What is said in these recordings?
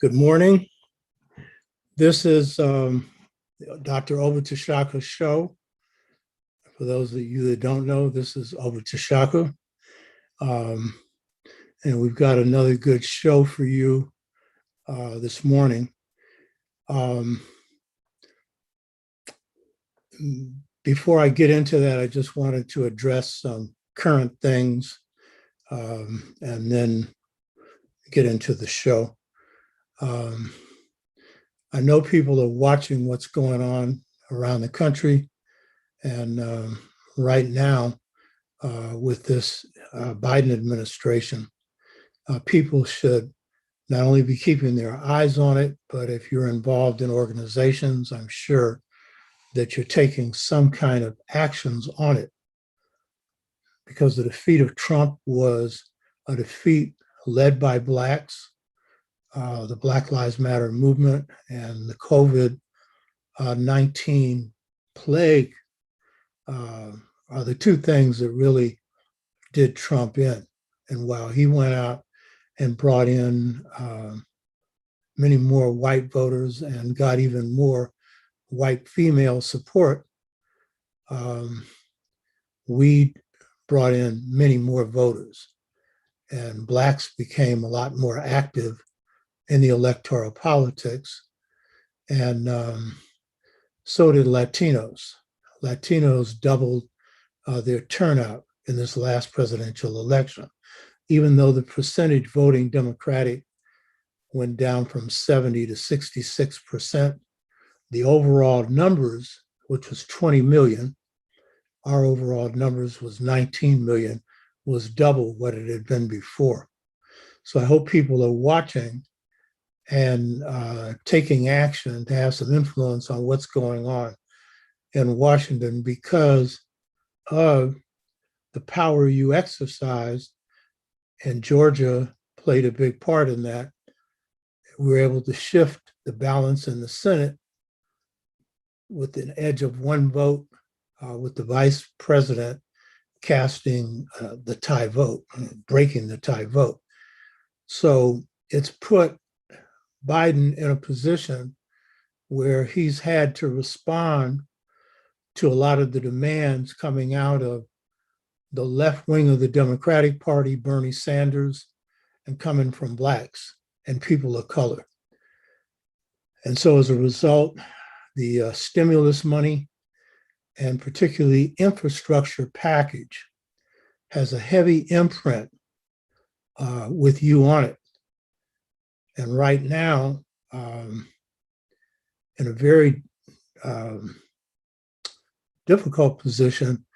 Good morning. This is Dr. Obitashaka's show. For those of you that don't know, this is Obitashaka. And we've got another good show for you this morning. Before I get into that, I just wanted to address some current things and then get into the show. I know people are watching what's going on around the country, and right now with this Biden administration, people should not only be keeping their eyes on it, but if you're involved in organizations, I'm sure that you're taking some kind of actions on it, because the defeat of Trump was a defeat led by Blacks. The Black Lives Matter movement and the COVID-19 plague are the two things that really did Trump in. And while he went out and brought in many more white voters and got even more white female support, we brought in many more voters, and Blacks became a lot more active in the electoral politics, and so did Latinos. Latinos doubled their turnout in this last presidential election, even though the percentage voting Democratic went down from 70 to 66%. The overall numbers, which was 20 million, our overall numbers was 19 million, was double what it had been before. So I hope people are watching and taking action to have some influence on what's going on in Washington, because of the power you exercised, and Georgia played a big part in that. We were able to shift the balance in the Senate with an edge of one vote, with the vice president casting the tie vote, breaking the tie vote. So it's put Biden in a position where he's had to respond to a lot of the demands coming out of the left wing of the Democratic Party, Bernie Sanders, and coming from Blacks and people of color. And so as a result, the stimulus money and particularly infrastructure package has a heavy imprint with you on it. And right now, in a very difficult position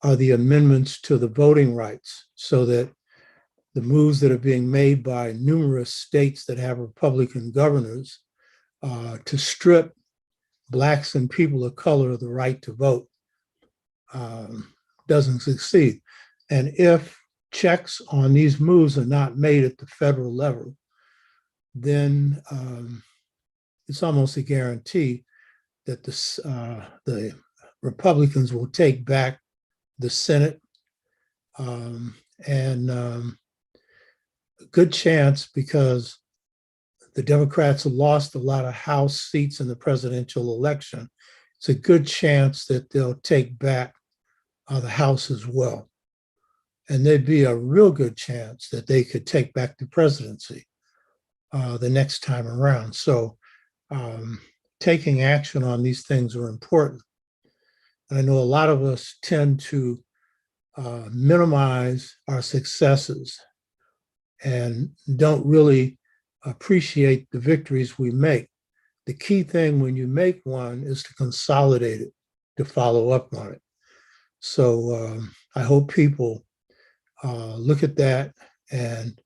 are the amendments to the voting rights, so that the moves that are being made by numerous states that have Republican governors to strip Blacks and people of color of the right to vote doesn't succeed. And if checks on these moves are not made at the federal level, then it's almost a guarantee that the Republicans will take back the Senate, and a good chance, because the Democrats have lost a lot of House seats in the presidential election, it's a good chance that they'll take back the House as well. And there'd be a real good chance that they could take back the presidency the next time around. So taking action on these things are important. And I know a lot of us tend to minimize our successes and don't really appreciate the victories we make. The key thing when you make one is to consolidate it, to follow up on it. So I hope people look at that, and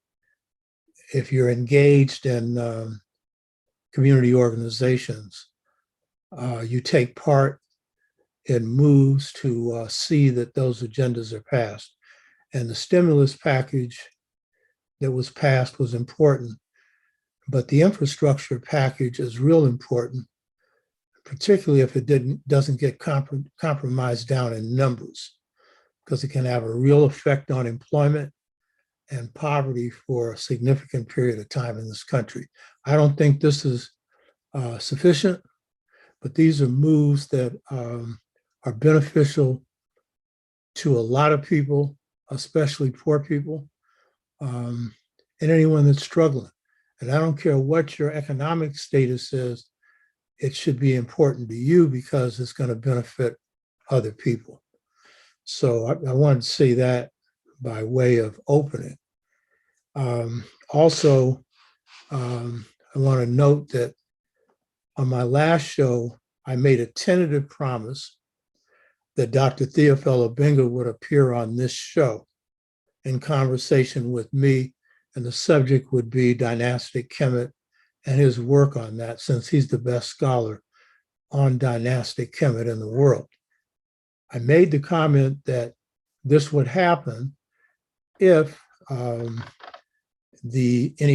if you're engaged in community organizations, you take part in moves to see that those agendas are passed. And the stimulus package that was passed was important, but the infrastructure package is real important, particularly if it doesn't get compromised down in numbers, because it can have a real effect on employment and poverty for a significant period of time in this country. I don't think this is sufficient, but these are moves that are beneficial to a lot of people, especially poor people, and anyone that's struggling. And I don't care what your economic status is, it should be important to you because it's going to benefit other people. So I wanted to say that by way of opening. Also, I want to note that on my last show, I made a tentative promise that Dr. Theophil Obenga would appear on this show in conversation with me, and the subject would be dynastic Kemet and his work on that, since he's the best scholar on dynastic Kemet in the world. I made the comment that this would happen if any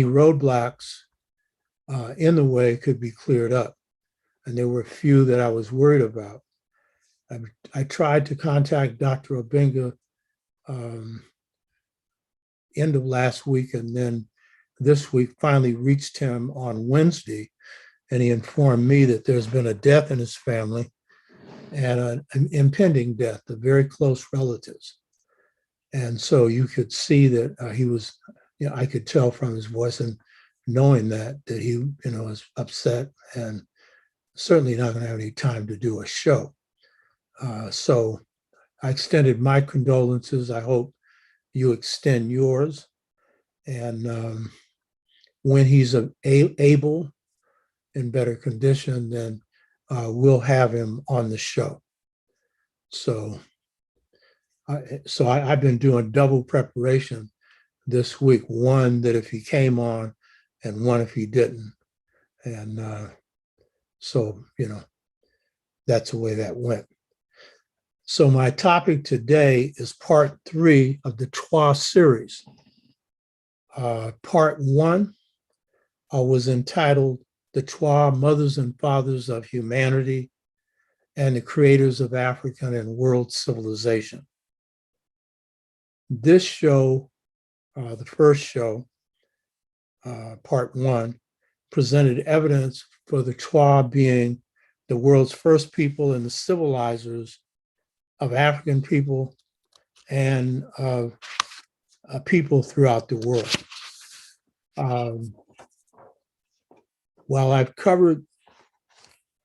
roadblocks in the way could be cleared up. And there were a few that I was worried about. I tried to contact Dr. Obenga end of last week, and then this week finally reached him on Wednesday, and he informed me that there's been a death in his family and an impending death of very close relatives. And so you could see that he was, I could tell from his voice and knowing that he, was upset and certainly not going to have any time to do a show. So I extended my condolences. I hope you extend yours. And when he's able, in better condition, then we'll have him on the show. So I've been doing double preparation this week. One that if he came on, and one if he didn't. And so that's the way that went. So my topic today is part 3 of the Twa Series. Part 1 was entitled The Twa Mothers and Fathers of Humanity and the Creators of African and World Civilization. This show, the first show, part 1, presented evidence for the Twa being the world's first people and the civilizers of African people and of people throughout the world. While I've covered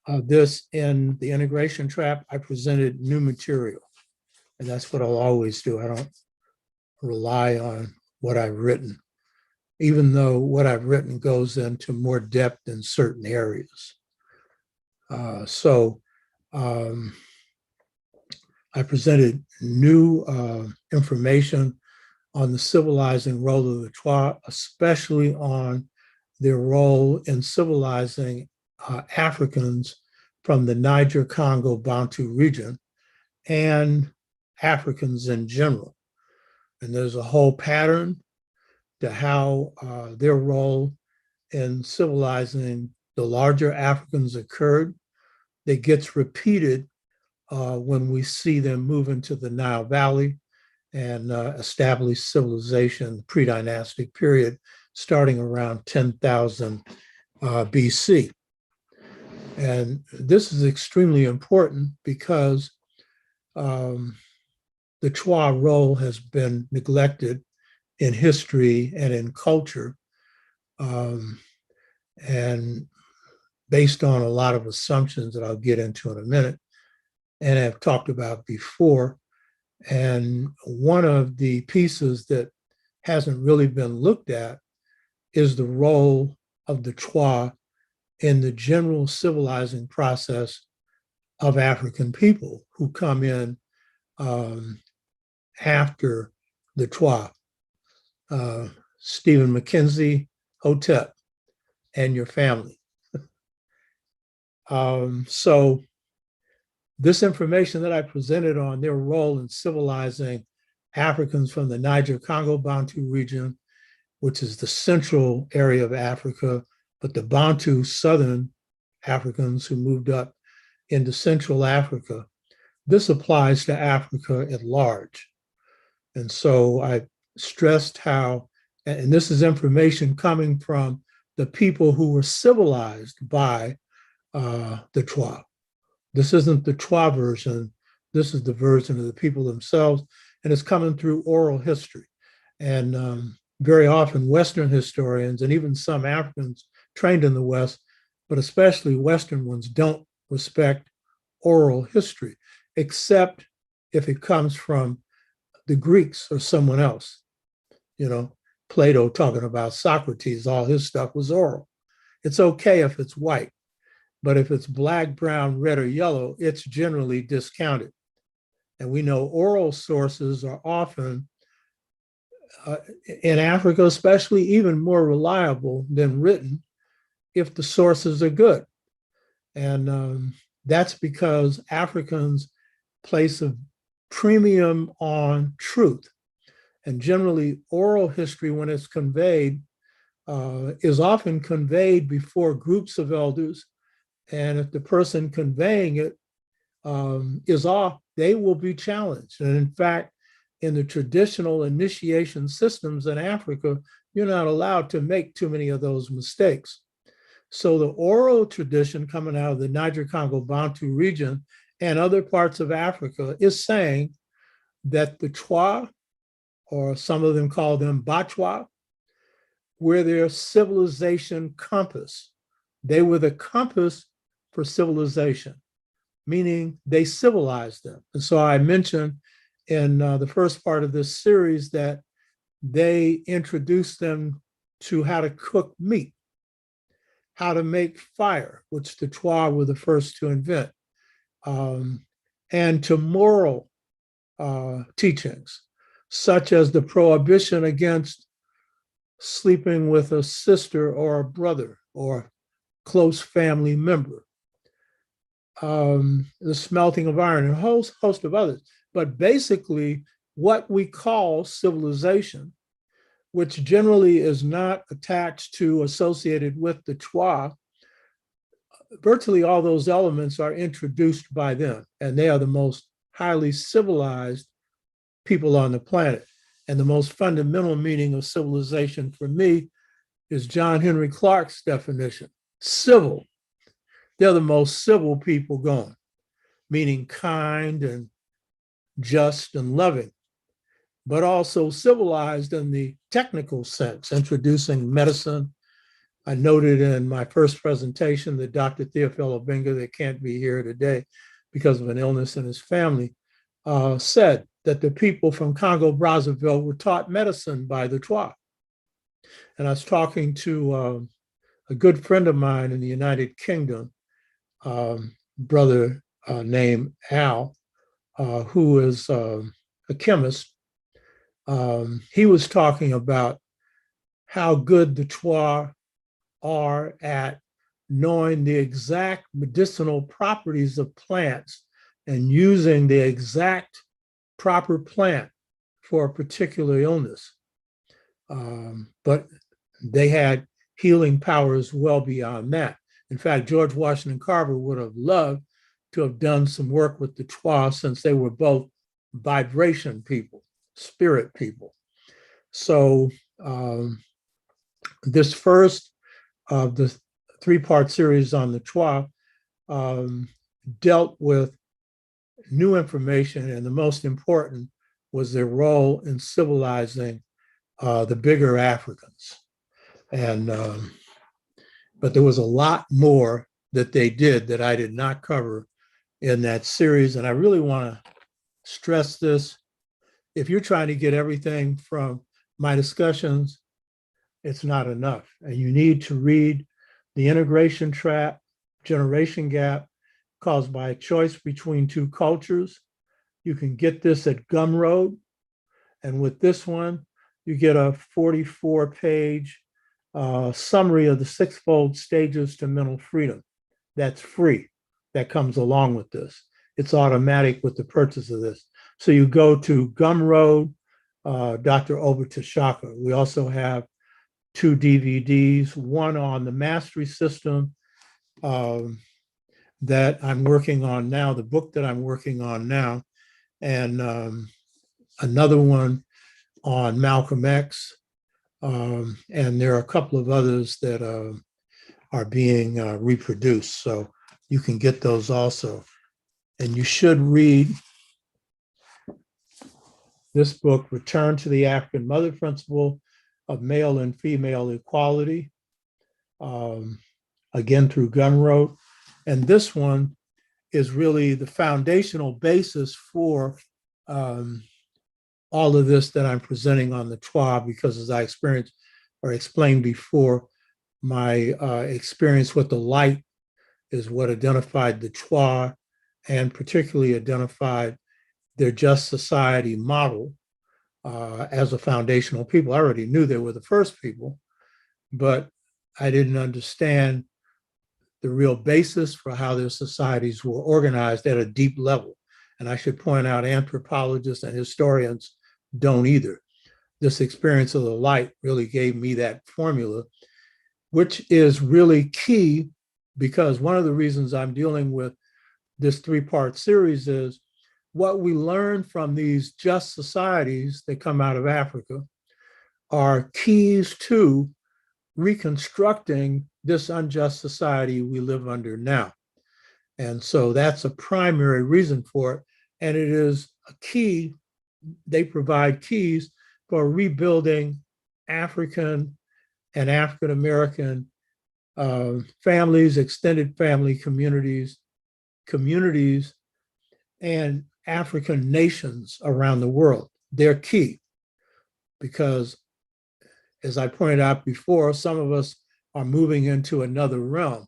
this in the integration trap, I presented new material, and that's what I'll always do. I don't rely on what I've written, even though what I've written goes into more depth in certain areas. I presented new information on the civilizing role of the Twa, especially on their role in civilizing Africans from the Niger-Congo Bantu region and Africans in general. And there's a whole pattern to how their role in civilizing the larger Africans occurred that gets repeated when we see them move into the Nile Valley and establish civilization, pre-dynastic period, starting around 10,000 BC. And this is extremely important because the Twa role has been neglected in history and in culture, and based on a lot of assumptions that I'll get into in a minute and have talked about before. And one of the pieces that hasn't really been looked at is the role of the Twa in the general civilizing process of African people who come in after the Twa. Stephen McKenzie, Hotep, and your family. So this information that I presented on their role in civilizing Africans from the Niger-Congo Bantu region, which is the central area of Africa, but the Bantu southern Africans who moved up into Central Africa, this applies to Africa at large. And so I stressed how, and this is information coming from the people who were civilized by the Twa. This isn't the Twa version. This is the version of the people themselves, and it's coming through oral history. And very often, Western historians and even some Africans trained in the West, but especially Western ones, don't respect oral history, except if it comes from the Greeks or someone else. You know, Plato talking about Socrates, all his stuff was oral. It's okay if it's white, but if it's black, brown, red, or yellow, it's generally discounted. And we know oral sources are often, in Africa especially, even more reliable than written if the sources are good. And that's because Africans place a premium on truth. And generally, oral history, when it's conveyed, is often conveyed before groups of elders. And if the person conveying it is off, they will be challenged. And in fact, in the traditional initiation systems in Africa, you're not allowed to make too many of those mistakes. So the oral tradition coming out of the Niger-Congo Bantu region and other parts of Africa is saying that the Twa, or some of them call them Batwa, were their civilization compass. They were the compass for civilization, meaning they civilized them. And so I mentioned in the first part of this series that they introduced them to how to cook meat, how to make fire, which the Twa were the first to invent, and to moral teachings, such as the prohibition against sleeping with a sister or a brother or close family member, the smelting of iron, and a whole host of others. But basically, what we call civilization, which generally is not attached to, associated with the Twa, virtually all those elements are introduced by them, and they are the most highly civilized people on the planet. And the most fundamental meaning of civilization for me is John Henry Clark's definition: civil. They're the most civil people going, meaning kind and just and loving, but also civilized in the technical sense, introducing medicine. I noted in my first presentation that Dr. Theophilo Benga, that can't be here today because of an illness in his family, said that the people from Congo Brazzaville were taught medicine by the Twa. And I was talking to a good friend of mine in the United Kingdom, brother named Al, who is a chemist. He was talking about how good the Twa are at knowing the exact medicinal properties of plants and using the exact proper plant for a particular illness. But they had healing powers well beyond that. In fact, George Washington Carver would have loved to have done some work with the Twa, since they were both vibration people, spirit people. So this first of the three-part series on the Twa dealt with new information, and the most important was their role in civilizing the bigger Africans. And but there was a lot more that they did that I did not cover in that series. And I really want to stress this: if you're trying to get everything from my discussions, it's not enough. And you need to read The Integration Trap, Generation Gap, Caused by a Choice Between Two Cultures. You can get this at Gumroad. And with this one, you get a 44-page summary of the sixfold stages to mental freedom. That's free. That comes along with this. It's automatic with the purchase of this. So you go to Gumroad, Dr. Obertashaka. We also have 2 DVDs, one on the mastery system that I'm working on now, the book that I'm working on now, and another one on Malcolm X, and there are a couple of others that are being reproduced. So you can get those also. And you should read this book, Return to the African Mother Principle of Male and Female Equality, again through Gunroad. And this one is really the foundational basis for all of this that I'm presenting on the Twa, because as I experienced or explained before, my experience with the light is what identified the Twa and particularly identified their just society model as a foundational people. I already knew they were the first people, but I didn't understand the real basis for how their societies were organized at a deep level. And I should point out, anthropologists and historians don't either. This experience of the light really gave me that formula, which is really key, because one of the reasons I'm dealing with this three-part series is what we learn from these just societies that come out of Africa are keys to reconstructing this unjust society we live under now. And so that's a primary reason for it. And it is a key, they provide keys for rebuilding African and African American families, extended family communities, and African nations around the world. They're key because, as I pointed out before, some of us are moving into another realm,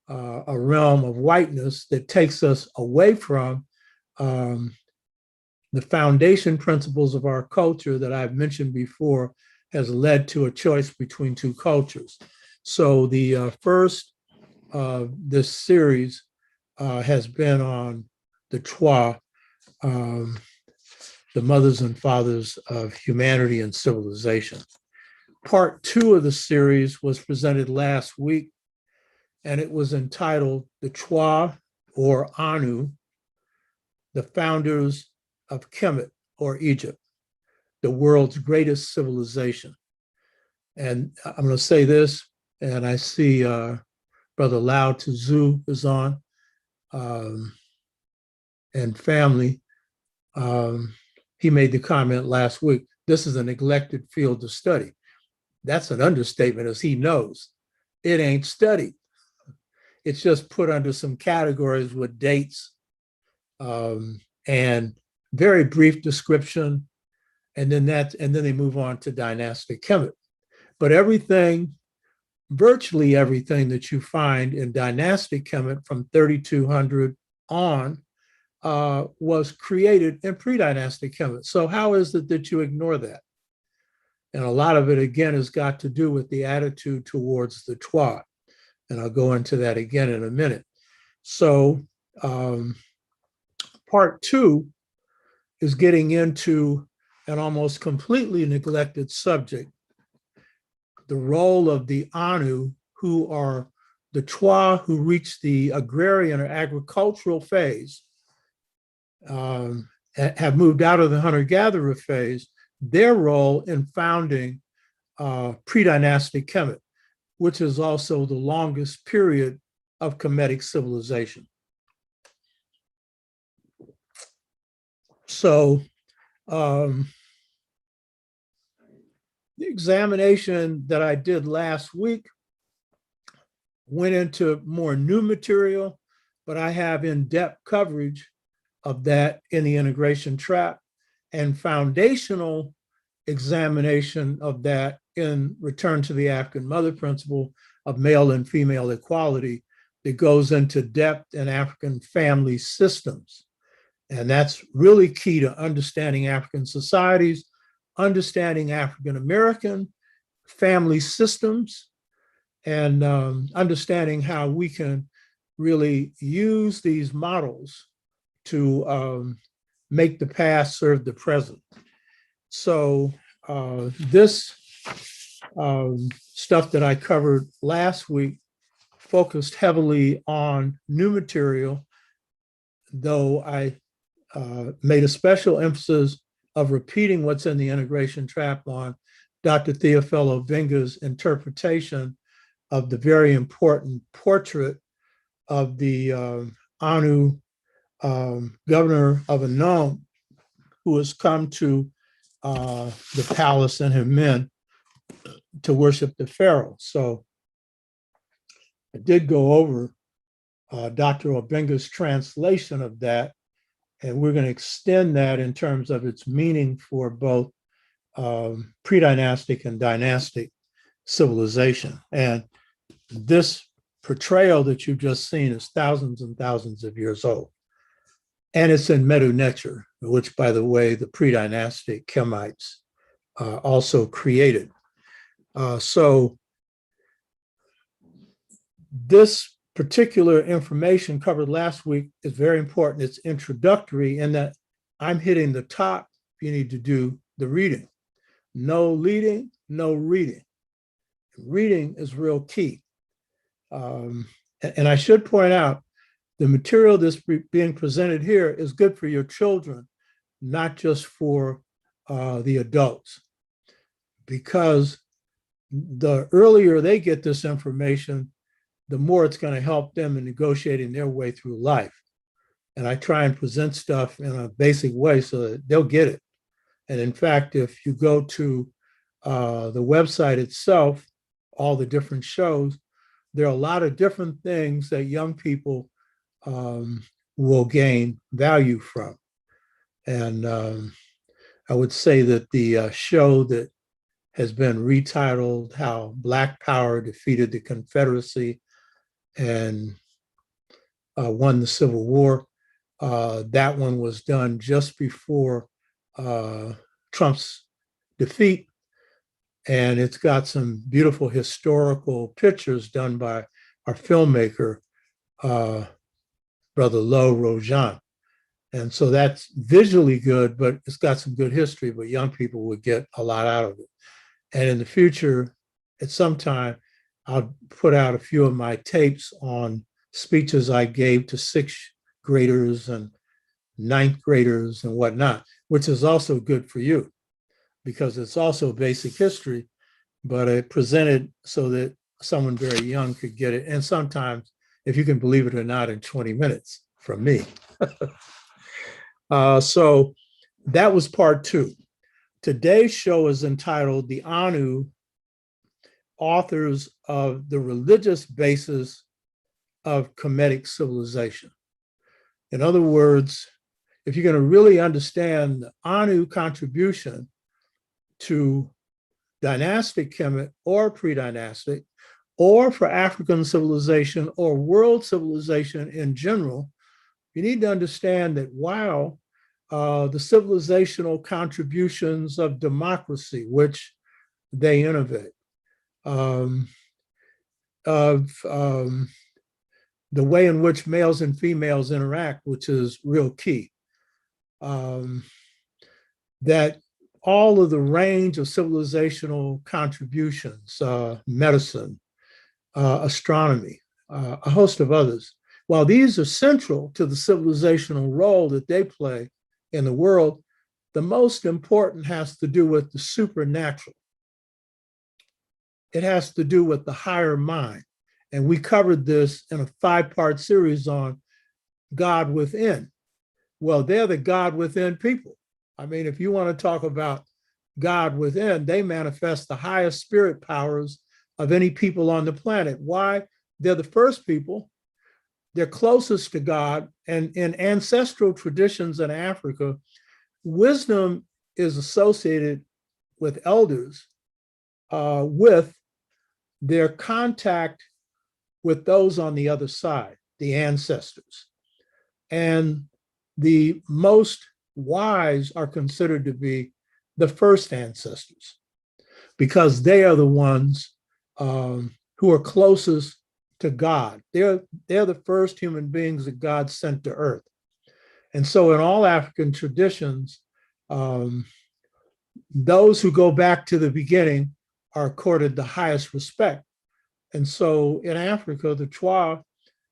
a realm of whiteness that takes us away from the foundation principles of our culture that I've mentioned before has led to a choice between two cultures. So the first of this series has been on the Twa, the mothers and fathers of humanity and civilization. Part 2 of the series was presented last week, and it was entitled The Twa, or Anu, the Founders of Kemet, or Egypt, the world's greatest civilization. And I'm going to say this, and I see Brother Lao Tzu is on, and family. He made the comment last week, this is a neglected field to study. That's an understatement, as he knows. It ain't studied. It's just put under some categories with dates and very brief description, and then they move on to dynastic Kemet. But everything, virtually everything that you find in dynastic Kemet from 3200 on was created in pre-dynastic Kemet. So how is it that you ignore that? And a lot of it, again, has got to do with the attitude towards the Twa. And I'll go into that again in a minute. So part 2 is getting into an almost completely neglected subject, the role of the Anu, who are the Twa who reach the agrarian or agricultural phase, have moved out of the hunter-gatherer phase, their role in founding pre-dynastic Kemet, which is also the longest period of Kemetic civilization. So the examination that I did last week went into more new material, but I have in-depth coverage of that in the integration trap, and foundational examination of that in Return to the African Mother Principle of Male and Female Equality that goes into depth in African family systems. And that's really key to understanding African societies, understanding African American family systems, and understanding how we can really use these models to make the past serve the present. So this stuff that I covered last week focused heavily on new material, though I made a special emphasis of repeating what's in the integration trap on Dr. Theophilo Benga's interpretation of the very important portrait of the Anu governor of Anom, who has come to the palace and his men to worship the pharaoh. So I did go over Dr. Obenga's translation of that, and we're going to extend that in terms of its meaning for both pre-dynastic and dynastic civilization. And this portrayal that you've just seen is thousands and thousands of years old. And it's in Medu Neter, which, by the way, the pre-dynastic Kemites also created. So this particular information covered last week is very important. It's introductory in that I'm hitting the top. You need to do the reading. No leading, no reading. Reading is real key. And I should point out, the material that's being presented here is good for your children, not just for the adults. Because the earlier they get this information, the more it's going to help them in negotiating their way through life. And I try and present stuff in a basic way so that they'll get it. And in fact, if you go to the website itself, all the different shows, there are a lot of different things that young people will gain value from. And I would say that the show that has been retitled How Black Power Defeated the Confederacy and won the Civil War, that one was done just before Trump's defeat. And it's got some beautiful historical pictures done by our filmmaker, Brother Lo Rojan. And so that's visually good, but it's got some good history, but young people would get a lot out of it. And in the future, at some time, I'll put out a few of my tapes on speeches I gave to sixth graders and ninth graders and whatnot, which is also good for you because it's also basic history, but it presented so that someone very young could get it. And sometimes, if you can believe it or not, in 20 minutes from me. So that was part two. Today's show is entitled The Anu, Authors of the Religious Basis of Kemetic Civilization. In other words, if you're going to really understand the Anu contribution to dynastic Kemet or pre-dynastic, or for African civilization or world civilization in general, you need to understand that while the civilizational contributions of democracy, which they innovate, of the way in which males and females interact, which is real key, that all of the range of civilizational contributions, medicine, astronomy, a host of others, while these are central to the civilizational role that they play in the world, the most important has to do with the supernatural. It has to do with the higher mind. And we covered this in a 5-part series on God within. Well, they're the God within people. I mean, if you want to talk about God within, they manifest the highest spirit powers of any people on the planet. Why? They're the first people. They're closest to God. And in ancestral traditions in Africa, wisdom is associated with elders, with their contact with those on the other side, the ancestors. And the most wise are considered to be the first ancestors, because they are the ones who are closest to God. They're the first human beings that God sent to earth. And so in all African traditions, those who go back to the beginning are accorded the highest respect. And so in Africa, the Twa,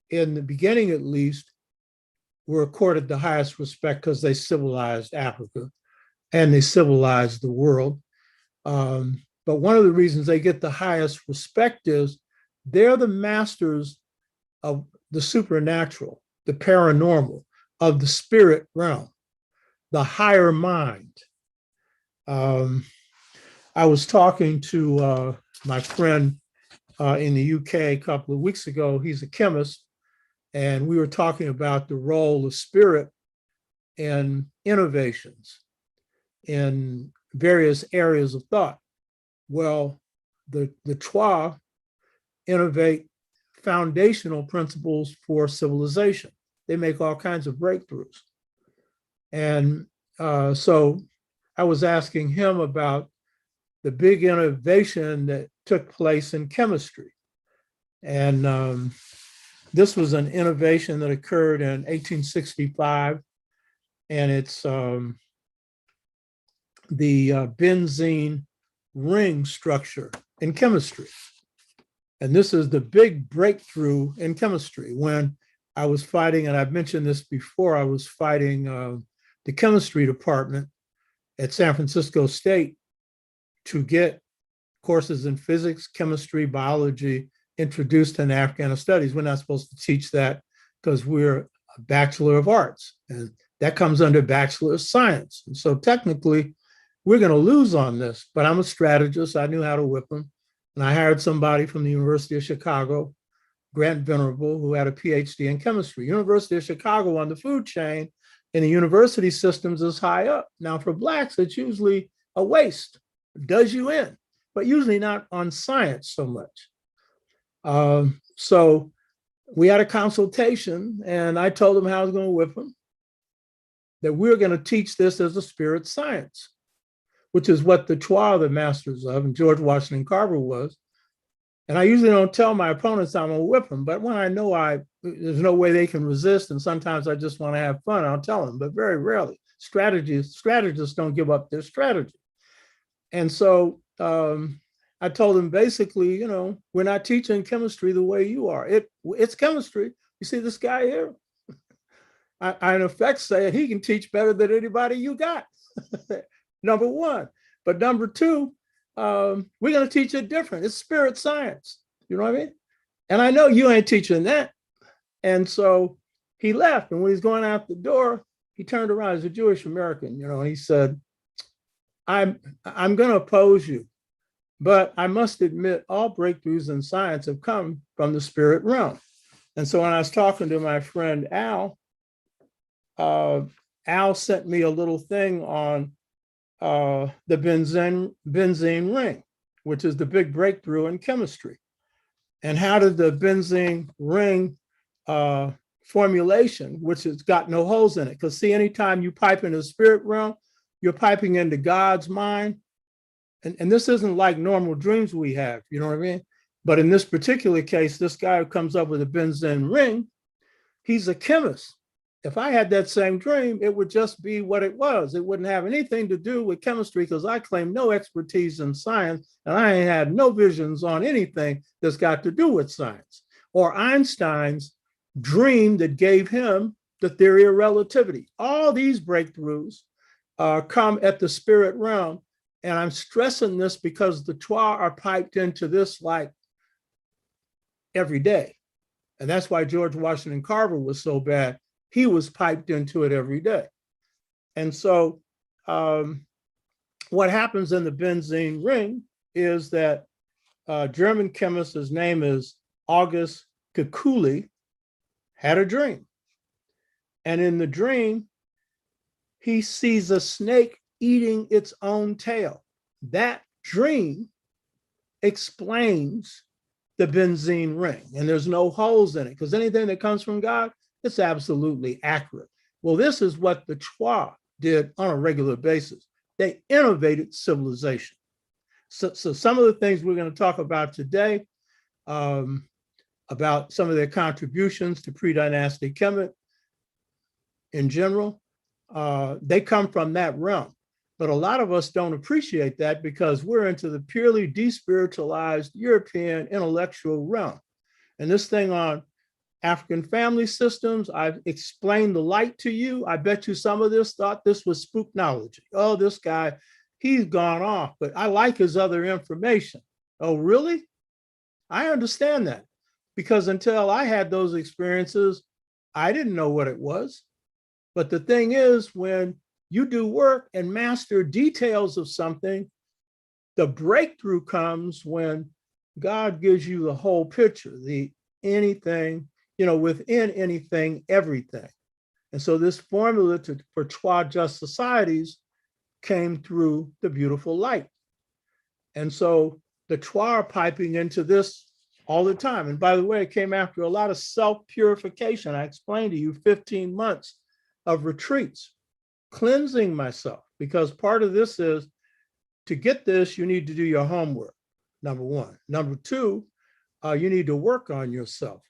in the beginning at least, were accorded the highest respect because they civilized Africa. and they civilized the world. But one of the reasons they get the highest respect is they're the masters of the supernatural, the paranormal, of the spirit realm, the higher mind. I was talking to my friend in the UK a couple of weeks ago. He's a chemist, and we were talking about the role of spirit in innovations in various areas of thought. Well, the Twa innovate foundational principles for civilization. They make all kinds of breakthroughs. And so I was asking him about the big innovation that took place in chemistry. And this was an innovation that occurred in 1865, and it's the benzene ring structure in chemistry. And this is the big breakthrough in chemistry. When I was fighting, and I've mentioned this before, I was fighting the chemistry department at San Francisco State to get courses in physics, chemistry, biology introduced in Africana studies. We're not supposed to teach that because we're a Bachelor of Arts, and that comes under Bachelor of Science. And so technically, we're going to lose on this, but I'm a strategist. I knew how to whip them. And I hired somebody from the University of Chicago, Grant Venerable, who had a PhD in chemistry. University of Chicago on the food chain in the university systems is high up. Now for Blacks, it's usually a waste, it does you in, but usually not on science so much. So we had a consultation, and I told them how I was going to whip them, that we were going to teach this as a spirit science, which is what the Twa are the masters of, and George Washington Carver was. And I usually don't tell my opponents I'm going to whip them, but when I know there's no way they can resist, and sometimes I just want to have fun, I'll tell them, but very rarely. Strategists don't give up their strategy. And so I told them basically, we're not teaching chemistry the way you are. It's chemistry. You see this guy here? I in effect say he can teach better than anybody you got. Number one. But number two, we're going to teach it different. It's spirit science. You know what I mean? And I know you ain't teaching that. And so he left. And when he's going out the door, he turned around. He's a Jewish American, and he said, I'm going to oppose you, but I must admit all breakthroughs in science have come from the spirit realm. And so when I was talking to my friend Al, Al sent me a little thing on the benzene ring, which is the big breakthrough in chemistry. And how did the benzene ring formulation, which has got no holes in it? Because see, anytime you pipe in the spirit realm, you're piping into God's mind. And this isn't like normal dreams we have, you know what I mean? But in this particular case, this guy who comes up with a benzene ring, he's a chemist. If I had that same dream, it would just be what it was. It wouldn't have anything to do with chemistry because I claim no expertise in science, and I ain't had no visions on anything that's got to do with science. Or Einstein's dream that gave him the theory of relativity. All these breakthroughs come at the spirit realm. And I'm stressing this because the Twa are piped into this like every day. And that's why George Washington Carver was so bad. He was piped into it every day. And so what happens in the benzene ring is that a German chemist, his name is August Kekulé, had a dream. And in the dream, he sees a snake eating its own tail. That dream explains the benzene ring, and there's no holes in it because anything that comes from God, it's absolutely accurate. Well, this is what the Twa did on a regular basis. They innovated civilization. So some of the things we're going to talk about today, about some of their contributions to pre-dynastic Kemet in general, they come from that realm. But a lot of us don't appreciate that because we're into the purely despiritualized European intellectual realm. And this thing on African family systems. I've explained the light to you. I bet you some of this thought this was spooknology. Oh, this guy, he's gone off, but I like his other information. Oh, really? I understand that, because until I had those experiences, I didn't know what it was. But the thing is, when you do work and master details of something, the breakthrough comes when God gives you the whole picture, the anything, within anything, everything. And so this formula for Twa just societies came through the beautiful light. And so the Twa are piping into this all the time. And by the way, it came after a lot of self-purification. I explained to you 15 months of retreats, cleansing myself, because part of this is to get this, you need to do your homework, number one. Number two, you need to work on yourself.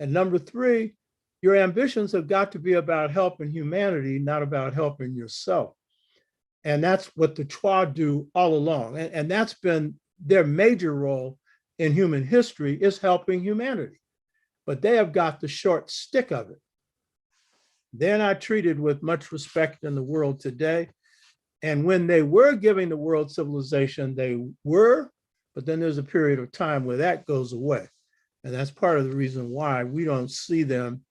And number three, your ambitions have got to be about helping humanity, not about helping yourself. And that's what the Twa do all along. And that's been their major role in human history, is helping humanity. But they have got the short stick of it. They're not treated with much respect in the world today. And when they were giving the world civilization, they were, but then there's a period of time where that goes away. And that's part of the reason why we don't see them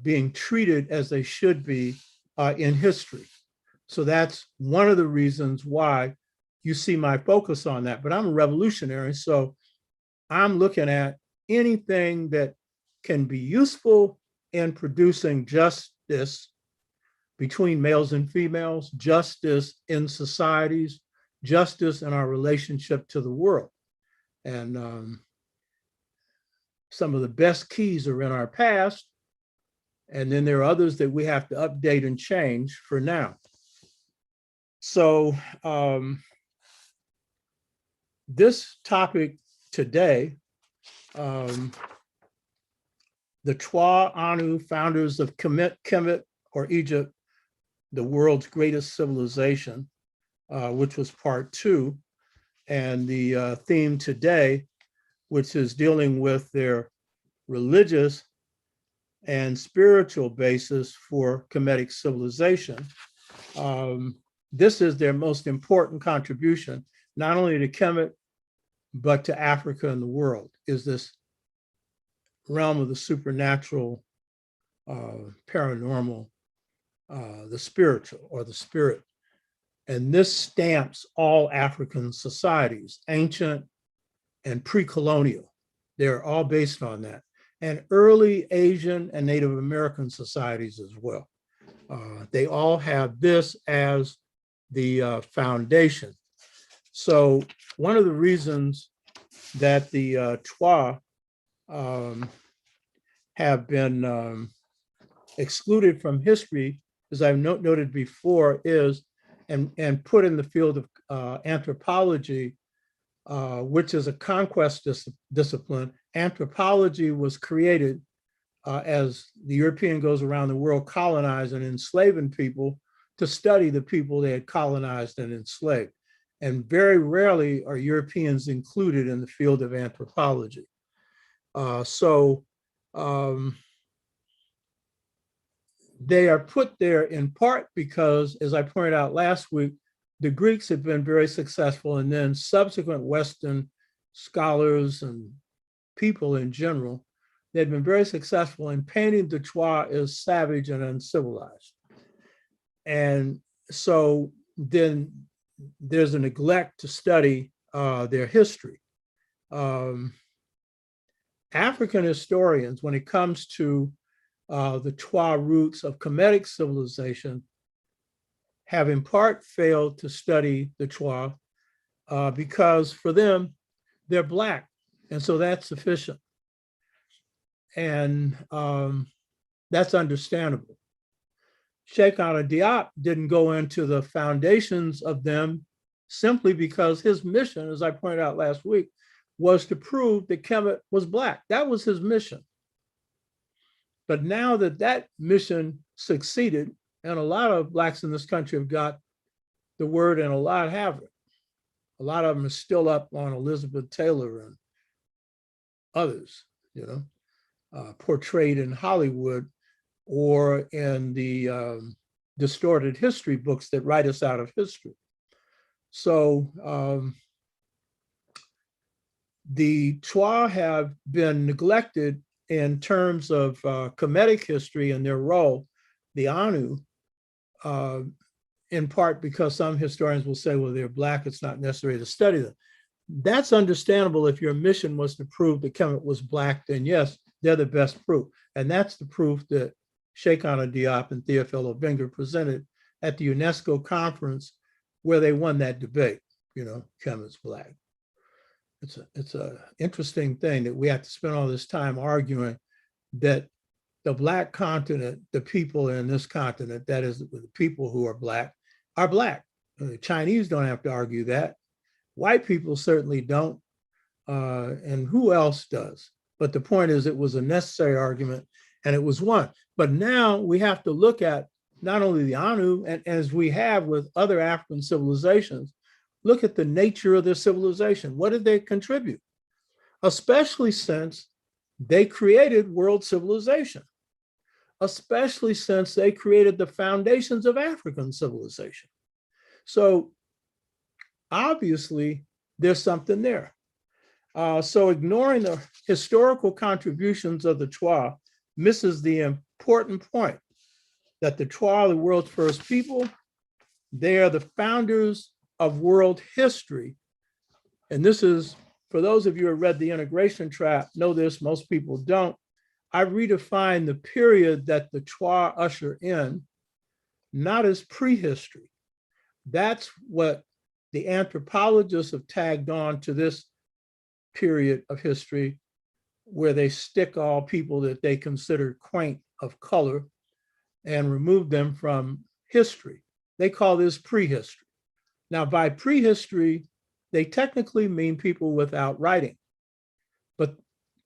being treated as they should be in history. So that's one of the reasons why you see my focus on that. But I'm a revolutionary, so I'm looking at anything that can be useful in producing justice between males and females, justice in societies, justice in our relationship to the world. And some of the best keys are in our past, and then there are others that we have to update and change for now. So this topic today, the Twa Anu, founders of Kemet, or Egypt, the world's greatest civilization, which was part 2, and the theme today, which is dealing with their religious and spiritual basis for Kemetic civilization. This is their most important contribution, not only to Kemet, but to Africa and the world, is this realm of the supernatural, paranormal, the spiritual, or the spirit. And this stamps all African societies, ancient and pre-colonial. They're all based on that. And early Asian and Native American societies as well. They all have this as the foundation. So one of the reasons that the Twa have been excluded from history, as I've noted before, is and put in the field of anthropology, which is a conquest discipline. Anthropology was created as the European goes around the world colonizing and enslaving people, to study the people they had colonized and enslaved. And very rarely are Europeans included in the field of anthropology. They are put there in part because, as I pointed out last week, the Greeks have been very successful, and then subsequent Western scholars and people in general, they've been very successful in painting the Twa as savage and uncivilized. And so then there's a neglect to study their history. African historians, when it comes to the Twa roots of Kemetic civilization, have in part failed to study the Twa because for them, they're Black. And so that's sufficient. And that's understandable. Sheikh Anta Diop didn't go into the foundations of them simply because his mission, as I pointed out last week, was to prove that Kemet was Black. That was his mission. But now that that mission succeeded, and a lot of Blacks in this country have got the word, and a lot haven't. A lot of them are still up on Elizabeth Taylor and others, portrayed in Hollywood or in the distorted history books that write us out of history. So the Twa have been neglected in terms of Kemetic history and their role, the Anu, in part because some historians will say, well, they're Black, it's not necessary to study them. That's understandable. If your mission was to prove that Kemet was Black, then yes, they're the best proof. And that's the proof that Cheikh Anta Diop and Théophile Obinger presented at the UNESCO conference where they won that debate, Kemet's Black. It's a interesting thing that we have to spend all this time arguing that the Black continent, the people in this continent, that is the people who are Black. The Chinese don't have to argue that. White people certainly don't. And who else does? But the point is, it was a necessary argument and it was won. But now we have to look at not only the Anu, and as we have with other African civilizations, look at the nature of their civilization. What did they contribute? Especially since they created world civilization, especially since they created the foundations of African civilization. So obviously, there's something there. So ignoring the historical contributions of the Twa misses the important point that the Twa are the world's first people. They are the founders of world history. And this is, for those of you who read The Integration Trap, know this, most people don't. I redefine the period that the Twa usher in, not as prehistory. That's what the anthropologists have tagged on to this period of history, where they stick all people that they consider quaint of color and remove them from history. They call this prehistory. Now, by prehistory, they technically mean people without writing, but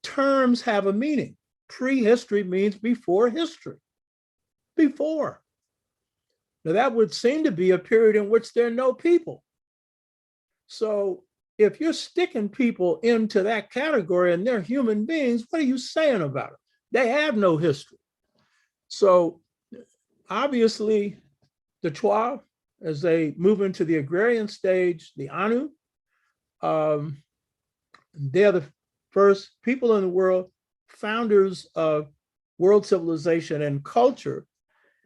terms have a meaning. Prehistory means before history, before. Now, that would seem to be a period in which there are no people. So if you're sticking people into that category and they're human beings, what are you saying about it? They have no history. So obviously, the Twa, as they move into the agrarian stage, the Anu, they're the first people in the world, founders of world civilization and culture.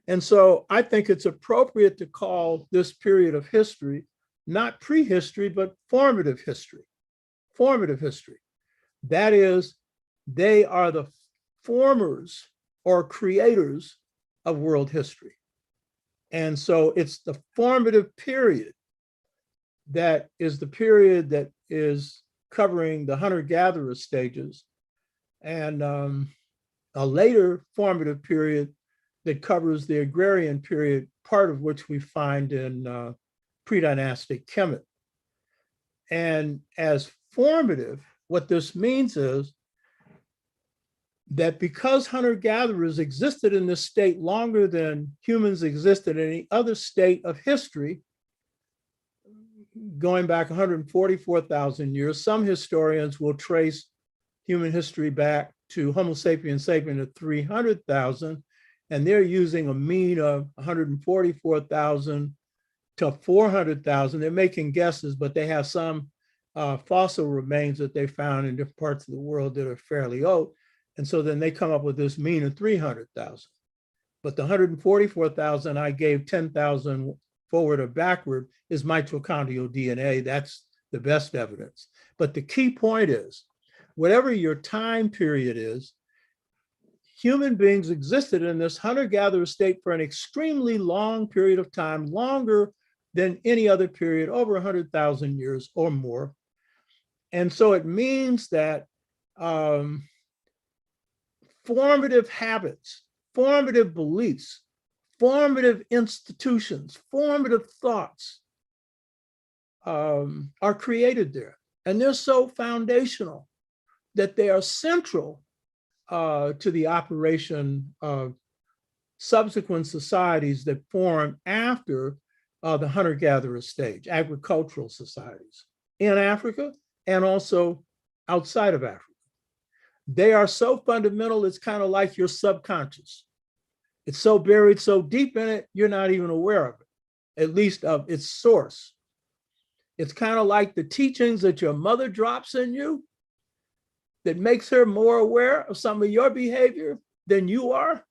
And so I think it's appropriate to call this period of history not prehistory, but formative history. Formative history. That is, they are the formers or creators of world history. And so it's the formative period that is the period that is covering the hunter-gatherer stages, and a later formative period that covers the agrarian period, part of which we find in pre-dynastic Kemet. And as formative, what this means is that because hunter-gatherers existed in this state longer than humans existed in any other state of history, going back 144,000 years, some historians will trace human history back to Homo sapiens sapien at 300,000, and they're using a mean of 144,000 to 400,000. They're making guesses, but they have some fossil remains that they found in different parts of the world that are fairly old. And so then they come up with this mean of 300,000. But the 144,000, I gave 10,000 forward or backward, is mitochondrial DNA. That's the best evidence. But the key point is, whatever your time period is, human beings existed in this hunter-gatherer state for an extremely long period of time, longer than any other period, over 100,000 years or more. And so it means that formative habits, formative beliefs, formative institutions, formative thoughts are created there. And they're so foundational that they are central to the operation of subsequent societies that form after the hunter-gatherer stage, agricultural societies in Africa and also outside of Africa. They are so fundamental, it's kind of like your subconscious. It's so buried so deep in it, you're not even aware of it, at least of its source. It's kind of like the teachings that your mother drops in you that makes her more aware of some of your behavior than you are.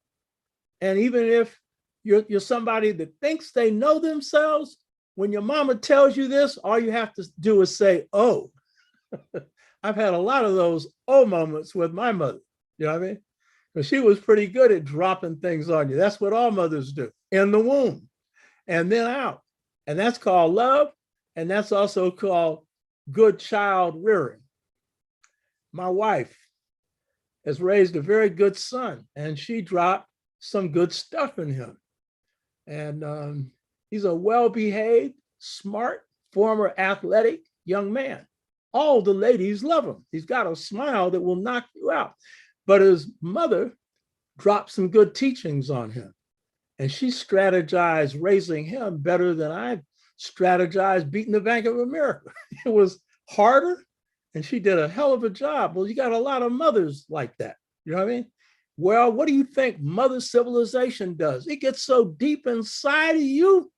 And even if you're somebody that thinks they know themselves, when your mama tells you this, all you have to do is say, oh. I've had a lot of those oh moments with my mother. You know what I mean? Because she was pretty good at dropping things on you. That's what all mothers do, in the womb and then out. And that's called love. And that's also called good child rearing. My wife has raised a very good son, and she dropped some good stuff in him. And he's a well-behaved, smart, former athletic young man. All the ladies love him. He's got a smile that will knock you out. But his mother dropped some good teachings on him. And she strategized raising him better than I strategized beating the Bank of America. It was harder, and she did a hell of a job. Well, you got a lot of mothers like that. You know what I mean? Well, what do you think mother civilization does? It gets so deep inside of you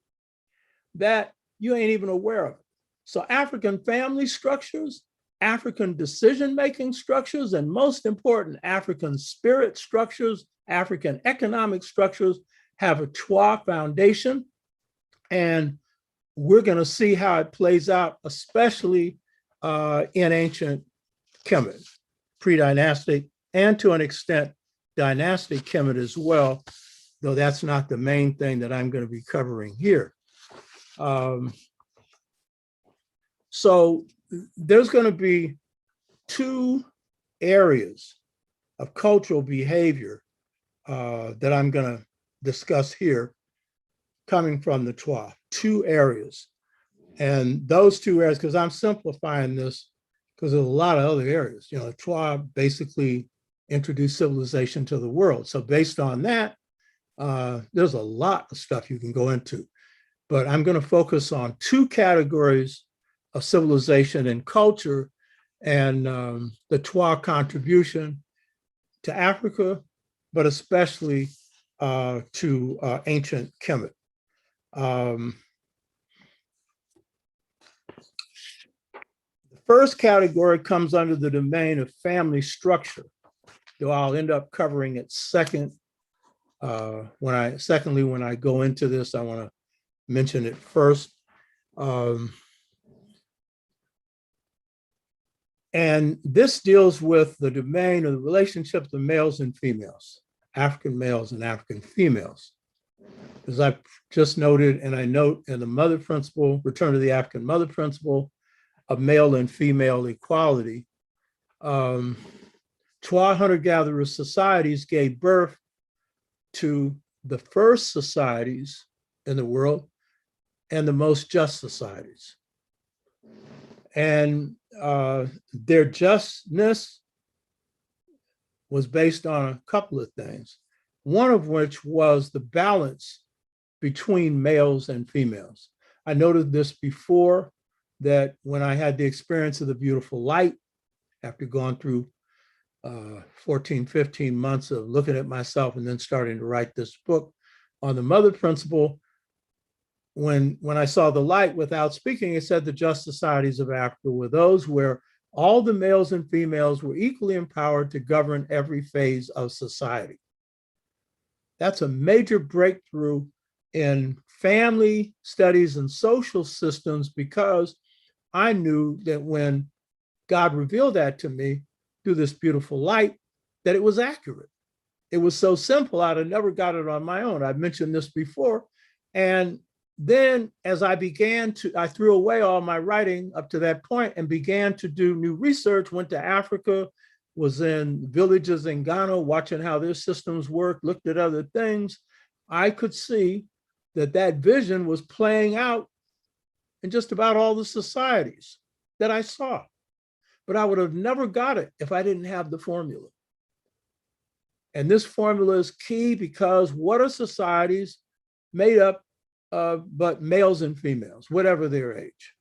that you ain't even aware of it. So African family structures, African decision-making structures, and most important, African spirit structures, African economic structures have a Twa foundation. And we're going to see how it plays out, especially in ancient Kemet, pre-dynastic, and to an extent, dynastic Kemet as well, though that's not the main thing that I'm going to be covering here. So there's going to be two areas of cultural behavior that I'm going to discuss here coming from the Twa, two areas. And those two areas, because I'm simplifying this, because there's a lot of other areas. You know, Twa basically introduced civilization to the world. So based on that, there's a lot of stuff you can go into. But I'm going to focus on two categories of civilization and culture, and the Twa contribution to Africa, but especially to ancient Kemet. The first category comes under the domain of family structure, though I'll end up covering it second. When I go into this, I want to mention it first. And this deals with the domain of the relationships of males and females, African males and African females. As I just noted, and I note in the mother principle, return to the African mother principle of male and female equality, Twa hunter-gatherer societies gave birth to the first societies in the world and the most just societies. And their justness was based on a couple of things, one of which was the balance between males and females. I noted this before, that when I had the experience of the beautiful light, after going through 14, 15 months of looking at myself and then starting to write this book on the mother principle, when I saw the light without speaking, it said the just societies of Africa were those where all the males and females were equally empowered to govern every phase of society. That's a major breakthrough in family studies and social systems, because I knew that when God revealed that to me through this beautiful light, that it was accurate. It was so simple, I'd have never got it on my own. I've mentioned this before. And then as I threw away all my writing up to that point and began to do new research, went to Africa, was in villages in Ghana, watching how their systems work, looked at other things. I could see that that vision was playing out in just about all the societies that I saw. But I would have never got it if I didn't have the formula. And this formula is key, because what are societies made up of but males and females, whatever their age?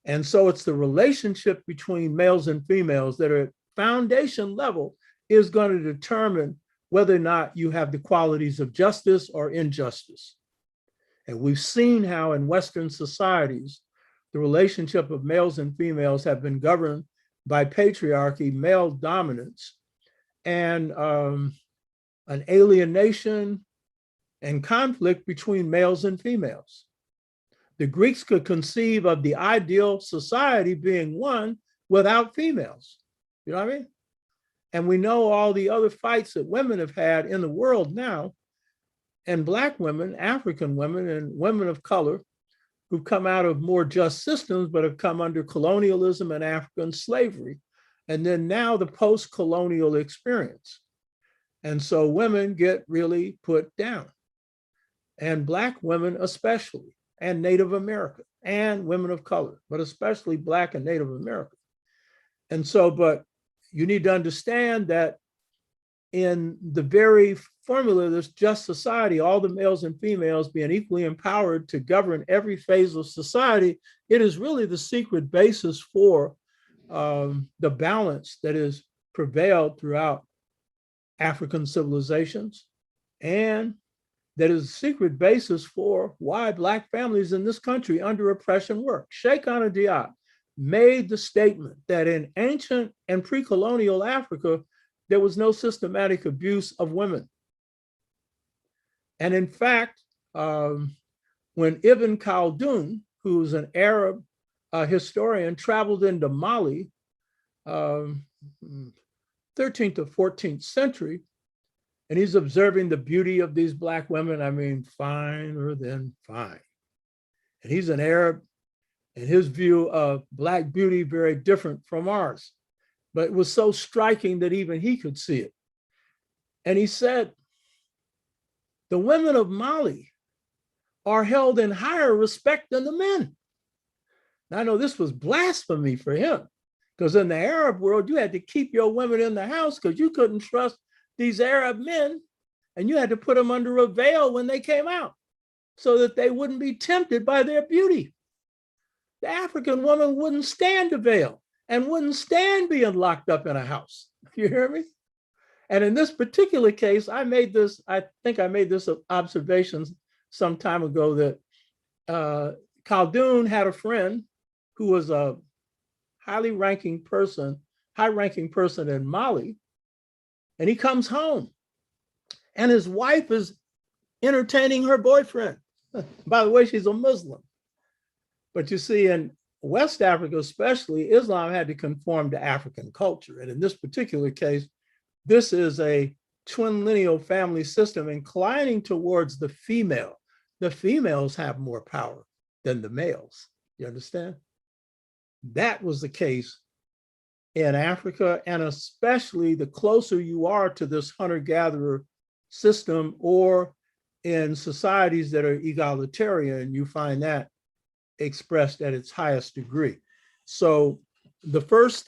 And so it's the relationship between males and females that are at foundation level is going to determine whether or not you have the qualities of justice or injustice. And we've seen how in Western societies, the relationship of males and females have been governed by patriarchy, male dominance, and an alienation and conflict between males and females. The Greeks could conceive of the ideal society being one without females. You know what I mean? And we know all the other fights that women have had in the world now, and Black women, African women, and women of color who've come out of more just systems, but have come under colonialism and African slavery. And then now the post-colonial experience. And so women get really put down, and Black women especially, and Native American, and women of color, but especially Black and Native American. And so, but you need to understand that in the very formula of this just society, all the males and females being equally empowered to govern every phase of society, it is really the secret basis for the balance that has prevailed throughout African civilizations, and that is a secret basis for why Black families in this country under oppression work. Sheikh Anta Diop made the statement that in ancient and pre-colonial Africa, there was no systematic abuse of women. And in fact, when Ibn Khaldun, who was an Arab historian, traveled into Mali, 13th to 14th century, and he's observing the beauty of these Black women, I mean, finer than fine. And he's an Arab, and his view of Black beauty very different from ours. But it was so striking that even he could see it. And he said, the women of Mali are held in higher respect than the men. Now, I know this was blasphemy for him, because in the Arab world, you had to keep your women in the house because you couldn't trust these Arab men, and you had to put them under a veil when they came out so that they wouldn't be tempted by their beauty. The African woman wouldn't stand a veil and wouldn't stand being locked up in a house. You hear me? And in this particular case, I think I made this observation some time ago that Khaldun had a friend who was a high-ranking person in Mali, and he comes home and his wife is entertaining her boyfriend. By the way, she's a Muslim. But you see, in West Africa especially, Islam had to conform to African culture. And in this particular case, this is a twin lineal family system inclining towards the female. The females have more power than the males. You understand? That was the case in Africa, and especially the closer you are to this hunter-gatherer system, or in societies that are egalitarian, you find that expressed at its highest degree. So the first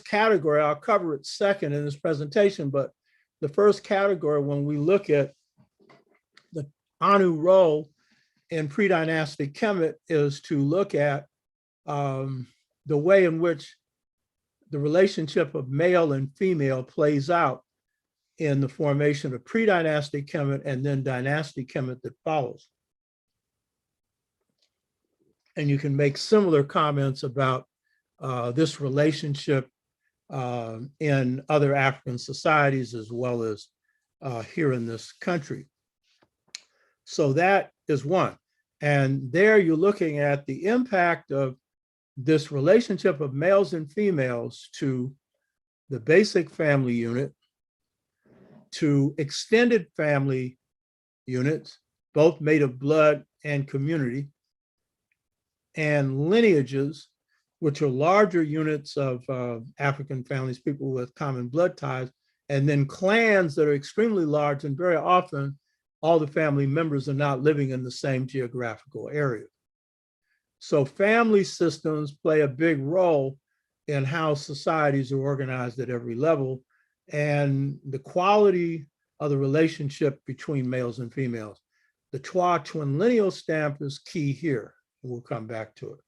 category, I'll cover it second in this presentation, but the first category when we look at the Anu role in pre-dynastic Kemet is to look at the way in which the relationship of male and female plays out in the formation of pre-dynastic Kemet and then dynastic Kemet that follows. And you can make similar comments about this relationship in other African societies as well as here in this country. So that is one. And there you're looking at the impact of this relationship of males and females to the basic family unit, to extended family units, both made of blood and community, and lineages, which are larger units of African families, people with common blood ties, and then clans that are extremely large, and very often all the family members are not living in the same geographical area. So family systems play a big role in how societies are organized at every level, and the quality of the relationship between males and females. The Twa twin lineal stamp is key here. We'll come back to it.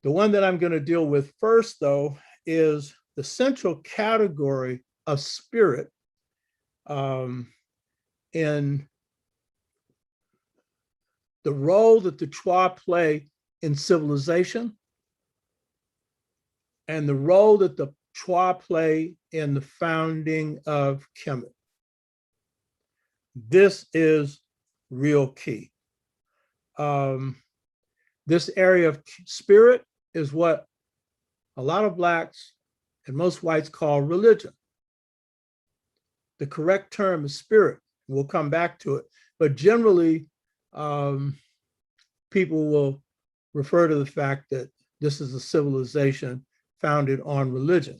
The one that I'm going to deal with first, though, is the central category of spirit in the role that the Twa play in civilization and the role that the Twa play in the founding of Kemet. This is real key. This area of spirit is what a lot of Blacks and most whites call religion. The correct term is spirit. We'll come back to it. But generally, people will refer to the fact that this is a civilization founded on religion.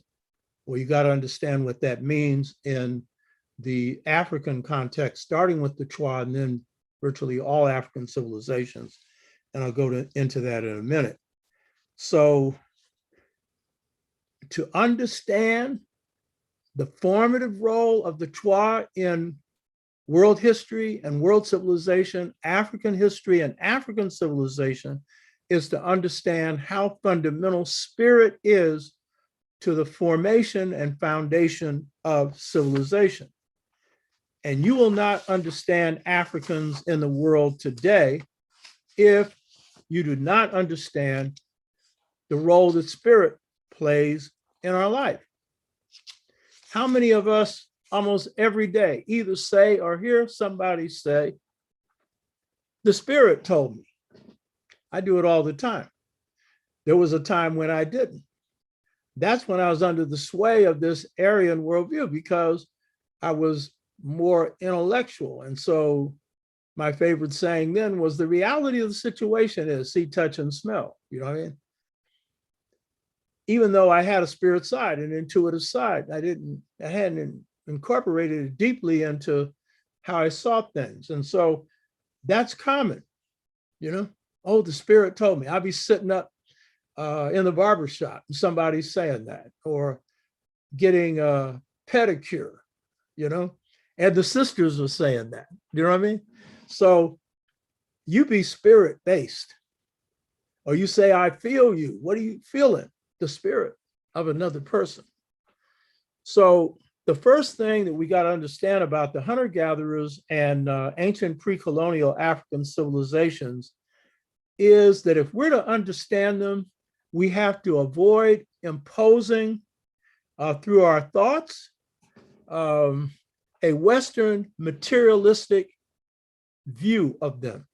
Well, you got to understand what that means in the African context, starting with the Twa and then virtually all African civilizations. And I'll go into that in a minute. So to understand the formative role of the Twa in world history and world civilization, African history and African civilization, is to understand how fundamental spirit is to the formation and foundation of civilization. And you will not understand Africans in the world today if you do not understand the role that spirit plays in our life. How many of us almost every day either say or hear somebody say, the spirit told me? I do it all the time. There was a time when I didn't. That's when I was under the sway of this Aryan worldview because I was more intellectual. And so my favorite saying then was, the reality of the situation is see, touch, and smell. You know what I mean? Even though I had a spirit side, an intuitive side, I hadn't incorporated it deeply into how I saw things. And so that's common, you know? Oh, the spirit told me. I'll be sitting up in the barbershop and somebody's saying that, or getting a pedicure, you know? And the sisters are saying that, you know what I mean? So you be spirit-based, or you say, I feel you. What are you feeling? The spirit of another person. So the first thing that we got to understand about the hunter-gatherers and ancient pre-colonial African civilizations is that if we're to understand them, we have to avoid imposing through our thoughts a Western materialistic view of them,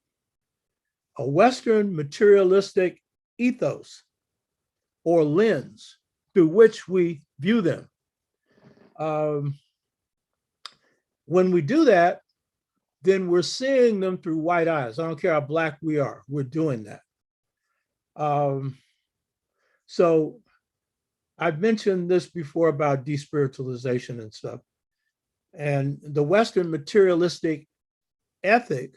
a Western materialistic ethos or lens through which we view them. When we do that, then we're seeing them through white eyes. I don't care how Black we are, we're doing that. So I've mentioned this before about despiritualization and stuff. And the Western materialistic ethic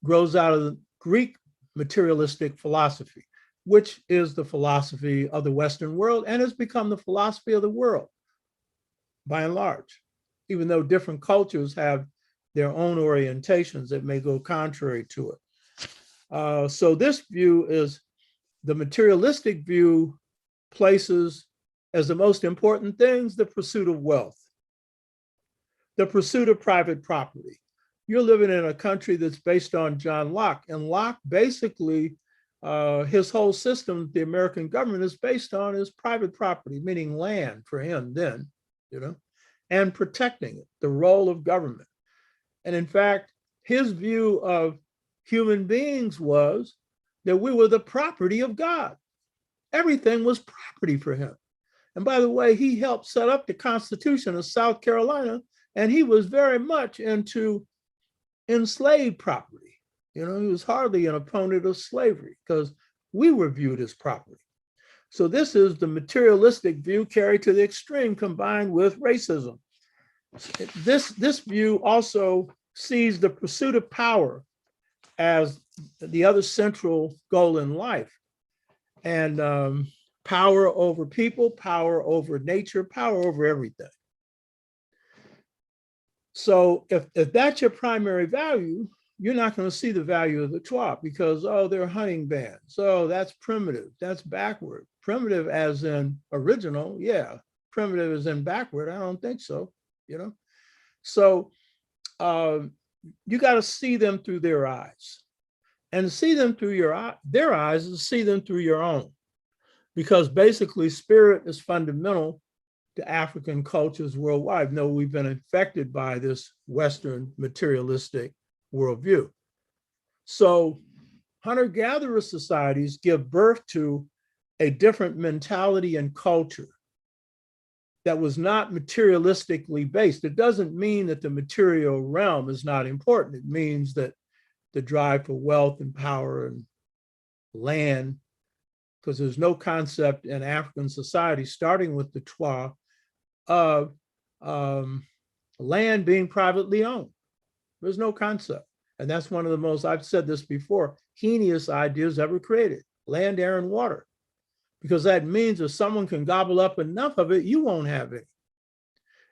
grows out of the Greek materialistic philosophy, which is the philosophy of the Western world and has become the philosophy of the world by and large, even though different cultures have their own orientations that may go contrary to it. So this view is the materialistic view places as the most important things the pursuit of wealth, the pursuit of private property. You're living in a country that's based on John Locke, and Locke basically, his whole system, the American government is based on is private property, meaning land for him then, you know, and protecting it, the role of government. And in fact, his view of human beings was that we were the property of God. Everything was property for him. And by the way, he helped set up the Constitution of South Carolina, and he was very much into enslaved property. You know, he was hardly an opponent of slavery because we were viewed as property. So this is the materialistic view carried to the extreme combined with racism. This view also sees the pursuit of power as the other central goal in life. And power over people, power over nature, power over everything. So if that's your primary value, you're not going to see the value of the Twa because, oh, they're hunting bands. Oh, that's primitive. That's backward. Primitive as in original, yeah. Primitive as in backward, I don't think so, you know? So you got to see them through their eyes. And see them through their eyes is see them through your own. Because basically spirit is fundamental to African cultures worldwide. No, we've been infected by this Western materialistic worldview. So hunter-gatherer societies give birth to a different mentality and culture that was not materialistically based. It doesn't mean that the material realm is not important. It means that the drive for wealth and power and land, because there's no concept in African society, starting with the Twa, of land being privately owned. There's no concept. And that's one of the most, I've said this before, heinous ideas ever created: land, air, and water. Because that means if someone can gobble up enough of it, you won't have it.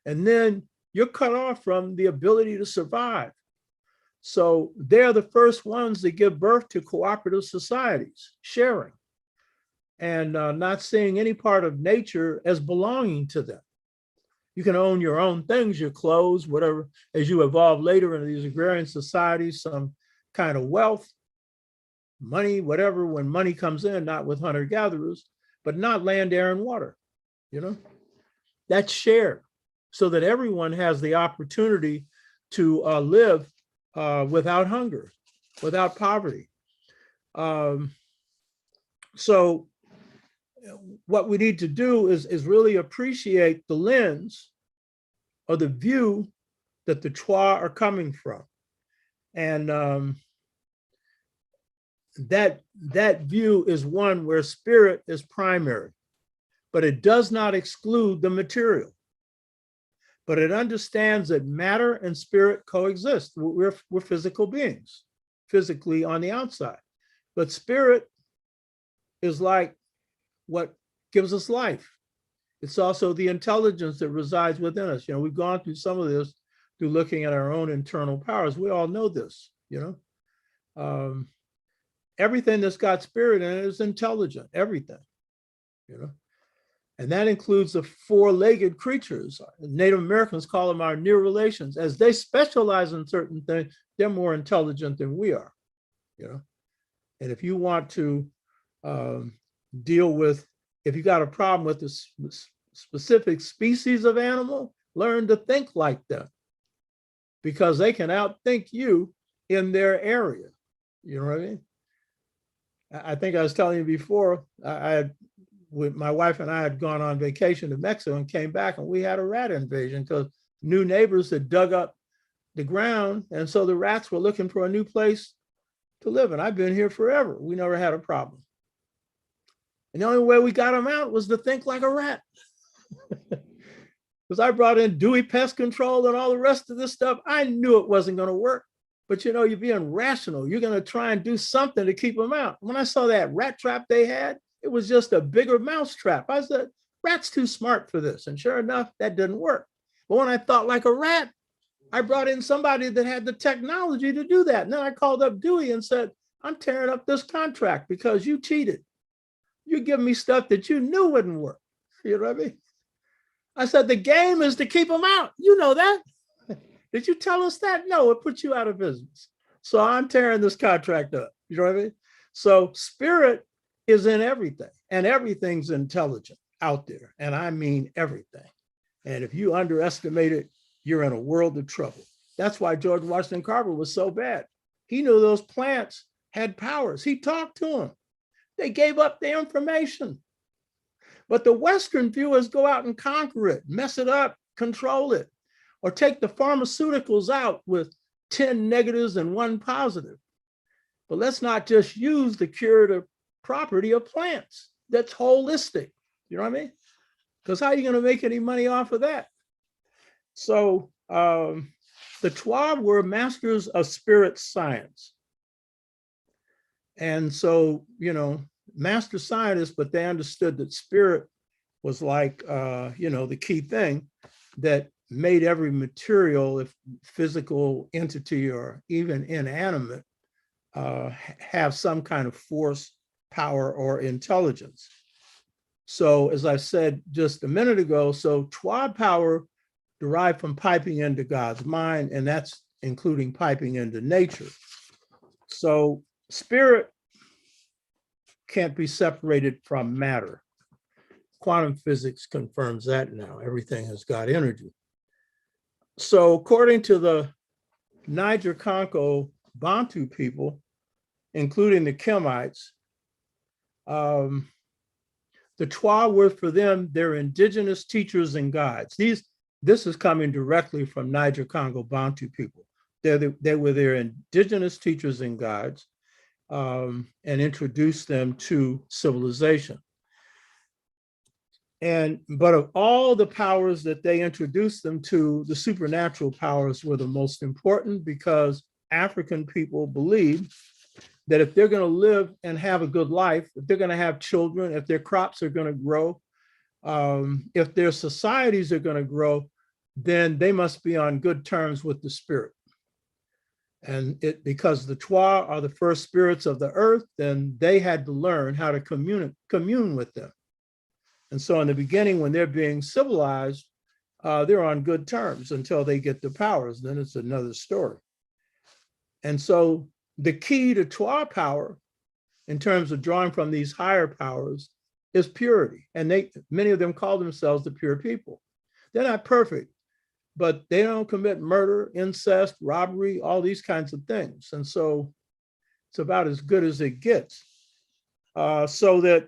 And then you're cut off from the ability to survive. So they're the first ones that give birth to cooperative societies, sharing, and not seeing any part of nature as belonging to them. You can own your own things, your clothes, whatever, as you evolve later into these agrarian societies, some kind of wealth, money, whatever, when money comes in, not with hunter-gatherers, but not land, air, and water, you know? That's shared so that everyone has the opportunity to live without hunger, without poverty. So what we need to do is really appreciate the lens or the view that the Twa are coming from. And that view is one where spirit is primary, but it does not exclude the material. But it understands that matter and spirit coexist. We're physical beings, physically on the outside. But spirit is like what gives us life. It's also the intelligence that resides within us. You know, we've gone through some of this through looking at our own internal powers. We all know this, you know. Everything that's got spirit in it is intelligent, everything, you know. And that includes the four-legged creatures. Native Americans call them our near relations. As they specialize in certain things, they're more intelligent than we are, you know. And if you want to deal with, if you got a problem with a specific species of animal, learn to think like them, because they can outthink you in their area. You know what I mean? I think I was telling you before, my wife and I had gone on vacation to Mexico and came back, and we had a rat invasion because new neighbors had dug up the ground. And so the rats were looking for a new place to live. And I've been here forever. We never had a problem. And the only way we got them out was to think like a rat. Because I brought in Dewey Pest Control and all the rest of this stuff. I knew it wasn't going to work. But you know, you're being rational. You're going to try and do something to keep them out. When I saw that rat trap they had, it was just a bigger mouse trap. I said, rat's too smart for this. And sure enough, that didn't work. But when I thought like a rat, I brought in somebody that had the technology to do that. And then I called up Dewey and said, I'm tearing up this contract because you cheated. You give me stuff that you knew wouldn't work. You know what I mean? I said, the game is to keep them out. You know that. Did you tell us that? No, it puts you out of business. So I'm tearing this contract up. You know what I mean? So spirit is in everything, and everything's intelligent out there. And I mean everything. And if you underestimate it, you're in a world of trouble. That's why George Washington Carver was so bad. He knew those plants had powers. He talked to them. They gave up their information. But the Western view is go out and conquer it, mess it up, control it, or take the pharmaceuticals out with 10 negatives and 1 positive. But let's not just use the curative property of plants. That's holistic. You know what I mean? Because how are you going to make any money off of that? So the Twa were masters of spirit science. And so, you know, master scientists, but they understood that spirit was like, you know, the key thing that made every material, if physical entity or even inanimate, have some kind of force, power, or intelligence. So as I said just a minute ago, so Twa power derived from piping into God's mind, and that's including piping into nature. So spirit can't be separated from matter. Quantum physics confirms that now. Everything has got energy. So according to the Niger-Congo Bantu people, including the Kemites, the Twa were for them their indigenous teachers and guides. This is coming directly from Niger-Congo Bantu people. They were their indigenous teachers and guides, and introduced them to civilization. But of all the powers that they introduced them to, the supernatural powers were the most important, because African people believed that if they're going to live and have a good life, if they're going to have children, if their crops are going to grow, if their societies are going to grow, then they must be on good terms with the spirit. And because the Twa are the first spirits of the earth, then they had to learn how to commune with them. And so in the beginning, when they're being civilized, they're on good terms until they get the powers. Then it's another story. And so the key to Twa power, in terms of drawing from these higher powers, is purity. And many of them call themselves the pure people. They're not perfect, but they don't commit murder, incest, robbery, all these kinds of things. And so it's about as good as it gets. So that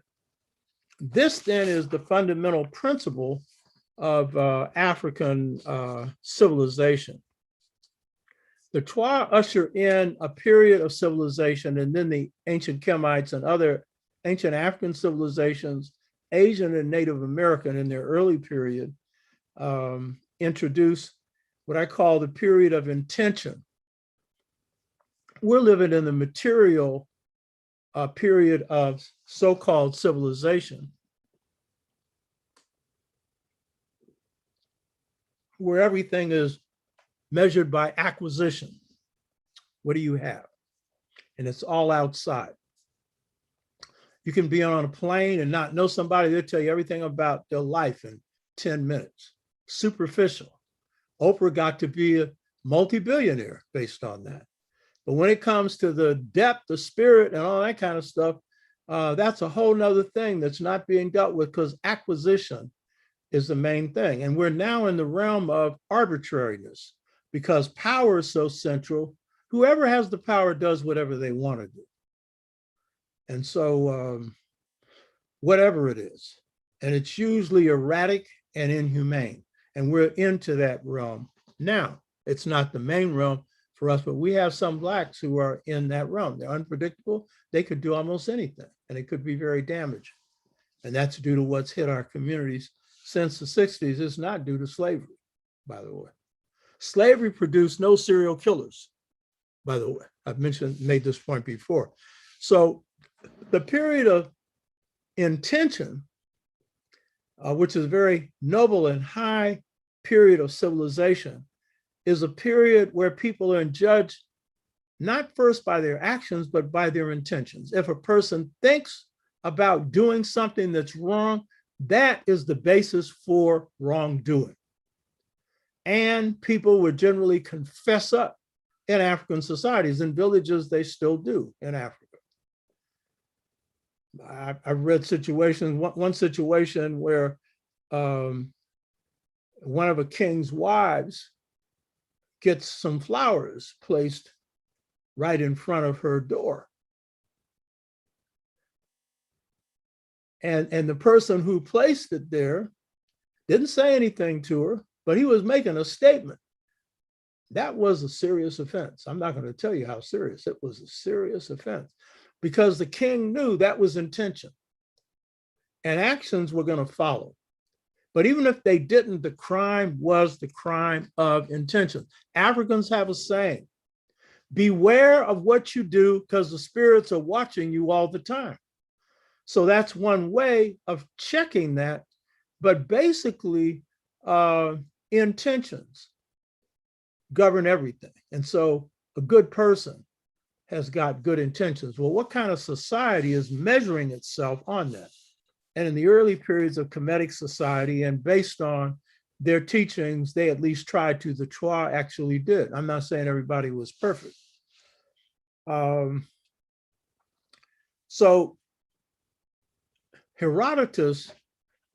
this then is the fundamental principle of African civilization. The Twa usher in a period of civilization, and then the ancient Kemites and other ancient African civilizations, Asian and Native American in their early period, introduce what I call the period of intention. We're living in the material period of so-called civilization, where everything is measured by acquisition. What do you have? And it's all outside. You can be on a plane and not know somebody. They'll tell you everything about their life in 10 minutes. Superficial. Oprah got to be a multi-billionaire based on that. But when it comes to the depth, the spirit, and all that kind of stuff, that's a whole nother thing that's not being dealt with, because acquisition is the main thing. And we're now in the realm of arbitrariness, because power is so central. Whoever has the power does whatever they want to do. And so whatever it is, and it's usually erratic and inhumane. And we're into that realm now. It's not the main realm for us, but we have some Blacks who are in that realm. They're unpredictable. They could do almost anything, and it could be very damaging. And that's due to what's hit our communities since the 60s. It's not due to slavery, by the way. Slavery produced no serial killers, by the way. I've made this point before. So the period of intention, which is a very noble and high period of civilization, is a period where people are judged not first by their actions, but by their intentions. If a person thinks about doing something that's wrong, that is the basis for wrongdoing. And people would generally confess up in African societies. In villages, they still do in Africa. I've read situations, one situation where one of a king's wives gets some flowers placed right in front of her door. And the person who placed it there didn't say anything to her, but he was making a statement. That was a serious offense. I'm not going to tell you how serious. It was a serious offense, because the king knew that was intention, and actions were going to follow. But even if they didn't, the crime was the crime of intention. Africans have a saying: beware of what you do, because the spirits are watching you all the time. So that's one way of checking that. But basically, intentions govern everything. And so a good person has got good intentions. Well, what kind of society is measuring itself on that? and in the early periods of Kemetic society, and based on their teachings, they at least tried to. The Twa actually did. I'm not saying everybody was perfect. So Herodotus,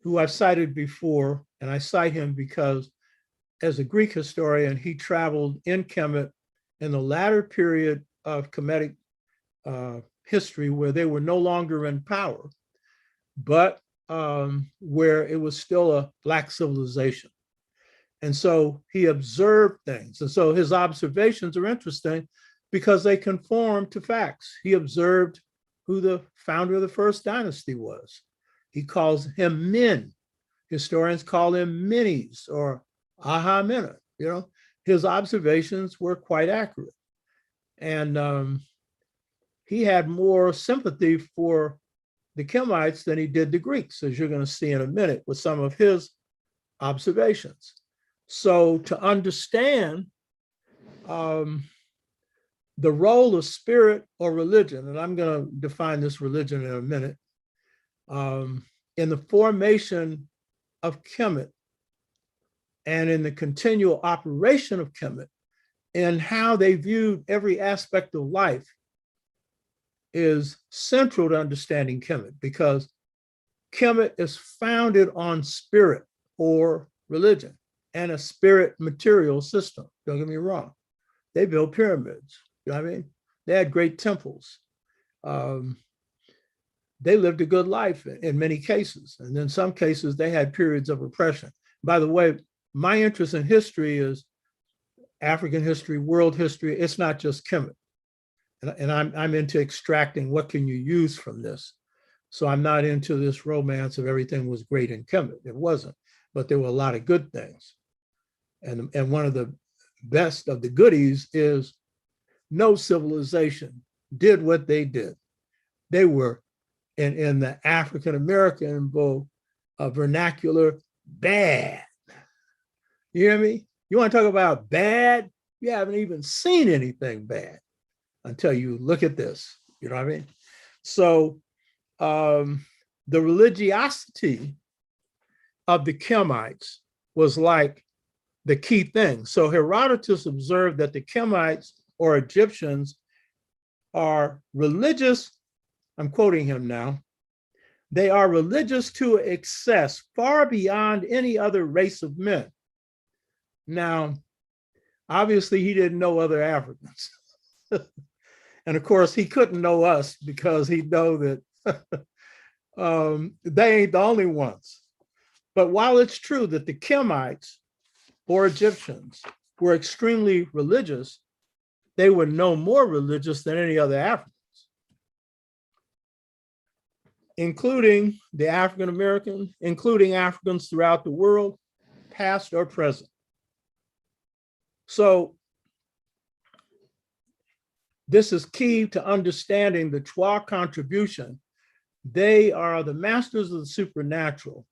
who I've cited before, and I cite him because as a Greek historian, he traveled in Kemet in the latter period of Kemetic history where they were no longer in power, but where it was still a Black civilization. And so he observed things. And so his observations are interesting because they conform to facts. He observed who the founder of the first dynasty was. He calls him Min. Historians call him Menes or Aha Mena. You know, his observations were quite accurate. And he had more sympathy for the Kemites than he did the Greeks, as you're going to see in a minute with some of his observations. So to understand the role of spirit or religion, and I'm going to define this religion in a minute, in the formation of Kemet and in the continual operation of Kemet and how they viewed every aspect of life is central to understanding Kemet, because Kemet is founded on spirit or religion and a spirit material system. Don't get me wrong. They built pyramids. You know what I mean? They had great temples. They lived a good life in many cases. And in some cases, they had periods of oppression. By the way, my interest in history is African history, world history. It's not just Kemet. And I'm into extracting what can you use from this. So I'm not into this romance of everything was great in Kemet. It wasn't, but there were a lot of good things. And one of the best of the goodies is no civilization did what they did. They were in the African-American vernacular, bad. You hear me? You want to talk about bad? You haven't even seen anything bad until you look at this. You know what I mean? So the religiosity of the Kemites was like the key thing. So Herodotus observed that the Kemites or Egyptians are religious. I'm quoting him now. They are religious to excess, far beyond any other race of men. Now, obviously, he didn't know other Africans. And of course, he couldn't know us because he'd know that they ain't the only ones. But while it's true that the Kemites or Egyptians were extremely religious, they were no more religious than any other Africans, including the African American, including Africans throughout the world, past or present. So this is key to understanding the Twa contribution. They are the masters of the supernatural.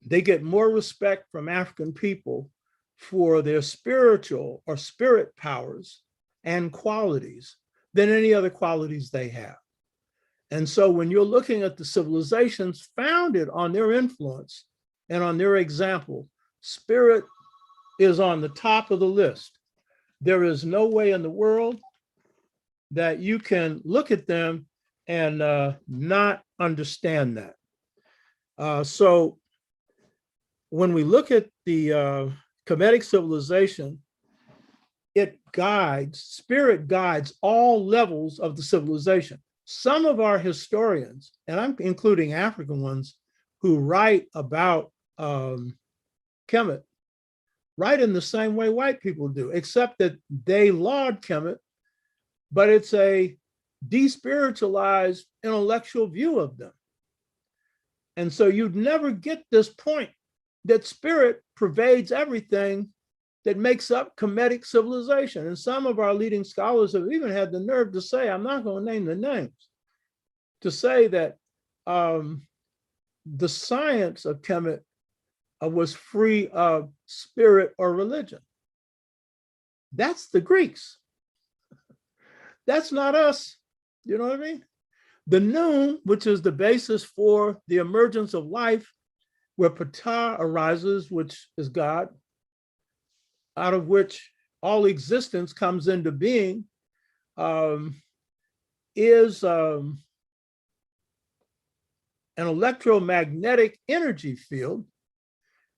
They get more respect from African people for their spiritual or spirit powers and qualities than any other qualities they have. And so when you're looking at the civilizations founded on their influence and on their example, spirit is on the top of the list. There is no way in the world that you can look at them and not understand that. So when we look at the Kemetic civilization, spirit guides all levels of the civilization. Some of our historians, and I'm including African ones, who write about Kemet, write in the same way white people do, except that they laud Kemet, but it's a despiritualized intellectual view of them. And so you'd never get this point that spirit pervades everything that makes up Kemetic civilization. And some of our leading scholars have even had the nerve to say, I'm not going to name the names, to say that the science of Kemet was free of spirit or religion. That's the Greeks. That's not us. You know what I mean? The noon, which is the basis for the emergence of life, where Ptah arises, which is God, out of which all existence comes into being, is an electromagnetic energy field,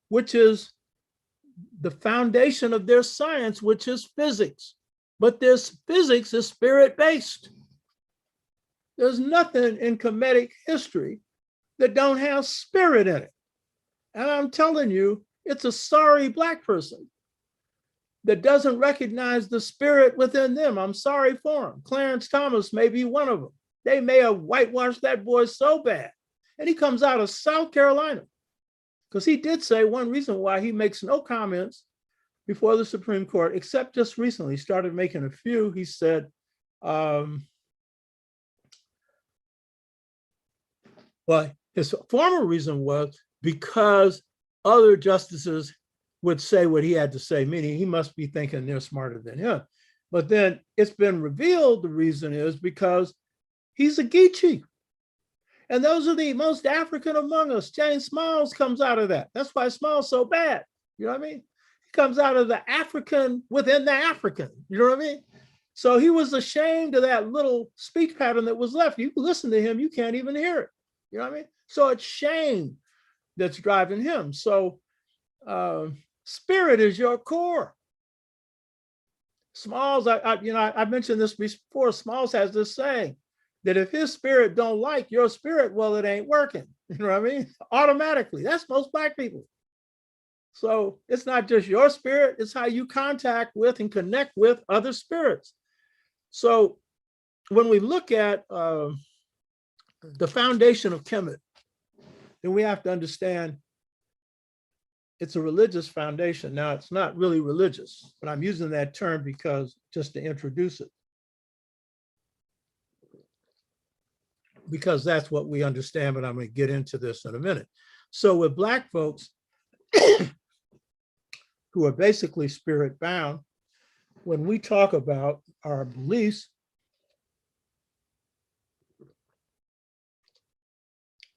which is the foundation of their science, which is physics. But this physics is spirit-based. There's nothing in Kemetic history that don't have spirit in it. And I'm telling you, it's a sorry Black person that doesn't recognize the spirit within them. I'm sorry for him. Clarence Thomas may be one of them. They may have whitewashed that boy so bad. And he comes out of South Carolina, because he did say one reason why he makes no comments before the Supreme Court, except just recently, started making a few. He said, well, his former reason was because other justices would say what he had to say, meaning he must be thinking they're smarter than him. But then it's been revealed the reason is because he's a Geechee. And those are the most African among us. James Smiles comes out of that. That's why Smiles so bad. You know what I mean? He comes out of the African within the African. You know what I mean? So he was ashamed of that little speech pattern that was left. You listen to him, you can't even hear it. You know what I mean? So it's shame that's driving him. So spirit is your core. Smalls, I mentioned this before. Smalls has this saying that if his spirit don't like your spirit, well, it ain't working. You know what I mean? Automatically. That's most Black people. So it's not just your spirit, it's how you contact with and connect with other spirits. So when we look at the foundation of Kemet, then we have to understand it's a religious foundation. Now, it's not really religious, but I'm using that term because just to introduce it, because that's what we understand, but I'm going to get into this in a minute. So with Black folks who are basically spirit bound, when we talk about our beliefs,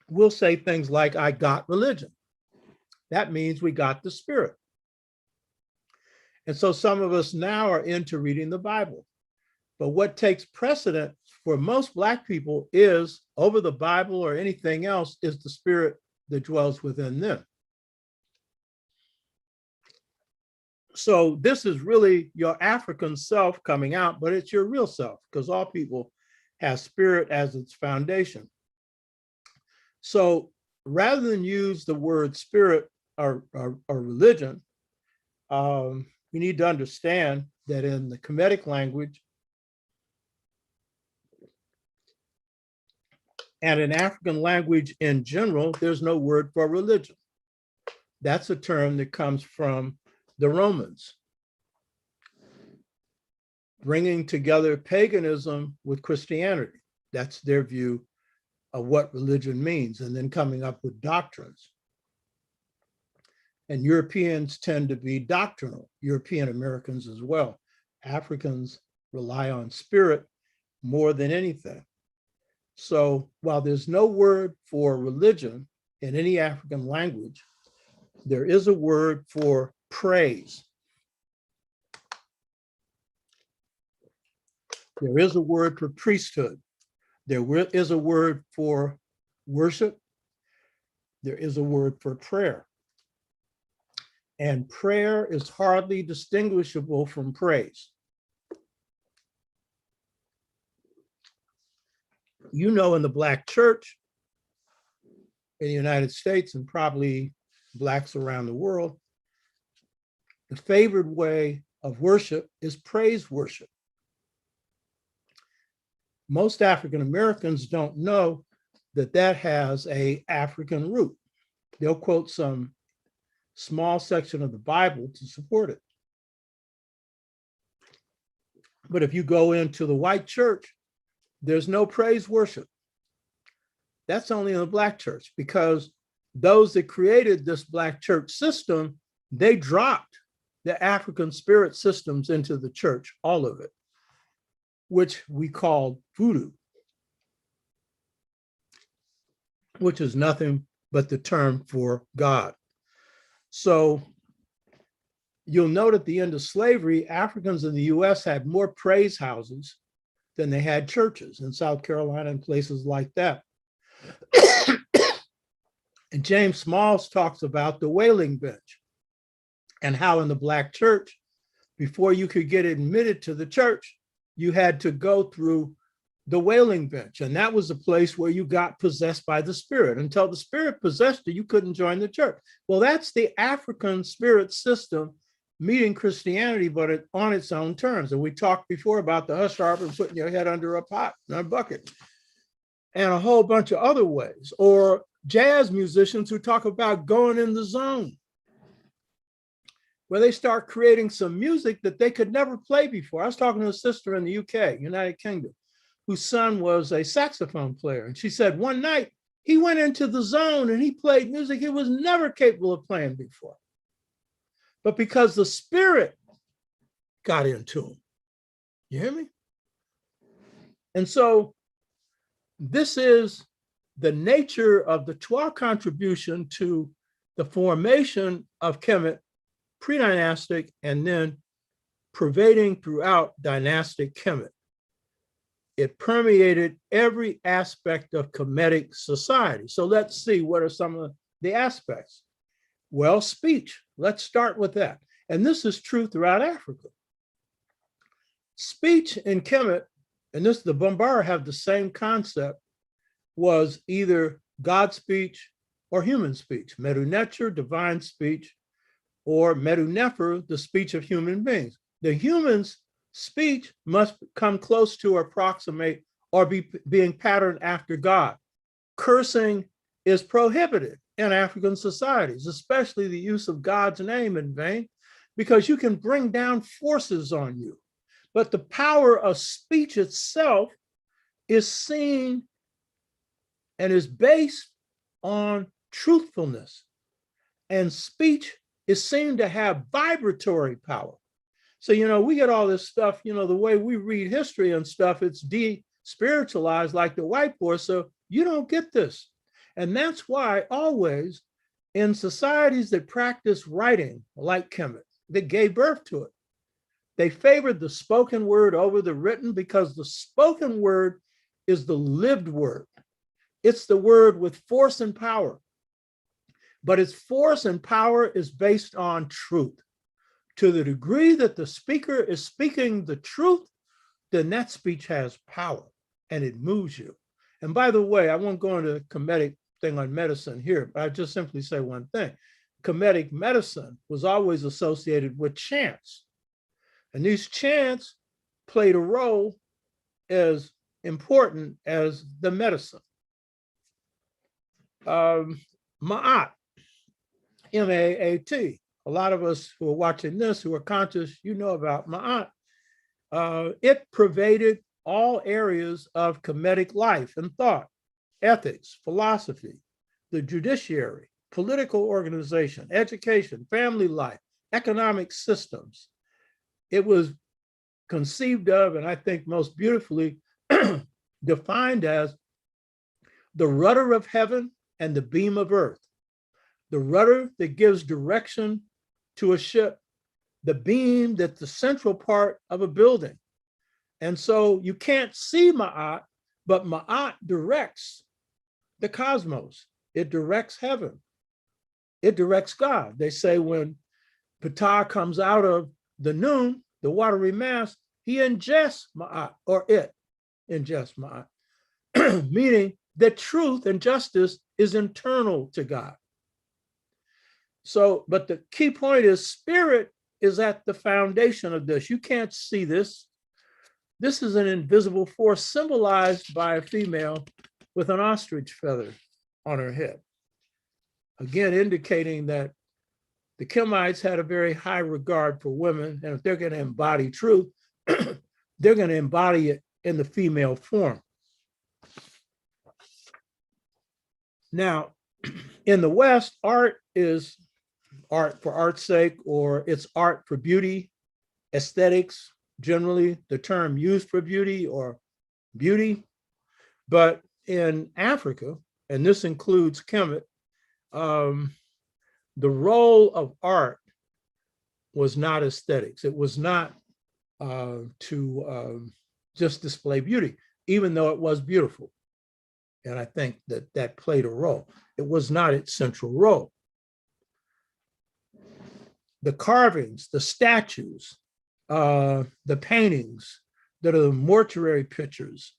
we'll say things like, I got religion. That means we got the spirit. And so some of us now are into reading the Bible. But what takes precedent for most Black people is, over the Bible or anything else, is the spirit that dwells within them. So this is really your African self coming out, but it's your real self, because all people have spirit as its foundation. So rather than use the word spirit or religion, we need to understand that in the Kemetic language and in African language in general, there's no word for religion. That's a term that comes from the Romans, bringing together paganism with Christianity. That's their view of what religion means, and then coming up with doctrines. And Europeans tend to be doctrinal, European Americans as well. Africans rely on spirit more than anything. So while there's no word for religion in any African language, there is a word for praise. There is a word for priesthood. There is a word for worship. There is a word for prayer. And prayer is hardly distinguishable from praise. You know, in the Black church in the United States, and probably Blacks around the world, the favored way of worship is praise worship. Most African Americans don't know that that has an African root. They'll quote some small section of the Bible to support it. But if you go into the white church, there's no praise worship. That's only in the Black church, because those that created this Black church system, they dropped the African spirit systems into the church, all of it, which we call voodoo. which is nothing but the term for God. So you'll note at the end of slavery, Africans in the US had more praise houses than they had churches in South Carolina and places like that. And James Smalls talks about the wailing bench and how in the Black church, before you could get admitted to the church, you had to go through the wailing bench. And that was the place where you got possessed by the spirit. Until the spirit possessed you, you couldn't join the church. Well, that's the African spirit system meeting Christianity, but on its own terms. And we talked before about the hush harp and putting your head under a pot, a bucket, and a whole bunch of other ways. Or jazz musicians who talk about going in the zone, where they start creating some music that they could never play before. I was talking to a sister in the UK, United Kingdom, whose son was a saxophone player. And she said one night he went into the zone and he played music he was never capable of playing before. But because the spirit got into him. You hear me? And so this is the nature of the Twa contribution to the formation of Kemet, pre-dynastic, and then pervading throughout dynastic Kemet. It permeated every aspect of Kemetic society. So let's see, what are some of the aspects? Well, speech. Let's start with that. And this is true throughout Africa. Speech in Kemet, and this, the Bambara have the same concept, was either God speech or human speech. Medu Neter, divine speech, or Medu Nefer, the speech of human beings. The human's speech must come close to or approximate or be being patterned after God. Cursing is prohibited in African societies, especially the use of God's name in vain, because you can bring down forces on you. But the power of speech itself is seen and is based on truthfulness. And speech is seen to have vibratory power. So, we get all this stuff, the way we read history and stuff, it's de-spiritualized like the white boy. So you don't get this. And that's why always in societies that practice writing, like Kemet, that gave birth to it, they favored the spoken word over the written because the spoken word is the lived word. It's the word with force and power. But its force and power is based on truth. To the degree that the speaker is speaking the truth, then that speech has power and it moves you. And by the way, I won't go into a Kemetic thing on medicine here, but I just simply say one thing. Kemetic medicine was always associated with chants. And these chants played a role as important as the medicine. Ma'at, M-A-A-T. A lot of us who are watching this, who are conscious, about Ma'at. It pervaded all areas of Kemetic life and thought, ethics, philosophy, the judiciary, political organization, education, family life, economic systems. It was conceived of, and I think most beautifully defined as the rudder of heaven and the beam of earth. The rudder that gives direction to a ship, the beam that's the central part of a building. And so you can't see Ma'at, but Ma'at directs the cosmos. It directs heaven. It directs God. They say when Ptah comes out of the noon, the watery mass, he ingests Ma'at, or it ingests Ma'at, meaning that truth and justice is internal to God. So, but the key point is spirit is at the foundation of this. You can't see this. This is an invisible force symbolized by a female with an ostrich feather on her head. Again, indicating that the Kemites had a very high regard for women. And if they're going to embody truth, they're going to embody it in the female form. Now, in the West, art is art for art's sake, or it's art for beauty, aesthetics, generally the term used for beauty or beauty. But in Africa, and this includes Kemet, the role of art was not aesthetics. It was not to just display beauty, even though it was beautiful. And I think that that played a role. It was not its central role. The carvings, the statues, the paintings that are the mortuary pictures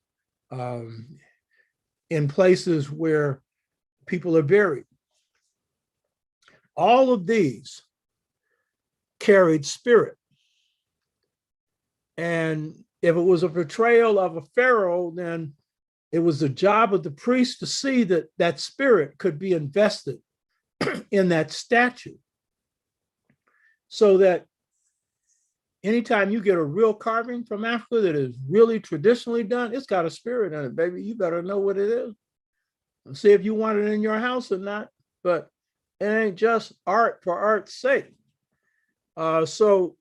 in places where people are buried. All of these carried spirit. And if it was a portrayal of a pharaoh, then it was the job of the priest to see that that spirit could be invested in that statue. So that anytime you get a real carving from Africa that is really traditionally done, it's got a spirit in it, baby. You better know what it is. And see if you want it in your house or not. But it ain't just art for art's sake. So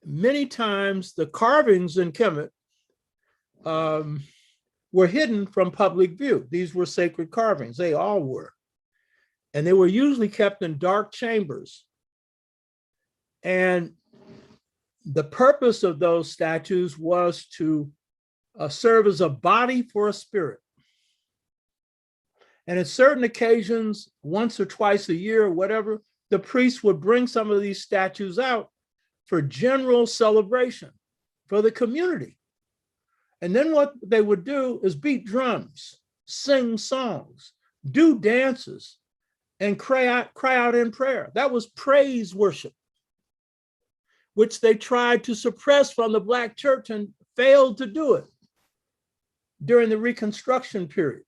many times the carvings in Kemet were hidden from public view. These were sacred carvings. They all were. And they were usually kept in dark chambers. And the purpose of those statues was to serve as a body for a spirit. And at certain occasions, once or twice a year or whatever, the priest would bring some of these statues out for general celebration for the community. And then what they would do is beat drums, sing songs, do dances, and cry out in prayer. That was praise worship, which they tried to suppress from the Black church and failed to do it during the Reconstruction period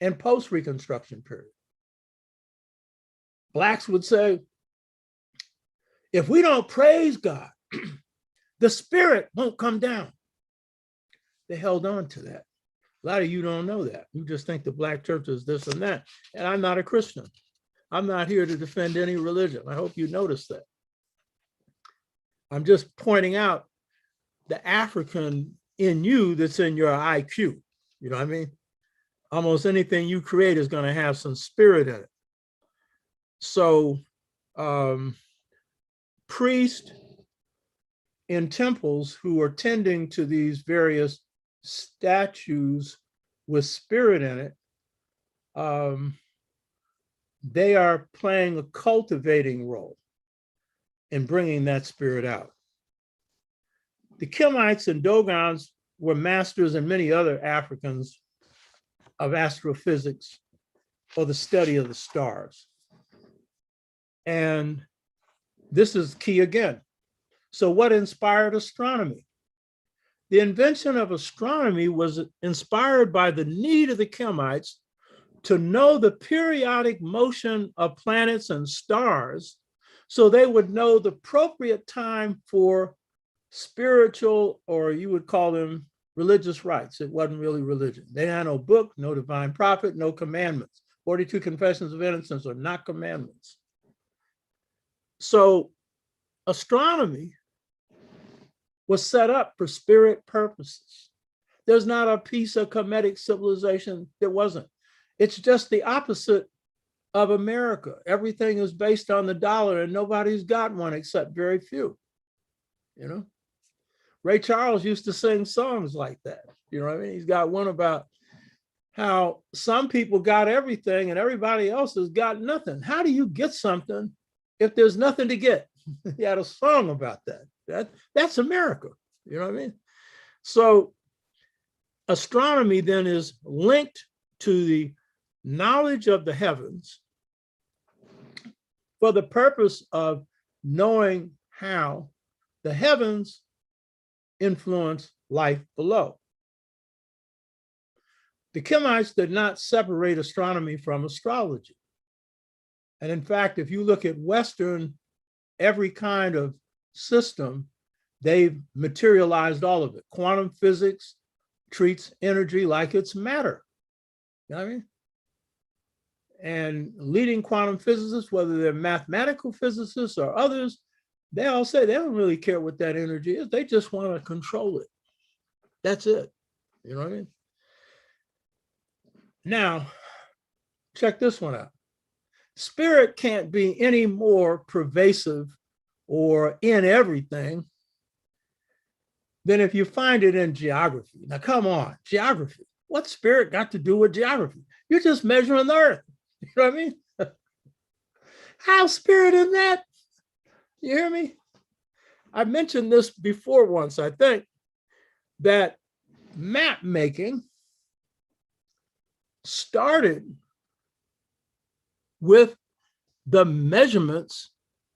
and post-Reconstruction period. Blacks would say, if we don't praise God, the spirit won't come down. They held on to that. A lot of you don't know that. You just think the Black church is this and that. And I'm not a Christian. I'm not here to defend any religion. I hope you notice that. I'm just pointing out the African in you that's in your IQ. You know what I mean? Almost anything you create is going to have some spirit in it. So priests in temples who are tending to these various statues with spirit in it, they are playing a cultivating role in bringing that spirit out. The Kemites and Dogons were masters, and many other Africans, of astrophysics, or the study of the stars. And this is key again. So what inspired astronomy? The invention of astronomy was inspired by the need of the Kemites to know the periodic motion of planets and stars, so they would know the appropriate time for spiritual, or you would call them religious rites. It wasn't really religion. They had no book, no divine prophet, no commandments. 42 confessions of innocence are not commandments. So astronomy was set up for spirit purposes. There's not a piece of Kemetic civilization that wasn't. It's just the opposite of America. Everything is based on the dollar, and nobody's got one except very few. You know, Ray Charles used to sing songs like that. You know what I mean? He's got one about how some people got everything and everybody else has got nothing. How do you get something if there's nothing to get? He had a song about that. That's America. You know what I mean? So astronomy then is linked to the knowledge of the heavens for the purpose of knowing how the heavens influence life below. The Kemites did not separate astronomy from astrology. And in fact, if you look at Western, every kind of system, they've materialized all of it. Quantum physics treats energy like it's matter. You know what I mean? And leading quantum physicists, whether they're mathematical physicists or others, they all say they don't really care what that energy is. They just want to control it. That's it. You know what I mean? Now, check this one out. Spirit can't be any more pervasive or in everything than if you find it in geography. Now, come on, geography. What's spirit got to do with geography? You're just measuring the earth. You know what I mean? How's spirit in that? You hear me? I mentioned this before once, I think, that map making started with the measurements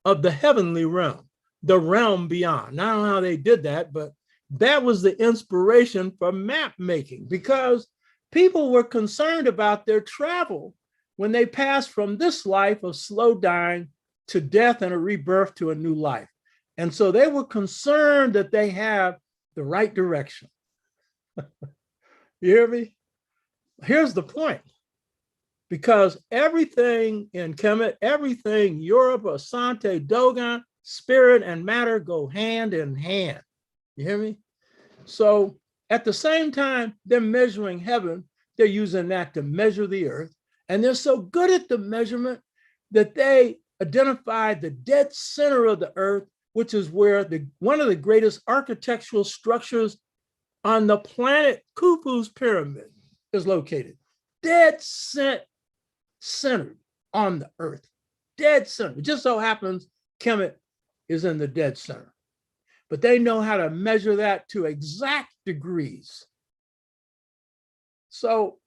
of the heavenly realm, the realm beyond. I don't know how they did that, but that was the inspiration for map making, because people were concerned about their travel when they passed from this life of slow dying to death and a rebirth to a new life. And so they were concerned that they have the right direction. You hear me? Here's the point. Because everything in Kemet, everything Europe, Asante, Dogon, spirit and matter go hand in hand. You hear me? So at the same time, they're measuring heaven, they're using that to measure the earth. And they're so good at the measurement that they identified the dead center of the earth, which is where one of the greatest architectural structures on the planet, Khufu's pyramid, is located. Dead centered on the earth, dead center. It just so happens Kemet is in the dead center. But they know how to measure that to exact degrees. So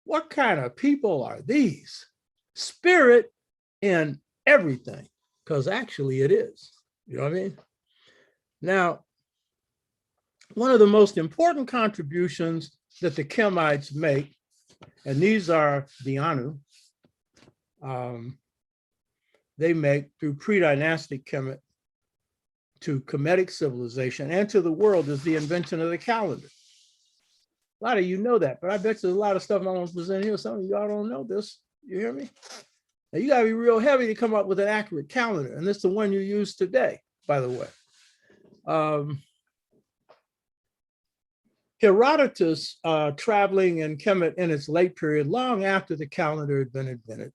what kind of people are these? Spirit in everything, because actually it is. You know what I mean? Now, one of the most important contributions that the Kemites make, and these are the Anu, they make through pre-dynastic Kemet to Kemetic civilization and to the world, is the invention of the calendar. A lot of you know that, but I bet there's a lot of stuff I want to present here. Some of y'all don't know this. You hear me? Now you gotta be real heavy to come up with an accurate calendar, and this is the one you use today, by the way. Herodotus, traveling in Kemet in its late period, long after the calendar had been invented,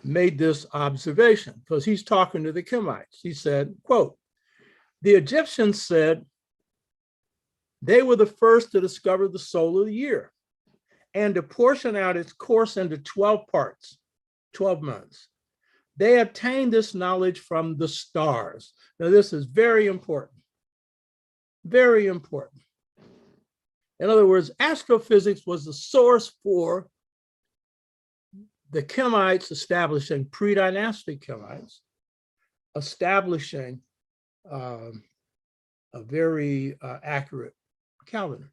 made this observation, because he's talking to the Kemites. He said, quote, "The Egyptians said they were the first to discover the solar year and to portion out its course into 12 parts, 12 months. They obtained this knowledge from the stars." Now, this is very important. Very important. In other words, astrophysics was the source for the Kemites establishing, pre-dynastic Kemites, establishing a very accurate calendar.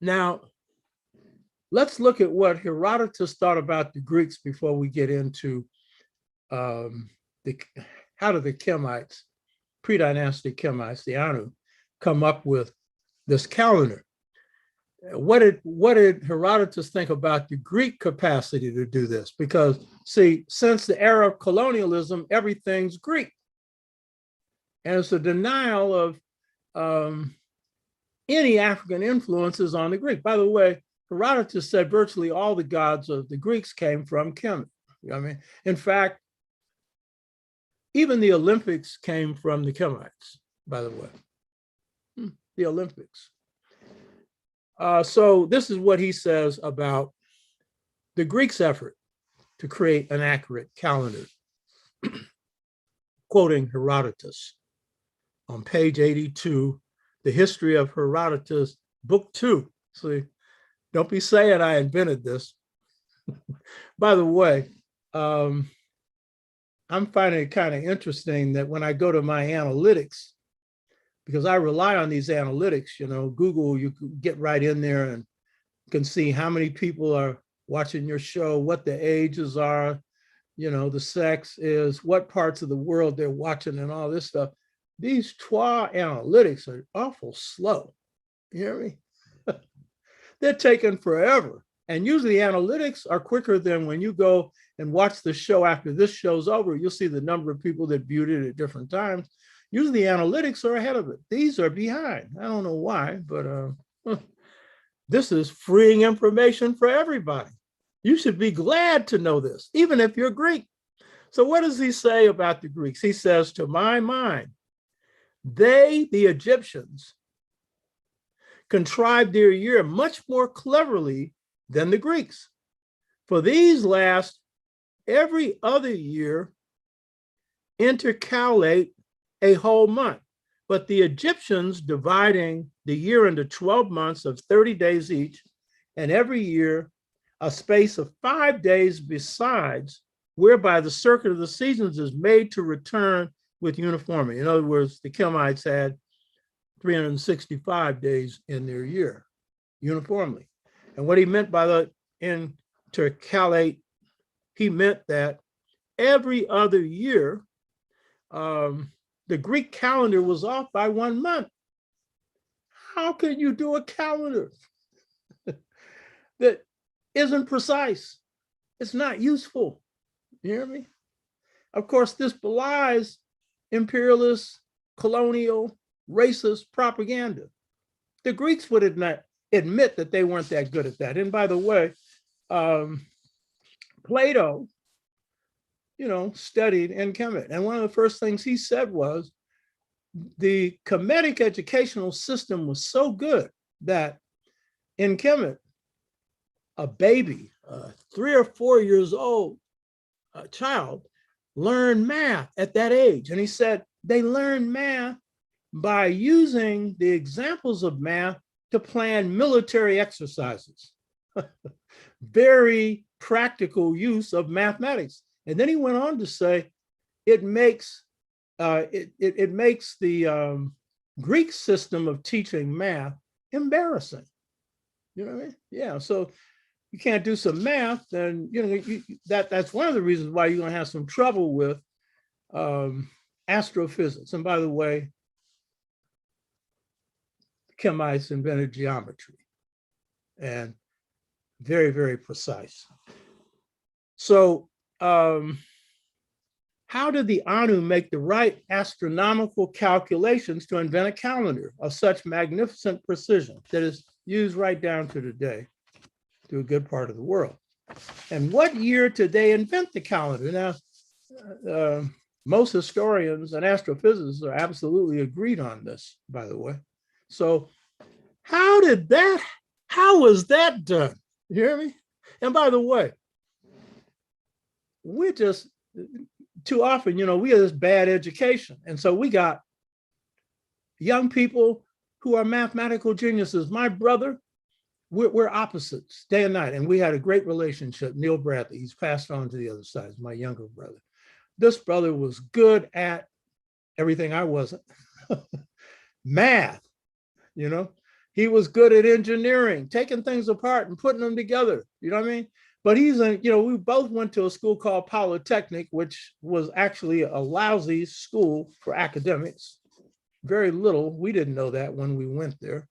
Now, let's look at what Herodotus thought about the Greeks before we get into how do the Kemites, pre-dynastic Kemites, the Anu, come up with this calendar. What did Herodotus think about the Greek capacity to do this? Because, see, since the era of colonialism, everything's Greek. And it's a denial of any African influences on the Greek. By the way, Herodotus said virtually all the gods of the Greeks came from Kemet. You know what I mean? In fact, even the Olympics came from the Kemites, by the way. The Olympics. So this is what he says about the Greeks' effort to create an accurate calendar. Quoting Herodotus on page 82, The History of Herodotus, book 2. See, don't be saying I invented this. By the way, I'm finding it kind of interesting that when I go to my analytics, because I rely on these analytics, you know, Google, you can get right in there and can see how many people are watching your show, what the ages are, you know, the sex is, what parts of the world they're watching and all this stuff. These Twa analytics are awful slow. You hear me? They're taking forever. And usually analytics are quicker than when you go and watch the show after this show's over. You'll see the number of people that viewed it at different times. Usually analytics are ahead of it. These are behind. I don't know why, but this is freeing information for everybody. You should be glad to know this, even if you're Greek. So what does he say about the Greeks? He says, to my mind, they, the Egyptians, contrived their year much more cleverly than the Greeks. For these last every other year intercalate a whole month. But the Egyptians, dividing the year into 12 months of 30 days each, and every year a space of 5 days besides, whereby the circuit of the seasons is made to return with uniformity. In other words, the Kemites had 365 days in their year uniformly. And what he meant by the intercalate, he meant that every other year, the Greek calendar was off by 1 month. How can you do a calendar that isn't precise? It's not useful. You hear me? Of course, this belies imperialist, colonial, racist propaganda. The Greeks would not admit that they weren't that good at that. And by the way, Plato, studied in Kemet. And one of the first things he said was the Kemetic educational system was so good that in Kemet, a baby, 3 or 4 years old, child, learned math at that age. And he said they learned math by using the examples of math to plan military exercises. Very practical use of mathematics. And then he went on to say, it makes the Greek system of teaching math embarrassing. You know what I mean? Yeah. So you can't do some math, then that's one of the reasons why you're going to have some trouble with astrophysics. And by the way, Kemites invented geometry, and very, very precise. So how did the Anu make the right astronomical calculations to invent a calendar of such magnificent precision that is used right down to today to a good part of the world? And what year did they invent the calendar? Now, most historians and astrophysicists are absolutely agreed on this, by the way. So how was that done? You hear me? And by the way, we're just too often, we have this bad education. And so we got young people who are mathematical geniuses. My brother, we're opposites day and night. And we had a great relationship. Neil Bradley, he's passed on to the other side, my younger brother. This brother was good at everything I wasn't. Math, he was good at engineering, taking things apart and putting them together. You know what I mean? But we both went to a school called Polytechnic, which was actually a lousy school for academics. Very little. We didn't know that when we went there.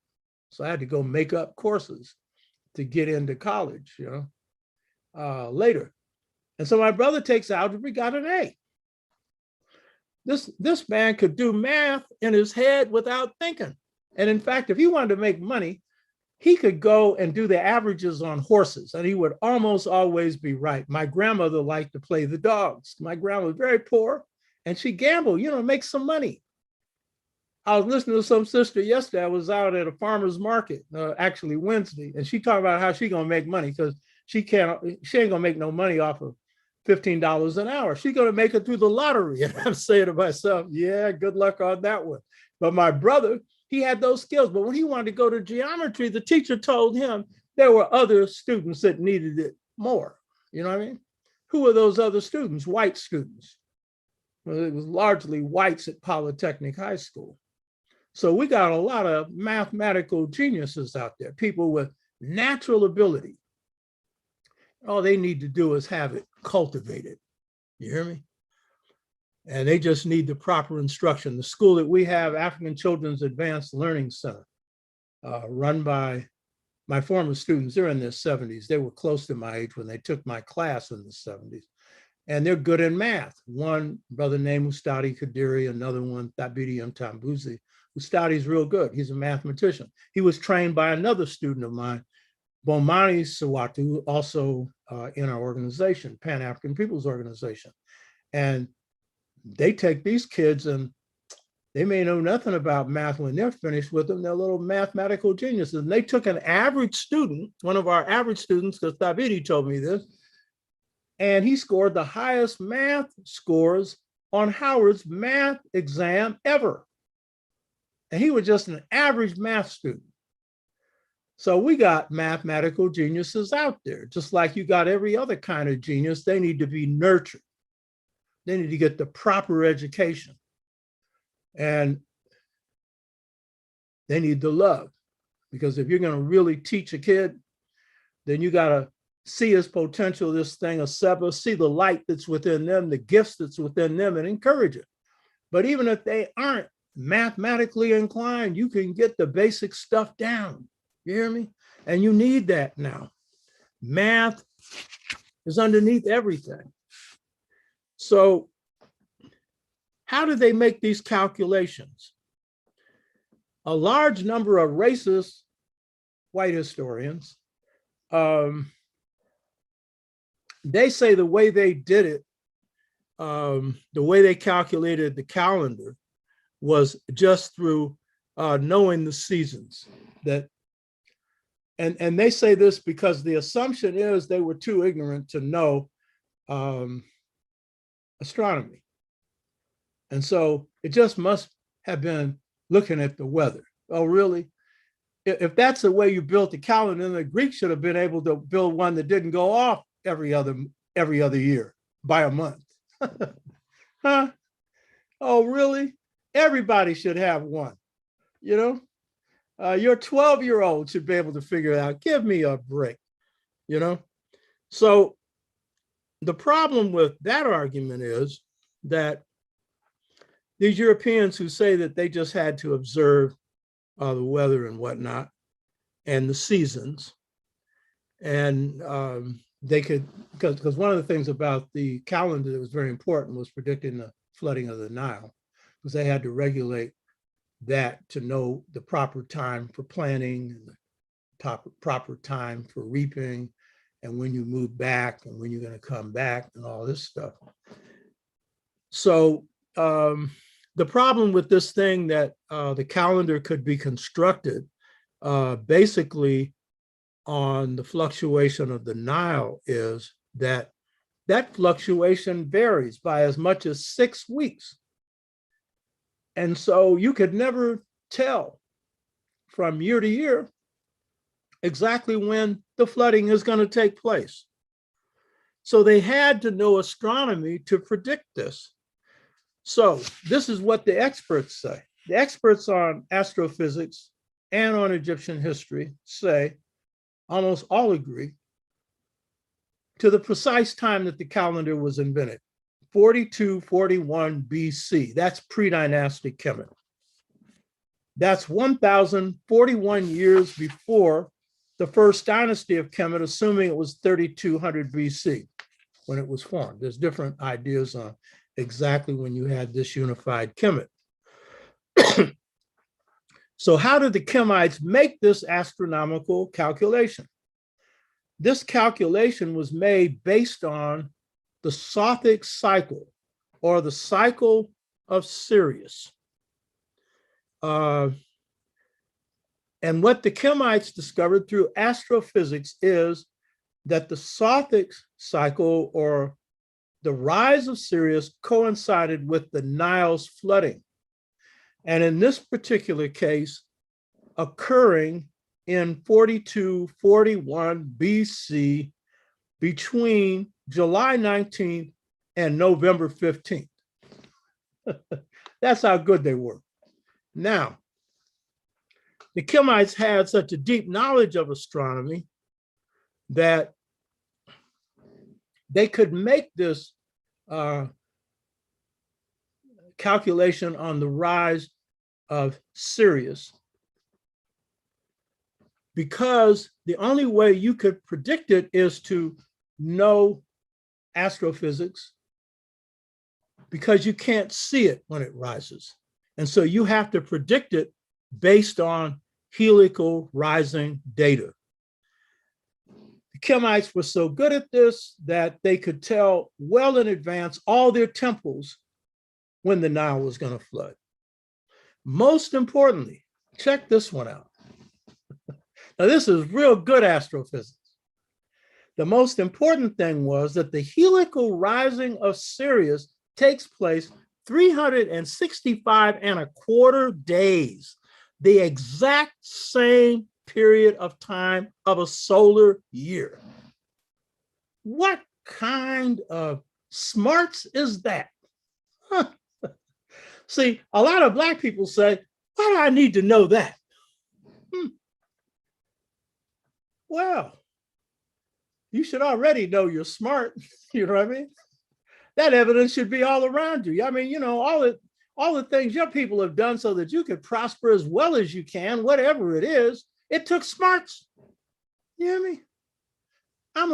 So I had to go make up courses to get into college, later. And so my brother takes algebra, got an A. This man could do math in his head without thinking. And in fact, if he wanted to make money, he could go and do the averages on horses, and he would almost always be right. My grandmother liked to play the dogs. My grandma was very poor, and she gambled, make some money. I was listening to some sister yesterday. I was out at a farmer's market, actually Wednesday, and she talked about how she gonna make money because she ain't gonna make no money off of $15 an hour. She's gonna make it through the lottery. And I'm saying to myself, yeah, good luck on that one. But my brother, he had those skills, but when he wanted to go to geometry, the teacher told him there were other students that needed it more. You know what I mean? Who were those other students? White students. Well, it was largely whites at Polytechnic High School. So we got a lot of mathematical geniuses out there, people with natural ability. All they need to do is have it cultivated. You hear me? And they just need the proper instruction. The school that we have, African Children's Advanced Learning Center, run by my former students. They're in their 70s. They were close to my age when they took my class in the 70s. and they're good in math. One brother named Ustadi Kadiri, another one, Thabiti Mtambuzi. Ustadi's real good. He's a mathematician. He was trained by another student of mine, Bomani Sawatu, also in our organization, Pan-African People's Organization. And they take these kids and they may know nothing about math when they're finished with them. They're little mathematical geniuses. And they took an average student, one of our average students, because Thabiti told me this, and he scored the highest math scores on Howard's math exam ever. And he was just an average math student. So we got mathematical geniuses out there, just like you got every other kind of genius. They need to be nurtured. They need to get the proper education. And they need the love. Because if you're going to really teach a kid, then you got to see his potential, this thing of Seba, see the light that's within them, the gifts that's within them, and encourage it. But even if they aren't mathematically inclined, you can get the basic stuff down. You hear me? And you need that now. Math is underneath everything. So how do they make these calculations? A large number of racist white historians, they say the way they did it, the way they calculated the calendar was just through knowing the seasons. And they say this because the assumption is they were too ignorant to know astronomy. And so it just must have been looking at the weather. Oh, really? If that's the way you built the calendar, then the Greeks should have been able to build one that didn't go off every other year by a month. Huh? Oh, really? Everybody should have one. You know, your 12-year-old should be able to figure it out. Give me a break, you know? So the problem with that argument is that these Europeans who say that they just had to observe the weather and whatnot and the seasons, and they could, because one of the things about the calendar that was very important was predicting the flooding of the Nile, because they had to regulate that to know the proper time for planting and the proper time for reaping, and when you move back and when you're going to come back and all this stuff. So the problem with this thing that the calendar could be constructed basically on the fluctuation of the Nile is that that fluctuation varies by as much as 6 weeks. And so you could never tell from year to year exactly when the flooding is going to take place. So they had to know astronomy to predict this. So this is what the experts say. The experts on astrophysics and on Egyptian history say, almost all agree, to the precise time that the calendar was invented, 4241 BC. That's pre-dynastic Kemet. That's 1,041 years before the first dynasty of Kemet, assuming it was 3200 BC when it was formed. There's different ideas on exactly when you had this unified Kemet. So how did the Kemites make this astronomical calculation? This calculation was made based on the Sothic cycle, or the cycle of Sirius. And what the Kemites discovered through astrophysics is that the Sothic cycle, or the rise of Sirius, coincided with the Nile's flooding. And in this particular case, occurring in 4241 BC between July 19th and November 15th. That's how good they were. Now, the Kemites had such a deep knowledge of astronomy that they could make this calculation on the rise of Sirius, because the only way you could predict it is to know astrophysics because you can't see it when it rises. And so you have to predict it based on helical rising data. The Kemites were so good at this that they could tell well in advance all their temples when the Nile was going to flood. Most importantly, check this one out. Now, this is real good astrophysics. The most important thing was that the helical rising of Sirius takes place 365 and a quarter days, the exact same period of time of a solar year. What kind of smarts is that? Huh. See, a lot of Black people say, why do I need to know that? Well, you should already know you're smart. You know what I mean? That evidence should be all around you. I mean, you know, all the things your people have done so that you could prosper as well as you can, whatever it is, it took smarts. You hear me? I'm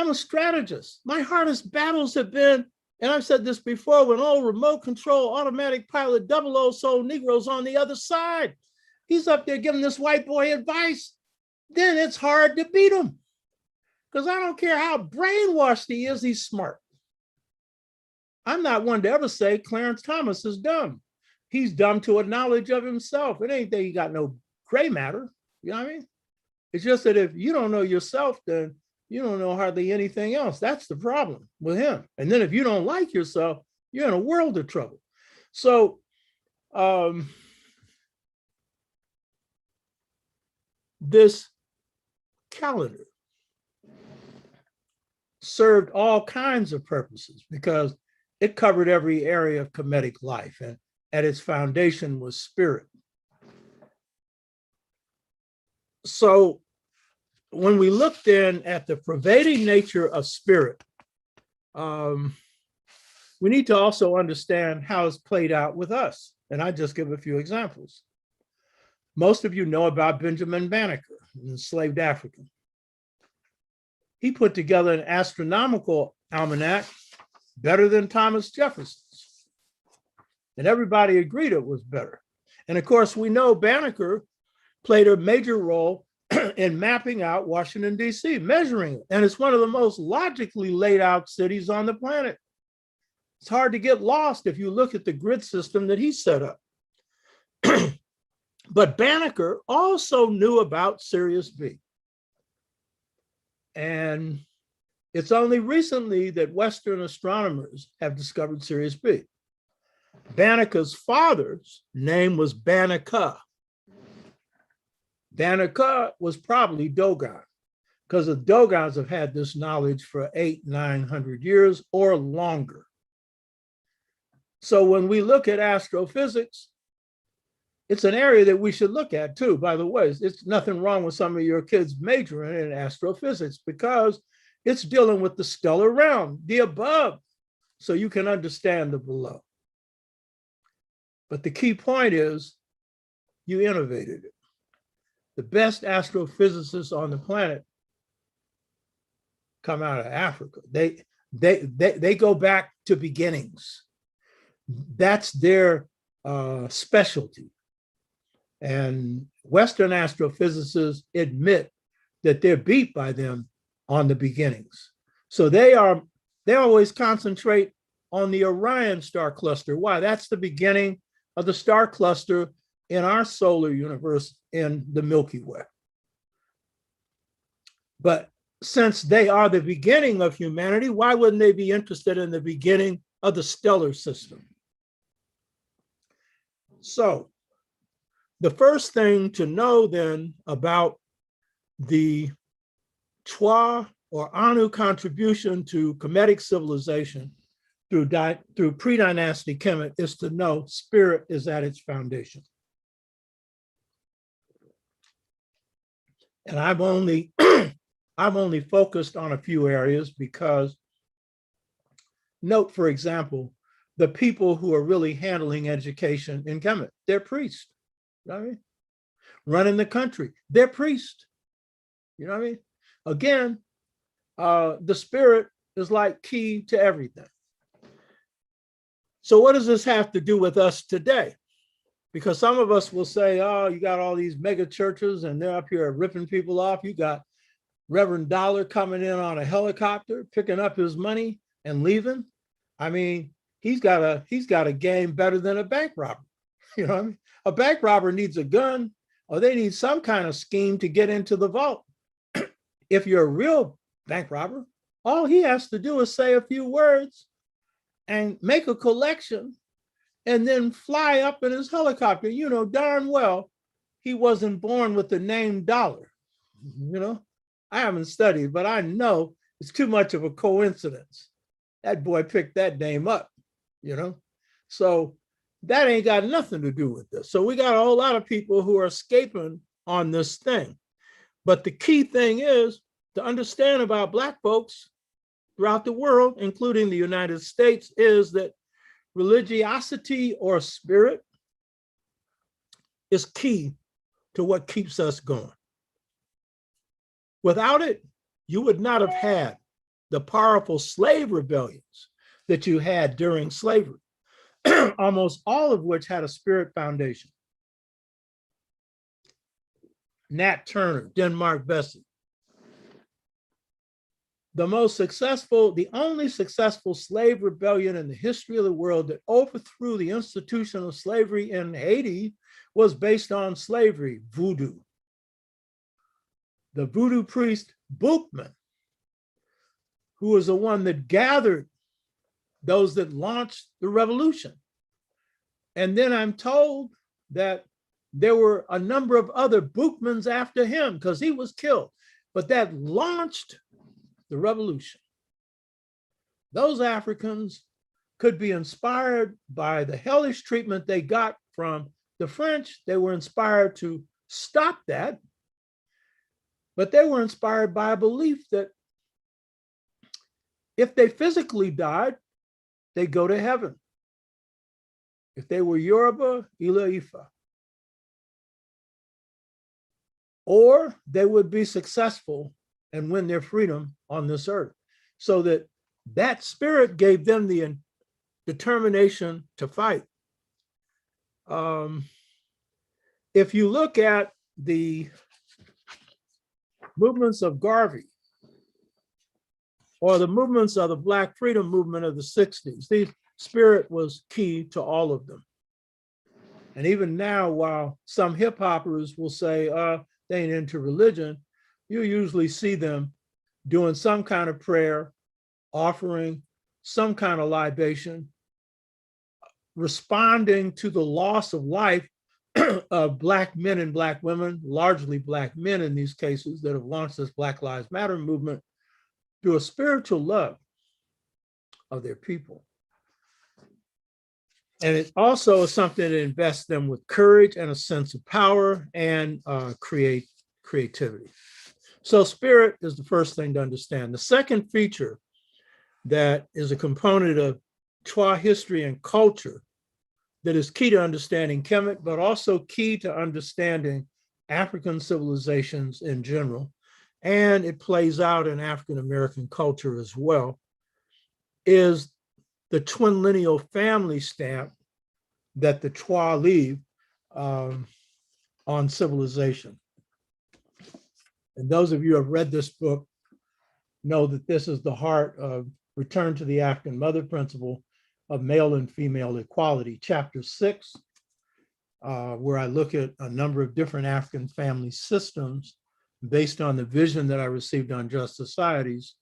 a strategist. My hardest battles have been, and I've said this before, when old remote control automatic pilot 00 Soul Negro's on the other side. He's up there giving this white boy advice. Then it's hard to beat him. Because I don't care how brainwashed he is, he's smart. I'm not one to ever say Clarence Thomas is dumb. He's dumb to a knowledge of himself. It ain't that he got no gray matter. You know what I mean? It's just that if you don't know yourself, then you don't know hardly anything else. That's the problem with him. And then if you don't like yourself, you're in a world of trouble. So this calendar served all kinds of purposes because it covered every area of Kemetic life, and at its foundation was spirit. So when we look then at the pervading nature of spirit, we need to also understand how it's played out with us. And I just give a few examples. Most of you know about Benjamin Banneker, an enslaved African. He put together an astronomical almanac better than Thomas Jefferson's. And everybody agreed it was better. And of course, we know Banneker played a major role in mapping out Washington, D.C., measuring it. And it's one of the most logically laid out cities on the planet. It's hard to get lost if you look at the grid system that he set up. But Banneker also knew about Sirius B. And it's only recently that Western astronomers have discovered Sirius B. Banneker's father's name was Banneker. Banneker was probably Dogon, because the Dogons have had this knowledge for 800-900 years or longer. So when we look at astrophysics, it's an area that we should look at too. By the way, it's nothing wrong with some of your kids majoring in astrophysics because it's dealing with the stellar realm, the above, so you can understand the below. But the key point is you innovated it. The best astrophysicists on the planet come out of Africa. They go back to beginnings. That's their specialty. And Western astrophysicists admit that they're beat by them on the beginnings. So they always concentrate on the Orion star cluster. Why? That's the beginning of the star cluster in our solar universe in the Milky Way. But since they are the beginning of humanity, why wouldn't they be interested in the beginning of the stellar system? So the first thing to know then about the Twa or Anu contribution to Kemetic civilization through pre-dynastic Kemet is to know spirit is at its foundation. And I've only focused on a few areas because note, for example, the people who are really handling education in Kemet, they're priests. You know what I mean? Running the country, they're priests. You know what I mean? Again, the spirit is like key to everything. So what does this have to do with us today? Because some of us will say, oh, you got all these mega churches and they're up here ripping people off. You got Reverend Dollar coming in on a helicopter, picking up his money and leaving. I mean, he's got a game better than a bank robber. You know what I mean? A bank robber needs a gun or they need some kind of scheme to get into the vault. If you're a real bank robber, all he has to do is say a few words and make a collection and then fly up in his helicopter. You know darn well he wasn't born with the name Dollar. You know, I haven't studied, but I know it's too much of a coincidence. That boy picked that name up, you know? So that ain't got nothing to do with this. So we got a whole lot of people who are escaping on this thing. But the key thing is to understand about Black folks throughout the world, including the United States, is that religiosity or spirit is key to what keeps us going. Without it, you would not have had the powerful slave rebellions that you had during slavery, almost all of which had a spirit foundation. Nat Turner, Denmark Vesey. The only successful slave rebellion in the history of the world that overthrew the institution of slavery in Haiti was based on slavery, voodoo. The voodoo priest Boukman, who was the one that gathered those that launched the revolution. And then I'm told that there were a number of other Boukmans after him because he was killed, but that launched the revolution. Those Africans could be inspired by the hellish treatment they got from the French. They were inspired to stop that, but they were inspired by a belief that if they physically died, they go to heaven. If they were Yoruba, Ila Ifa. Or they would be successful and win their freedom on this earth. So that spirit gave them the determination to fight. If you look at the movements of Garvey or the movements of the Black freedom movement of the 60s, the spirit was key to all of them. And even now, while some hip hoppers will say, they ain't into religion, you usually see them doing some kind of prayer, offering some kind of libation, responding to the loss of life of Black men and Black women, largely Black men in these cases that have launched this Black Lives Matter movement, through a spiritual love of their people. And it also is something that invests them with courage and a sense of power and creativity. So spirit is the first thing to understand. The second feature that is a component of Twa history and culture that is key to understanding Kemet, but also key to understanding African civilizations in general, and it plays out in African-American culture as well, is the twin lineal family stamp that the Twa leave on civilization. And those of you who have read this book know that this is the heart of Return to the African Mother Principle of Male and Female Equality, Chapter 6, where I look at a number of different African family systems based on the vision that I received on Just Societies,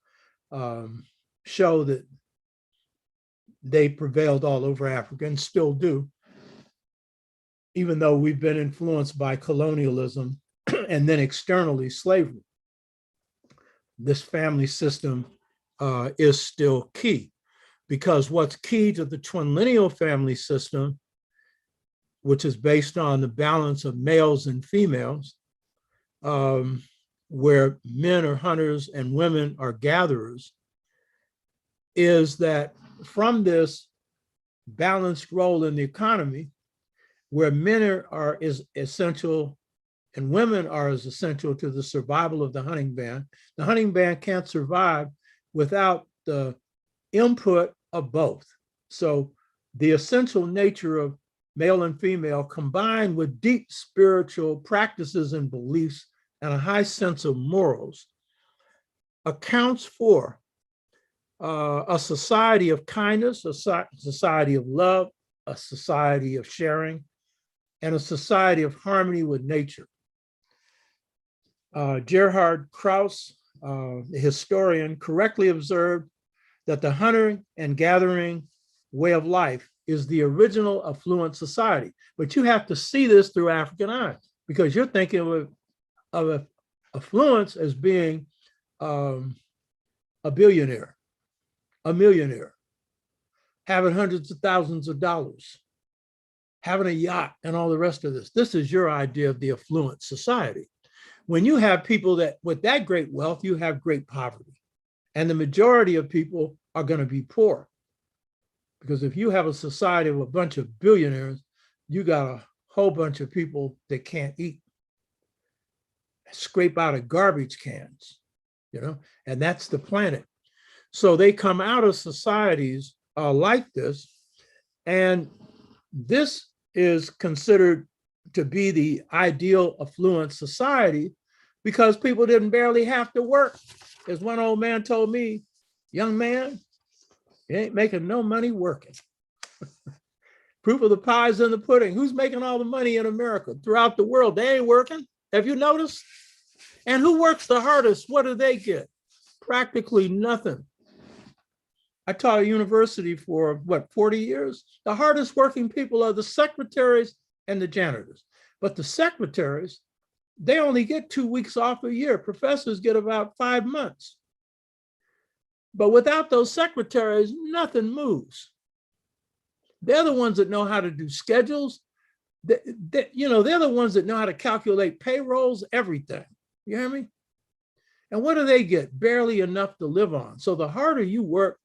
show that they prevailed all over Africa and still do, even though we've been influenced by colonialism and then externally slavery. This family system is still key, because what's key to the twin lineal family system, which is based on the balance of males and females, where men are hunters and women are gatherers, is that from this balanced role in the economy, where men are as essential and women are as essential to the survival of the hunting band. The hunting band can't survive without the input of both. So the essential nature of male and female, combined with deep spiritual practices and beliefs and a high sense of morals, accounts for a society of kindness, a society of love, a society of sharing, and a society of harmony with nature. Gerhard Krauss, the historian, correctly observed that the hunter and gathering way of life is the original affluent society. But you have to see this through African eyes, because you're thinking of affluence as being a billionaire, a millionaire, having hundreds of thousands of dollars, having a yacht, and all the rest of this. This is your idea of the affluent society. When you have people that with that great wealth, you have great poverty. And the majority of people are going to be poor. Because if you have a society of a bunch of billionaires, you got a whole bunch of people that can't eat, scrape out of garbage cans, and that's the planet. So they come out of societies like this, and this is considered to be the ideal affluent society because people didn't barely have to work. As one old man told me, young man, you ain't making no money working. Proof of the pie is in the pudding. Who's making all the money in America? Throughout the world, they ain't working. Have you noticed? And who works the hardest? What do they get? Practically nothing. I taught at university for 40 years? The hardest working people are the secretaries and the janitors. But the secretaries, they only get 2 weeks off a year. Professors get about 5 months. But without those secretaries, nothing moves. They're the ones that know how to do schedules. They're the ones that know how to calculate payrolls, everything. You hear me? And what do they get? Barely enough to live on. So the harder you work,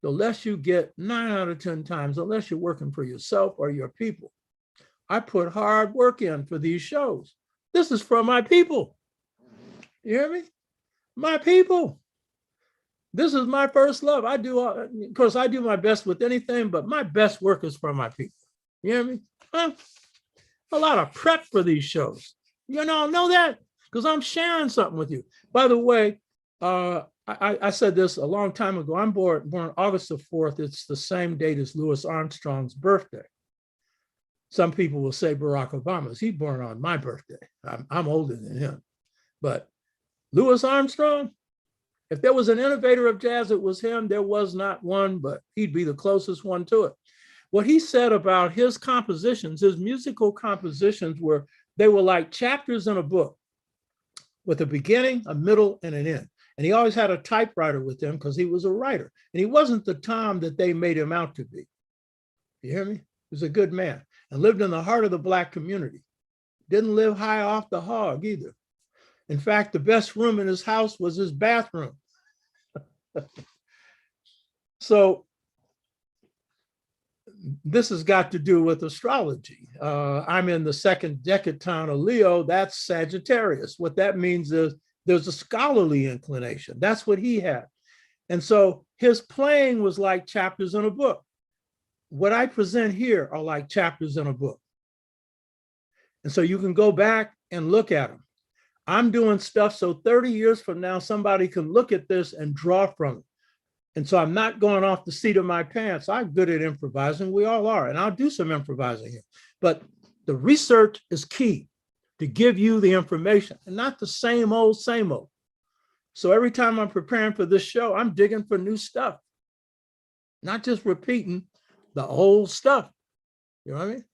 the less you get 9 out of 10 times, unless you're working for yourself or your people. I put hard work in for these shows. This is for my people. You hear me? My people. This is my first love. Of course, I do my best with anything, but my best work is for my people. You hear me? Huh? A lot of prep for these shows. You know that? Because I'm sharing something with you. By the way, I said this a long time ago. I'm born August the 4th. It's the same date as Louis Armstrong's birthday. Some people will say Barack Obama's. He's born on my birthday. I'm older than him. But Louis Armstrong, if there was an innovator of jazz, it was him. There was not one, but he'd be the closest one to it. What he said about his compositions, his musical compositions, they were like chapters in a book with a beginning, a middle, and an end. And he always had a typewriter with him because he was a writer. And he wasn't the Tom that they made him out to be. You hear me? He was a good man and lived in the heart of the Black community. Didn't live high off the hog either. In fact, the best room in his house was his bathroom. So this has got to do with astrology. I'm in the second decaton of Leo. That's Sagittarius. What that means is there's a scholarly inclination. That's what he had. And so his playing was like chapters in a book. What I present here are like chapters in a book. And so you can go back and look at them. I'm doing stuff so 30 years from now, somebody can look at this and draw from it. And so I'm not going off the seat of my pants. I'm good at improvising. We all are. And I'll do some improvising here. But the research is key to give you the information and not the same old, same old. So every time I'm preparing for this show, I'm digging for new stuff, not just repeating the old stuff. You know what I mean?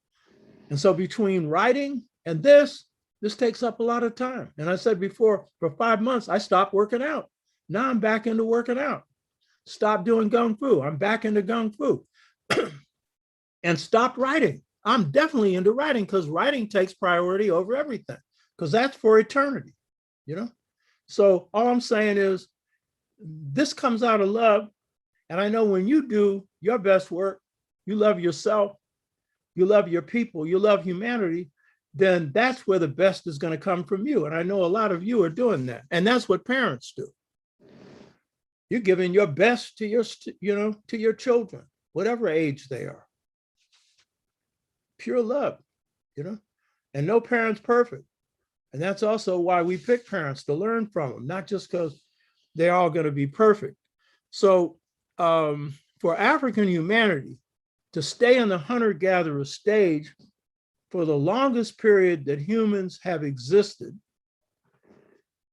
And so between writing and this takes up a lot of time. And I said before, for 5 months, I stopped working out. Now I'm back into working out. Stop doing Kung Fu. I'm back into Kung Fu. And stop writing. I'm definitely into writing because writing takes priority over everything because that's for eternity, So all I'm saying is this comes out of love. And I know when you do your best work, you love yourself, you love your people, you love humanity, then that's where the best is going to come from you. And I know a lot of you are doing that. And that's what parents do. You're giving your best to your children, whatever age they are. pure love, you know, and no parent's perfect. And that's also why we pick parents, to learn from them, not just because they're all going to be perfect. So for African humanity to stay in the hunter-gatherer stage for the longest period that humans have existed,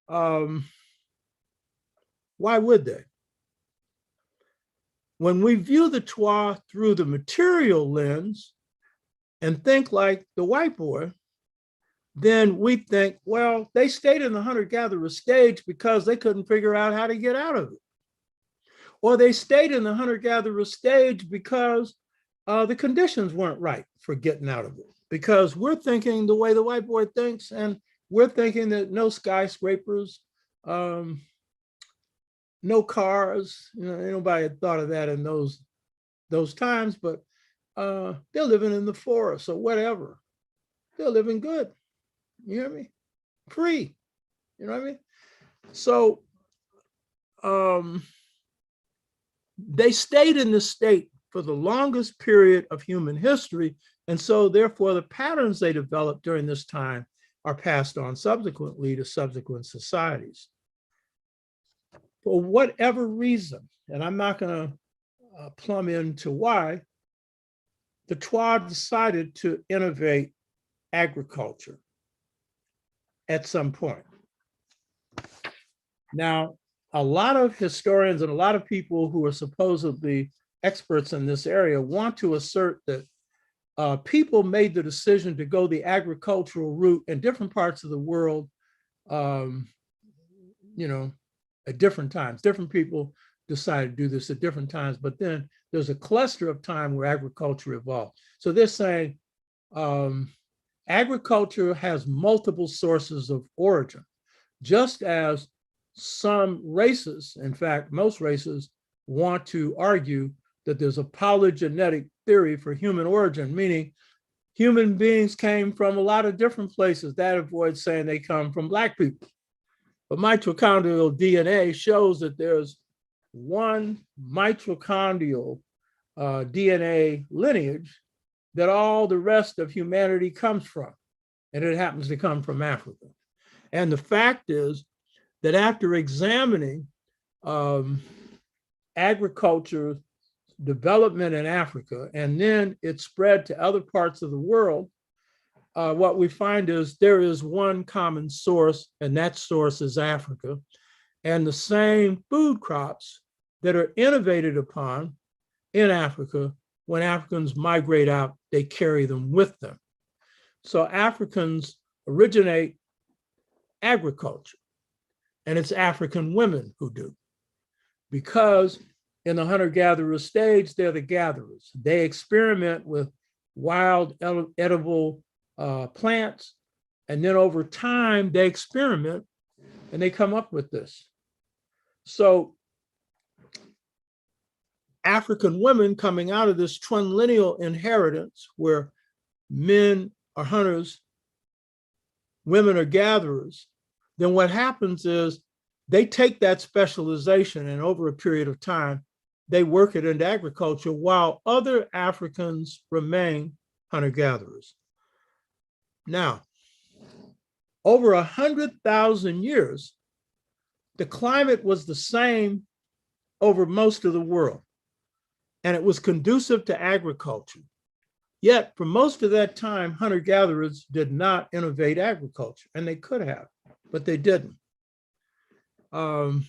why would they? When we view the Twa through the material lens and think like the white boy, then we think, well, they stayed in the hunter-gatherer stage because they couldn't figure out how to get out of it. Or they stayed in the hunter-gatherer stage because the conditions weren't right for getting out of it. Because we're thinking the way the white boy thinks, and we're thinking that no skyscrapers, no cars, you know, nobody had thought of that in those times, but they're living in the forest or whatever. They're living good. You hear me? Free. You know what I mean? So they stayed in this state for the longest period of human history. And so therefore the patterns they developed during this time are passed on subsequently to subsequent societies. For whatever reason, and I'm not going to plumb into why, the Twa decided to innovate agriculture at some point. Now, a lot of historians and a lot of people who are supposedly experts in this area want to assert that people made the decision to go the agricultural route in different parts of the world, you know, at different times. Different people decided to do this at different times, but then there's a cluster of time where agriculture evolved. So they're saying agriculture has multiple sources of origin, just as some races, in fact, most races, want to argue that there's a polygenetic theory for human origin, meaning human beings came from a lot of different places. That avoids saying they come from Black people. But mitochondrial DNA shows that there's one mitochondrial DNA lineage that all the rest of humanity comes from, and it happens to come from Africa. And the fact is that after examining agriculture development in Africa, and then it spread to other parts of the world, what we find is there is one common source, and that source is Africa. And the same food crops that are innovated upon in Africa, when Africans migrate out, they carry them with them. So Africans originate agriculture, and it's African women who do. Because in the hunter-gatherer stage, they're the gatherers. They experiment with wild edible plants, and then over time they experiment and they come up with this. So African women coming out of this trilineal inheritance where men are hunters, women are gatherers, then what happens is they take that specialization and over a period of time, they work it into agriculture while other Africans remain hunter-gatherers. Now, over 100,000 years, the climate was the same over most of the world, and it was conducive to agriculture. Yet, for most of that time, hunter-gatherers did not innovate agriculture, and they could have, but they didn't. And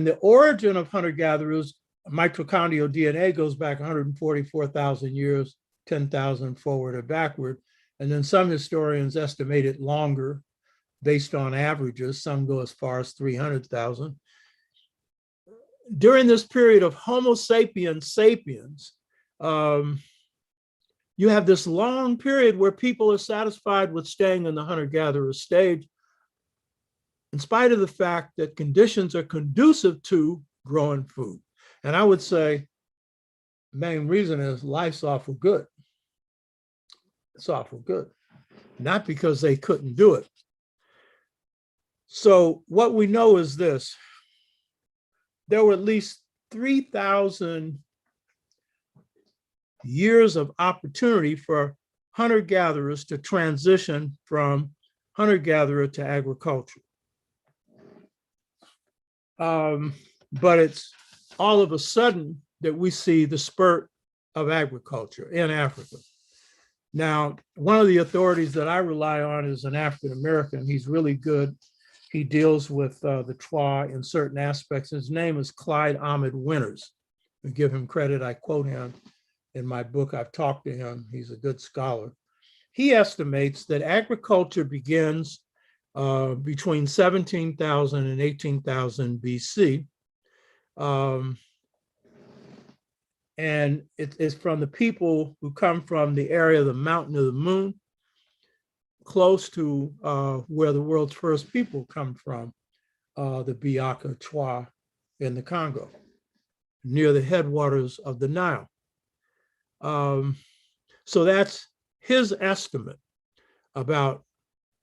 the origin of hunter-gatherers, mitochondrial DNA, goes back 144,000 years, 10,000 forward or backward. And then some historians estimate it longer based on averages. Some go as far as 300,000. During this period of Homo sapiens sapiens, you have this long period where people are satisfied with staying in the hunter-gatherer stage, in spite of the fact that conditions are conducive to growing food. And I would say the main reason is life's awful good. It's awful good, not because they couldn't do it. So what we know is this: there were at least 3,000 years of opportunity for hunter-gatherers to transition from hunter-gatherer to agriculture. But it's all of a sudden that we see the spurt of agriculture in Africa. Now, one of the authorities that I rely on is an African-American. He's really good. He deals with the Twa in certain aspects. His name is Clyde Ahmed Winters. I give him credit. I quote him in my book. I've talked to him. He's a good scholar. He estimates that agriculture begins between 17,000 and 18,000 BC. And it is from the people who come from the area of the Mountain of the Moon, close to where the world's first people come from, the Biaka Twa in the Congo, near the headwaters of the Nile. So that's his estimate, about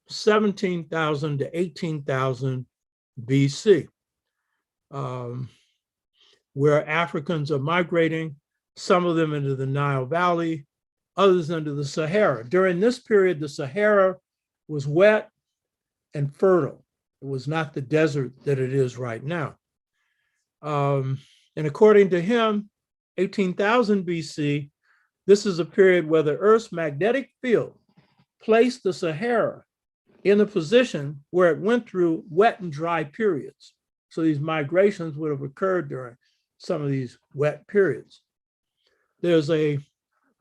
17,000 to 18,000 BC, where Africans are migrating, some of them into the Nile Valley, others into the Sahara. During this period, the Sahara was wet and fertile. It was not the desert that it is right now. And according to him, 18,000 BC, this is a period where the Earth's magnetic field placed the Sahara in a position where it went through wet and dry periods. So these migrations would have occurred during some of these wet periods. There's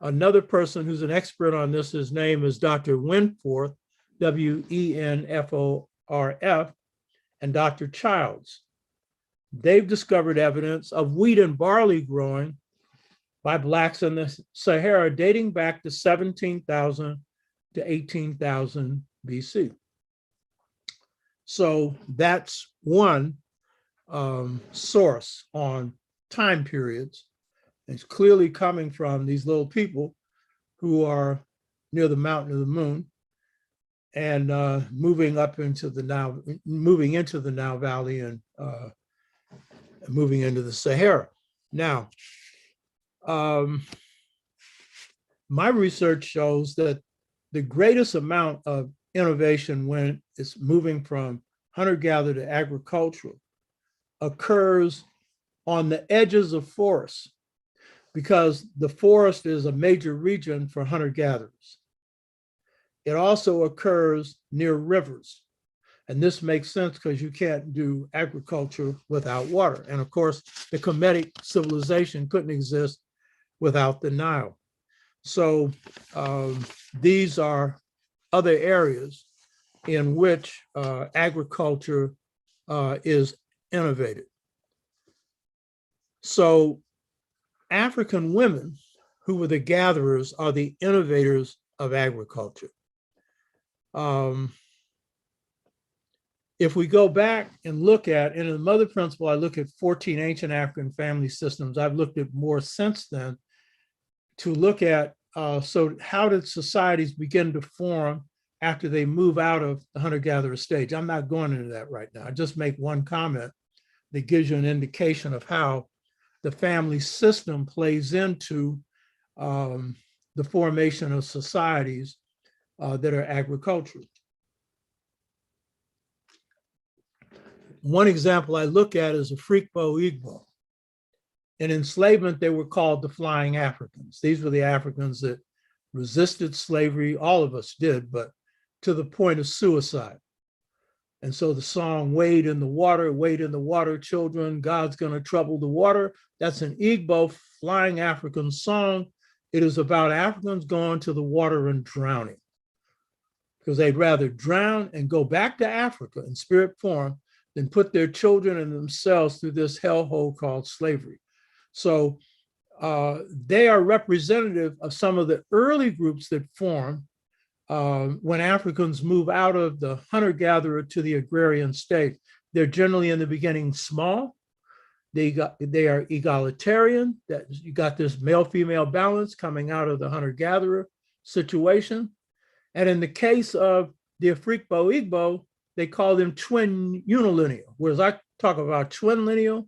another person who's an expert on this. His name is Dr. Winforth, W-E-N-F-O-R-F, and Dr. Childs. They've discovered evidence of wheat and barley growing by Blacks in the Sahara dating back to 17,000 to 18,000 BC. So that's one source on time periods. It's clearly coming from these little people who are near the Mountain of the Moon and moving into the Nile Valley and moving into the Sahara. Now, my research shows that the greatest amount of innovation when it's moving from hunter-gatherer to agricultural occurs on the edges of forests, because the forest is a major region for hunter-gatherers. It also occurs near rivers. And this makes sense because you can't do agriculture without water. And of course, the Kemetic civilization couldn't exist without the Nile. So these are other areas in which agriculture is innovated. So African women who were the gatherers are the innovators of agriculture. If we go back and look at, in the Mother Principle, I look at 14 ancient African family systems. I've looked at more since then to look at, so how did societies begin to form after they move out of the hunter-gatherer stage? I'm not going into that right now. I just make one comment that gives you an indication of how the family system plays into the formation of societies that are agricultural. One example I look at is a P.A.P.O. In enslavement, they were called the Flying Africans. These were the Africans that resisted slavery. All of us did, but to the point of suicide. And so the song, wade in the water, children, God's gonna trouble the water. That's an Igbo Flying African song. It is about Africans going to the water and drowning, because they'd rather drown and go back to Africa in spirit form than put their children and themselves through this hellhole called slavery. So they are representative of some of the early groups that form when Africans move out of the hunter-gatherer to the agrarian state. They're generally in the beginning small. They are egalitarian, that you got this male-female balance coming out of the hunter-gatherer situation. And in the case of the Afrikbo Igbo, they call them twin unilineal, whereas I talk about twin lineal,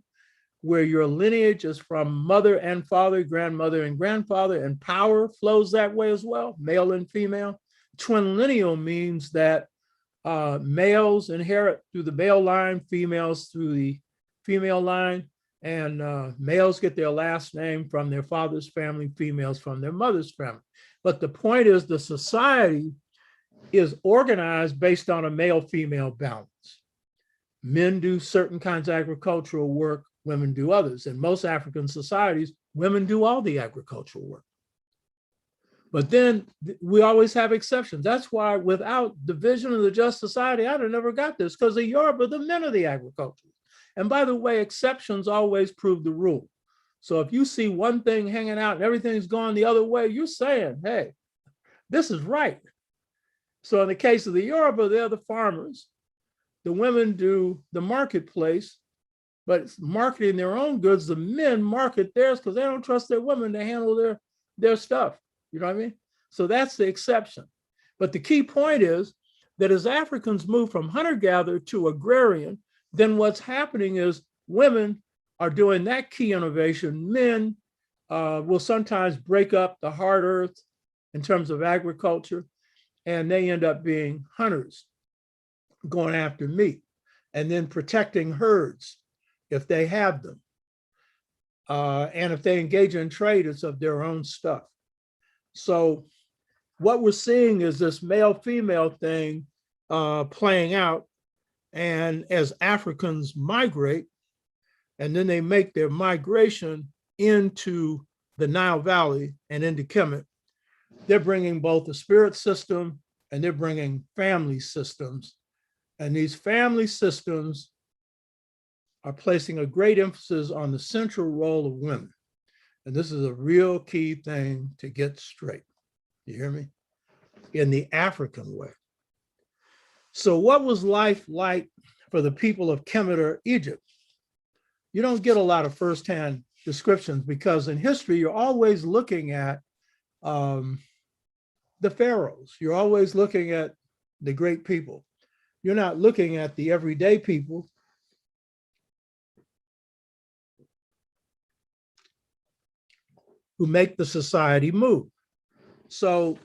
where your lineage is from mother and father, grandmother and grandfather, and power flows that way as well, male and female. Twinlineal means that males inherit through the male line, females through the female line, and males get their last name from their father's family, females from their mother's family. But the point is, the society is organized based on a male-female balance. Men do certain kinds of agricultural work, women do others. In most African societies, women do all the agricultural work. But then we always have exceptions. That's why without division of the just society, I'd have never got this, because the Yoruba, the men are the agriculture. And by the way, exceptions always prove the rule. So if you see one thing hanging out and everything's going the other way, you're saying, hey, this is right. So in the case of the Yoruba, they're the farmers. The women do the marketplace, but marketing their own goods. The men market theirs because they don't trust their women to handle their stuff. You know what I mean? So that's the exception. But the key point is that as Africans move from hunter-gatherer to agrarian, then what's happening is women are doing that key innovation. Men will sometimes break up the hard earth in terms of agriculture, and they end up being hunters, going after meat, and then protecting herds if they have them. And if they engage in trade, it's of their own stuff. So what we're seeing is this male-female thing playing out. And as Africans migrate, and then they make their migration into the Nile Valley and into Kemet, they're bringing both the spirit system and they're bringing family systems. And these family systems are placing a great emphasis on the central role of women. And this is a real key thing to get straight. You hear me? In the African way. So what was life like for the people of Kemet or Egypt? You don't get a lot of firsthand descriptions because in history, you're always looking at the pharaohs. You're always looking at the great people. You're not looking at the everyday people who make the society move. So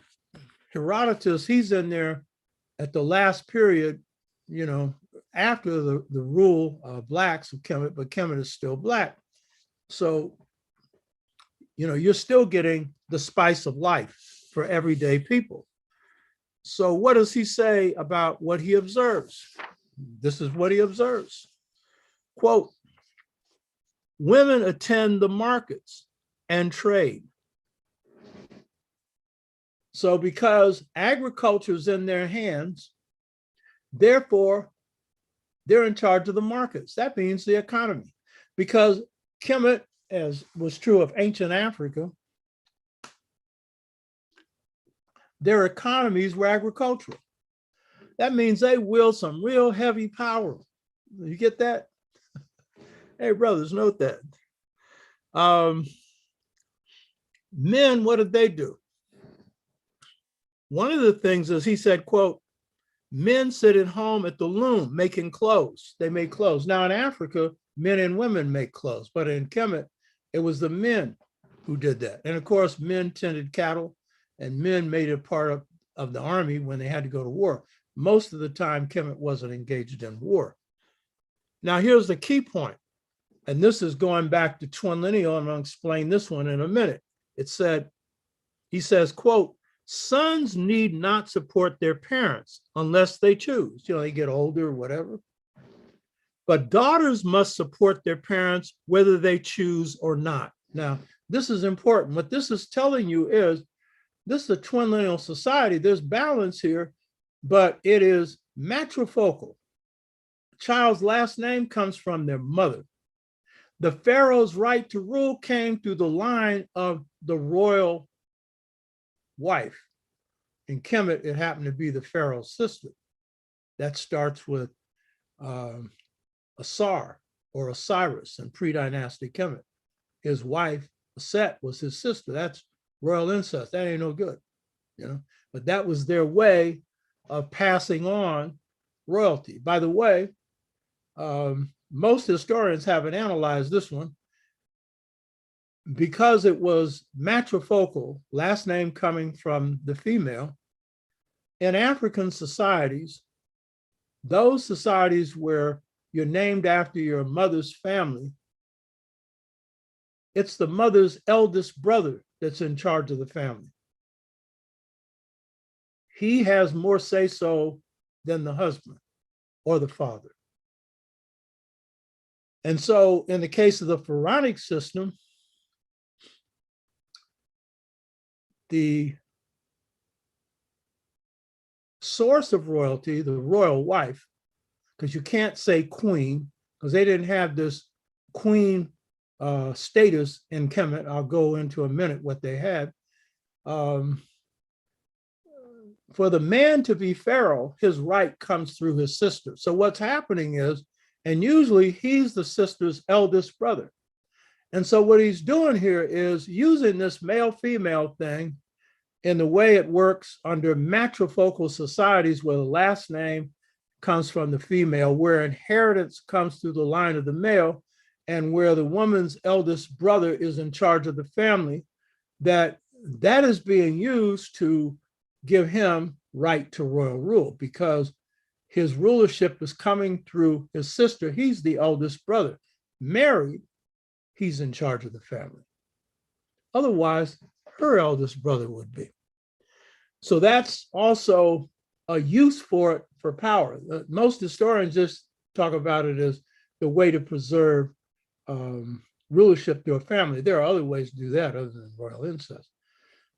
Herodotus, he's in there at the last period, you know, after the rule of blacks of Kemet, but Kemet is still black. So, you know, you're still getting the spice of life for everyday people. So what does he say about what he observes? This is what he observes. Quote, women attend the markets and trade. So because agriculture is in their hands, therefore, they're in charge of the markets. That means the economy. Because Kemet, as was true of ancient Africa, their economies were agricultural. That means they wield some real heavy power. You get that? Hey, brothers, note that. Men, what did they do? One of the things is he said, quote, men sit at home at the loom making clothes. They make clothes. Now in Africa, men and women make clothes, but in Kemet, it was the men who did that. And of course, men tended cattle and men made it part of the army when they had to go to war. Most of the time, Kemet wasn't engaged in war. Now here's the key point, and this is going back to twinlineal, and I'll explain this one in a minute. It said, he says, quote, sons need not support their parents unless they choose. You know, they get older or whatever. But daughters must support their parents whether they choose or not. Now, this is important. What this is telling you is this is a twinlineal society. There's balance here, but it is matrifocal. Child's last name comes from their mother. The pharaoh's right to rule came through the line of the royal wife. In Kemet, it happened to be the pharaoh's sister. That starts with a C.O.R.E or Osiris in pre-dynastic Kemet. His wife, Set, was his sister. That's royal incest. That ain't no good, you know. But that was their way of passing on royalty. By the way, most historians haven't analyzed this one because it was matrifocal, last name coming from the female. In African societies, those societies where you're named after your mother's family, it's the mother's eldest brother that's in charge of the family. He has more say-so than the husband or the father. And so in the case of the Pharaonic system, the source of royalty, the royal wife, because you can't say queen, because they didn't have this queen status in Kemet. I'll go into a minute what they had. For the man to be pharaoh, his right comes through his sister. So what's happening is, and usually he's the sister's eldest brother. And so what he's doing here is using this male-female thing in the way it works under matrifocal societies where the last name comes from the female, where inheritance comes through the line of the male, and where the woman's eldest brother is in charge of the family, that is being used to give him right to royal rule because his rulership is coming through his sister. He's the eldest brother. Married, he's in charge of the family. Otherwise, her eldest brother would be. So that's also a use for it for power. Most historians just talk about it as the way to preserve rulership through a family. There are other ways to do that other than royal incest.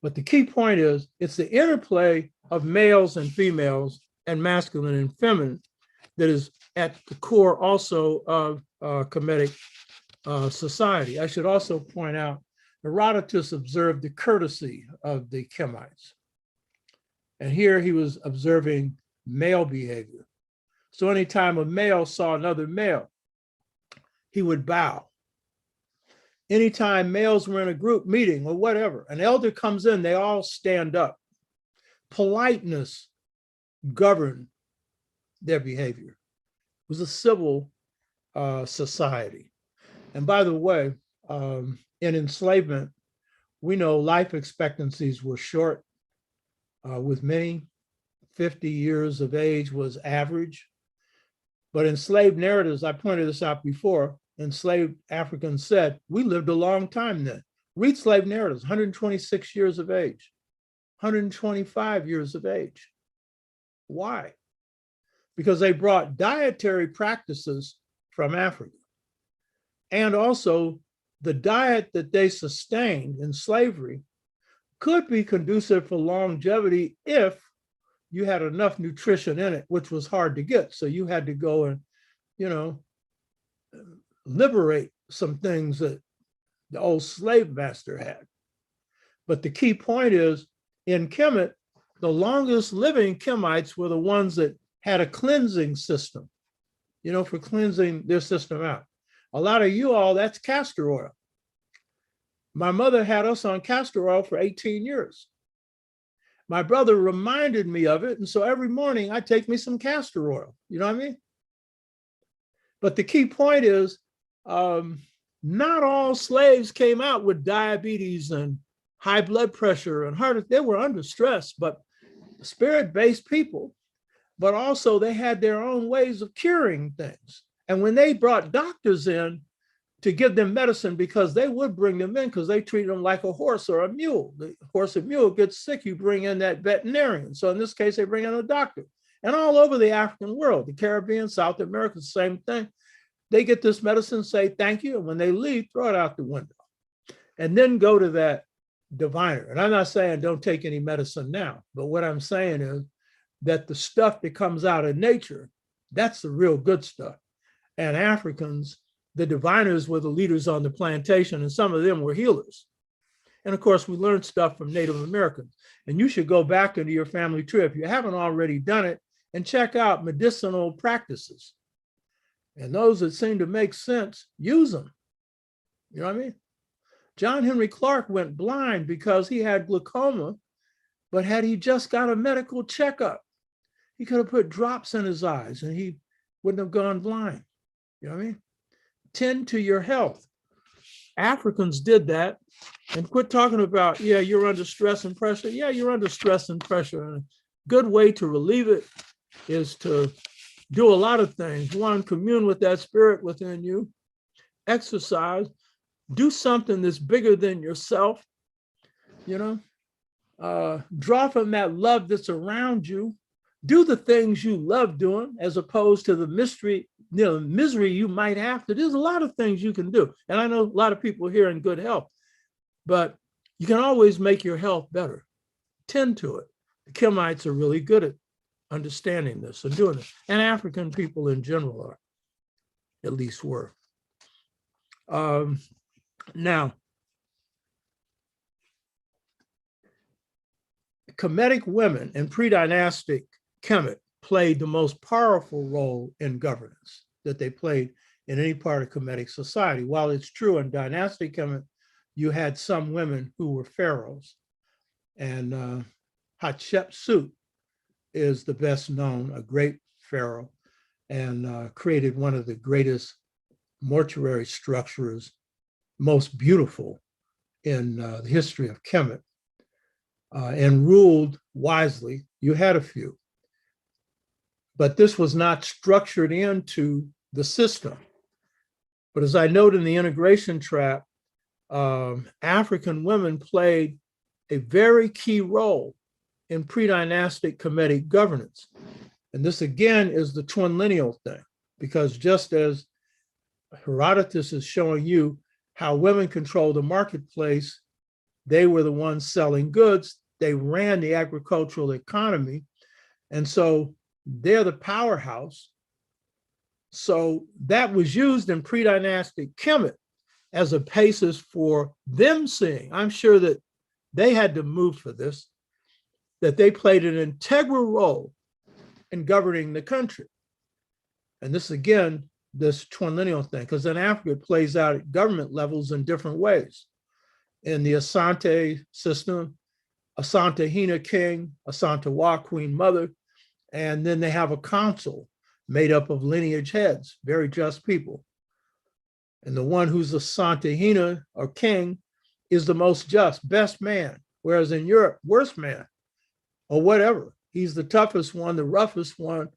But the key point is it's the interplay of males and females and masculine and feminine that is at the core also of Kemetic society. I should also point out Herodotus observed the courtesy of the Kemites. And here he was observing male behavior. So anytime a male saw another male, he would bow. Anytime males were in a group meeting or whatever, an elder comes in, they all stand up. Politeness governed their behavior. It was a civil society. And by the way, in enslavement, we know life expectancies were short. With many, 50 years of age was average. But enslaved narratives, I pointed this out before, enslaved Africans said, we lived a long time then. Read slave narratives, 126 years of age, 125 years of age. Why? Because they brought dietary practices from Africa. And also the diet that they sustained in slavery could be conducive for longevity if you had enough nutrition in it, which was hard to get. So you had to go and, liberate some things that the old slave master had. But the key point is in Kemet, the longest living Kemites were the ones that had a cleansing system, for cleansing their system out. A lot of you all, that's castor oil. My mother had us on castor oil for 18 years. My brother reminded me of it. And so every morning I take me some castor oil. You know what I mean? But the key point is not all slaves came out with diabetes and high blood pressure and heart. They were under stress, but spirit-based people, but also they had their own ways of curing things. And when they brought doctors in to give them medicine, because they would bring them in because they treated them like a horse or a mule. The horse and mule gets sick, you bring in that veterinarian. So in this case, they bring in a doctor. And all over the African world, the Caribbean, South America, same thing. They get this medicine, say thank you, and when they leave, throw it out the window. And then go to that diviner. And I'm not saying don't take any medicine now, but what I'm saying is that the stuff that comes out of nature, that's the real good stuff. And Africans, the diviners were the leaders on the plantation, and some of them were healers. And of course, we learned stuff from Native Americans. And you should go back into your family tree if you haven't already done it and check out medicinal practices. And those that seem to make sense, use them. You know what I mean? John Henry Clark went blind because he had glaucoma, but had he just got a medical checkup, he could have put drops in his eyes and he wouldn't have gone blind. You know what I mean? Tend to your health. Africans did that, and quit talking about, yeah, you're under stress and pressure. Yeah, you're under stress and pressure. And a good way to relieve it is to do a lot of things. One, commune with that spirit within you, exercise, do something that's bigger than yourself, you know, draw from that love that's around you, do the things you love doing as opposed to the misery you might have to. There's a lot of things you can do. And I know a lot of people here in good health, but you can always make your health better. Tend to it. The Kemites are really good at understanding this and doing it. And African people in general are, at least were. Now, Kemetic women in pre-dynastic Kemet played the most powerful role in governance that they played in any part of Kemetic society. While it's true in dynastic Kemet, you had some women who were pharaohs. And Hatshepsut is the best known, a great pharaoh, and created one of the greatest mortuary structures, most beautiful in the history of Kemet, and ruled wisely. You had a few, but this was not structured into the system. But as I note in the integration trap, African women played a very key role in pre-dynastic Kemetic governance. And this again is the twin lineal thing, because just as Herodotus is showing you how women control the marketplace, they were the ones selling goods, they ran the agricultural economy, and so they're the powerhouse. So that was used in pre-dynastic Kemet as a basis for them seeing, I'm sure that they had to move for this, that they played an integral role in governing the country. And this, again, this twin lineal thing, because in Africa, it plays out at government levels in different ways. In the Asante system, Asante Hina king, Asante Wa queen mother, and then they have a council made up of lineage heads, very just people. And the one who's Asante Hina or king is the most just, best man, whereas in Europe, worst man, or whatever. He's the toughest one, the roughest one,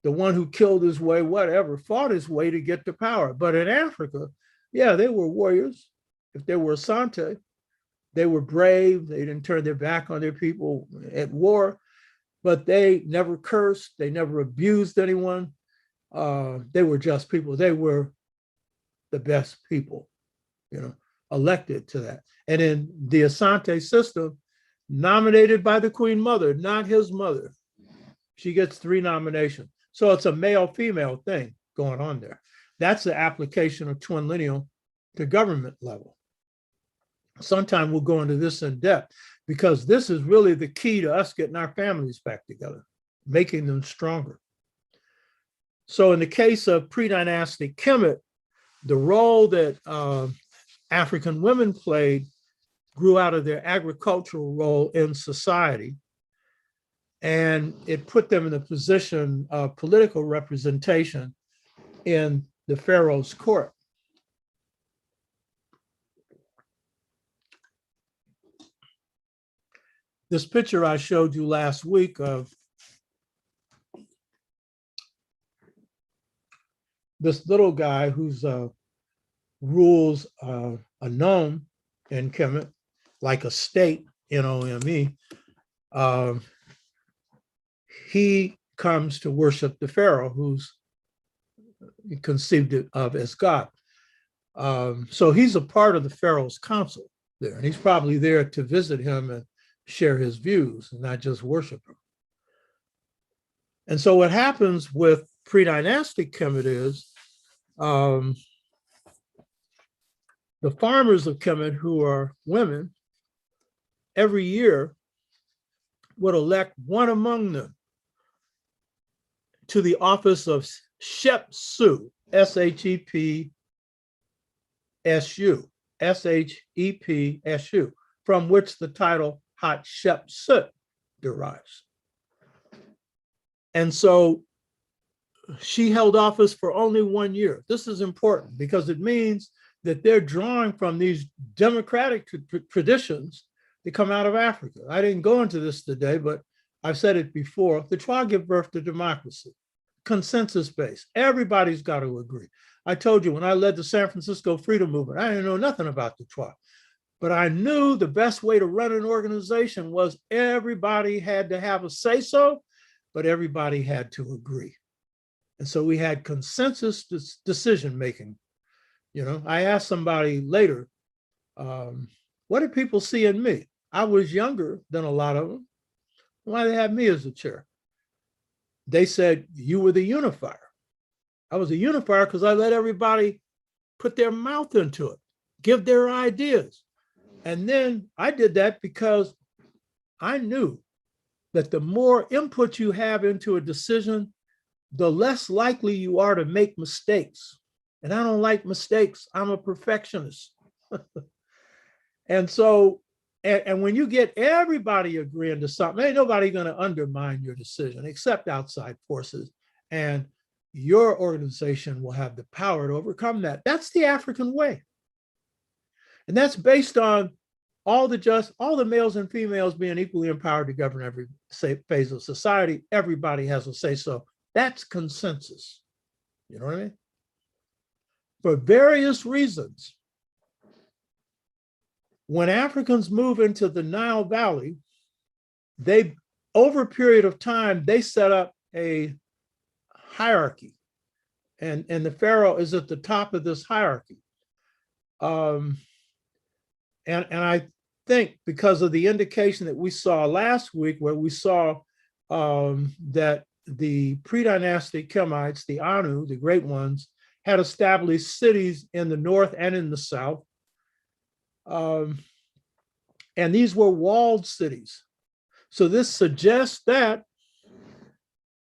the one who killed his way, whatever, fought his way to get to power. But in Africa, yeah, they were warriors. If they were Asante, they were brave. They didn't turn their back on their people at war, but they never cursed. They never abused anyone. They were just people. They were the best people, you know, elected to that. And in the Asante system, nominated by the Queen Mother, not his mother. She gets 3 nominations. So it's a male-female thing going on there. That's the application of twin lineal to government level. Sometime we'll go into this in depth, because this is really the key to us getting our families back together, making them stronger. So in the case of pre-dynastic Kemet, the role that African women played grew out of their agricultural role in society, and it put them in a position of political representation in the pharaoh's court. This picture I showed you last week of this little guy who's rules a nome in Kemet, like a state, N-O-M-E. He comes to worship the pharaoh, who's conceived of as God. So he's a part of the pharaoh's council there, and he's probably there to visit him and share his views and not just worship him. And so what happens with pre-dynastic Kemet is the farmers of Kemet, who are women, every year would elect one among them to the office of Shepsu, S-H-E-P-S-U, S-H-E-P-S-U, from which the title Hatshepsut derives. And so she held office for only 1 year. This is important because it means that they're drawing from these democratic traditions that come out of Africa. I didn't go into this today, but I've said it before. The Twa give birth to democracy, consensus-based. Everybody's got to agree. I told you when I led the San Francisco Freedom Movement, I didn't know nothing about the Twa, but I knew the best way to run an organization was everybody had to have a say-so, but everybody had to agree. And so we had consensus decision-making. You know, I asked somebody later, what did people see in me? I was younger than a lot of them. Why did they have me as the chair? They said, you were the unifier. I was a unifier because I let everybody put their mouth into it, give their ideas. And then I did that because I knew that the more input you have into a decision, the less likely you are to make mistakes. And I don't like mistakes. I'm a perfectionist. And so, and when you get everybody agreeing to something, ain't nobody going to undermine your decision except outside forces. And your organization will have the power to overcome that. That's the African way. And that's based on all the males and females being equally empowered to govern every phase of society. Everybody has a say-so. That's consensus. You know what I mean? For various reasons, when Africans move into the Nile Valley, over a period of time, they set up a hierarchy. And the Pharaoh is at the top of this hierarchy. And I think because of the indication that we saw last week, where we saw that the pre-dynastic Kemites, the Anu, the great ones, had established cities in the north and in the south. And these were walled cities. So this suggests that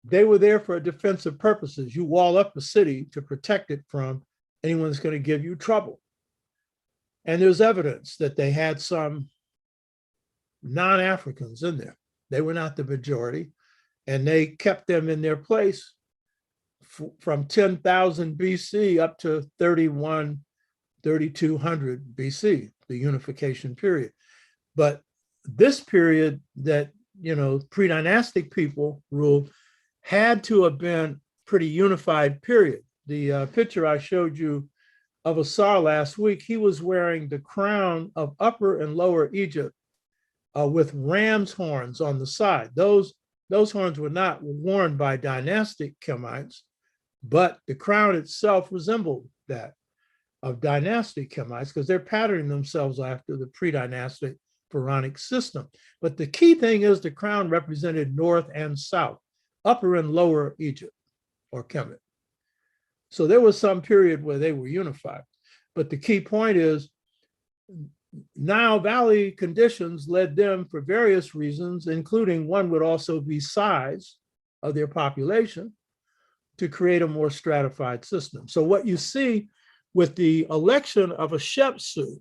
they were there for defensive purposes. You wall up a city to protect it from anyone that's going to give you trouble. And there's evidence that they had some non-Africans in there. They were not the majority, and they kept them in their place from 10,000 BC up to 3200 BC, the unification period. But this period that, you know, pre-dynastic people ruled had to have been pretty unified period. The picture I showed you of a Czar last week, he was wearing the crown of Upper and Lower Egypt with ram's horns on the side. Those horns were not worn by dynastic Kemites, but the crown itself resembled that of dynastic Kemites because they're patterning themselves after the pre-dynastic Pharaonic system. But the key thing is the crown represented North and South, Upper and Lower Egypt, or Kemet. So there was some period where they were unified. But the key point is Nile Valley conditions led them for various reasons, including one would also be size of their population, to create a more stratified system. So what you see with the election of a Shepsu,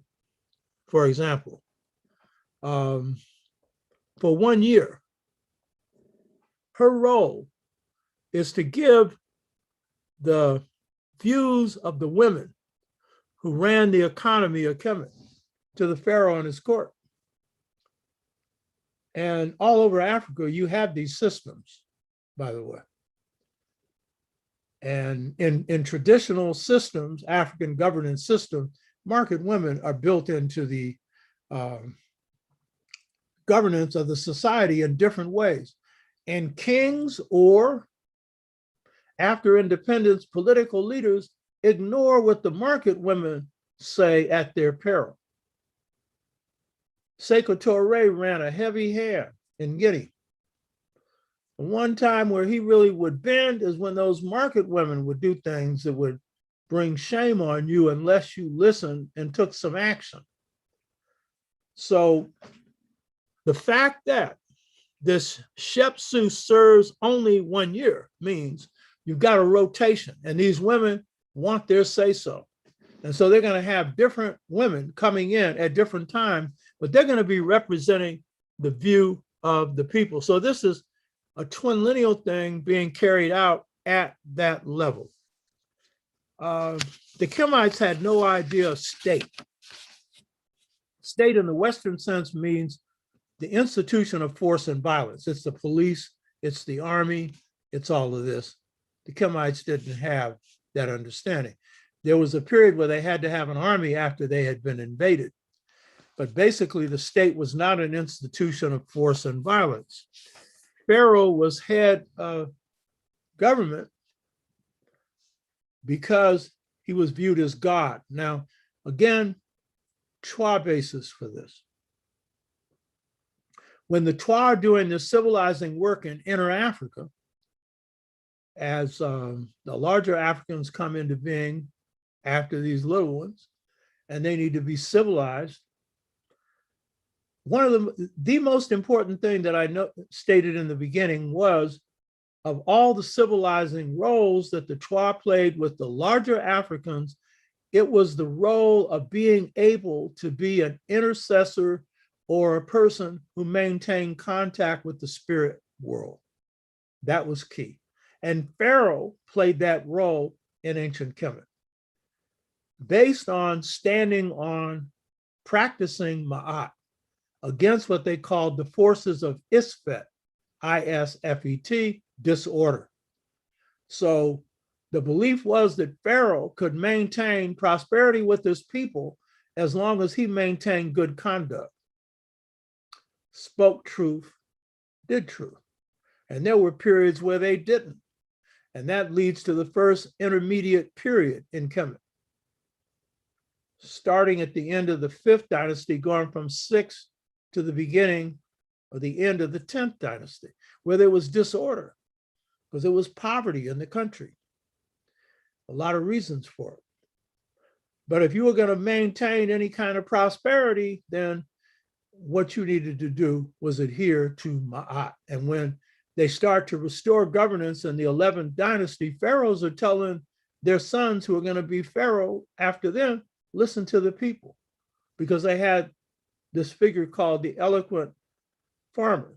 for example, for 1 year, her role is to give the views of the women who ran the economy of Kemet to the Pharaoh and his court. And all over Africa, you have these systems, by the way. And in traditional systems, African governance system, market women are built into the governance of the society in different ways. And kings or after independence, political leaders ignore what the market women say at their peril. C.O.R.E ran a heavy hand in Guinea. One time where he really would bend is when those market women would do things that would bring shame on you unless you listened and took some action. So the fact that this Shepsu serves only 1 year means you've got a rotation, and these women want their say-so. And so they're going to have different women coming in at different times, but they're going to be representing the view of the people. So this is a twin lineal thing being carried out at that level. The Kemites had no idea of state. State in the Western sense means the institution of force and violence. It's the police, it's the army, it's all of this. The Kemites didn't have that understanding. There was a period where they had to have an army after they had been invaded. But basically, the state was not an institution of force and violence. Pharaoh was head of government because he was viewed as God. Now, again, Twa basis for this. When the Twa are doing this civilizing work in inner Africa, as the larger Africans come into being after these little ones, and they need to be civilized, one of the most important thing that I stated in the beginning was, of all the civilizing roles that the Twa played with the larger Africans, it was the role of being able to be an intercessor or a person who maintained contact with the spirit world. That was key. And Pharaoh played that role in ancient Kemet, based on standing on practicing Ma'at against what they called the forces of Isfet, I-S-F-E-T, disorder. So the belief was that Pharaoh could maintain prosperity with his people as long as he maintained good conduct, spoke truth, did truth. And there were periods where they didn't. And that leads to the first intermediate period in Kemet, starting at the end of the 5th dynasty, going from 6 to the beginning or the end of the 10th dynasty, where there was disorder, because there was poverty in the country. A lot of reasons for it. But if you were going to maintain any kind of prosperity, then what you needed to do was adhere to Ma'at. And when they start to restore governance in the 11th dynasty, pharaohs are telling their sons who are going to be pharaoh after them, listen to the people, because they had this figure called the eloquent farmer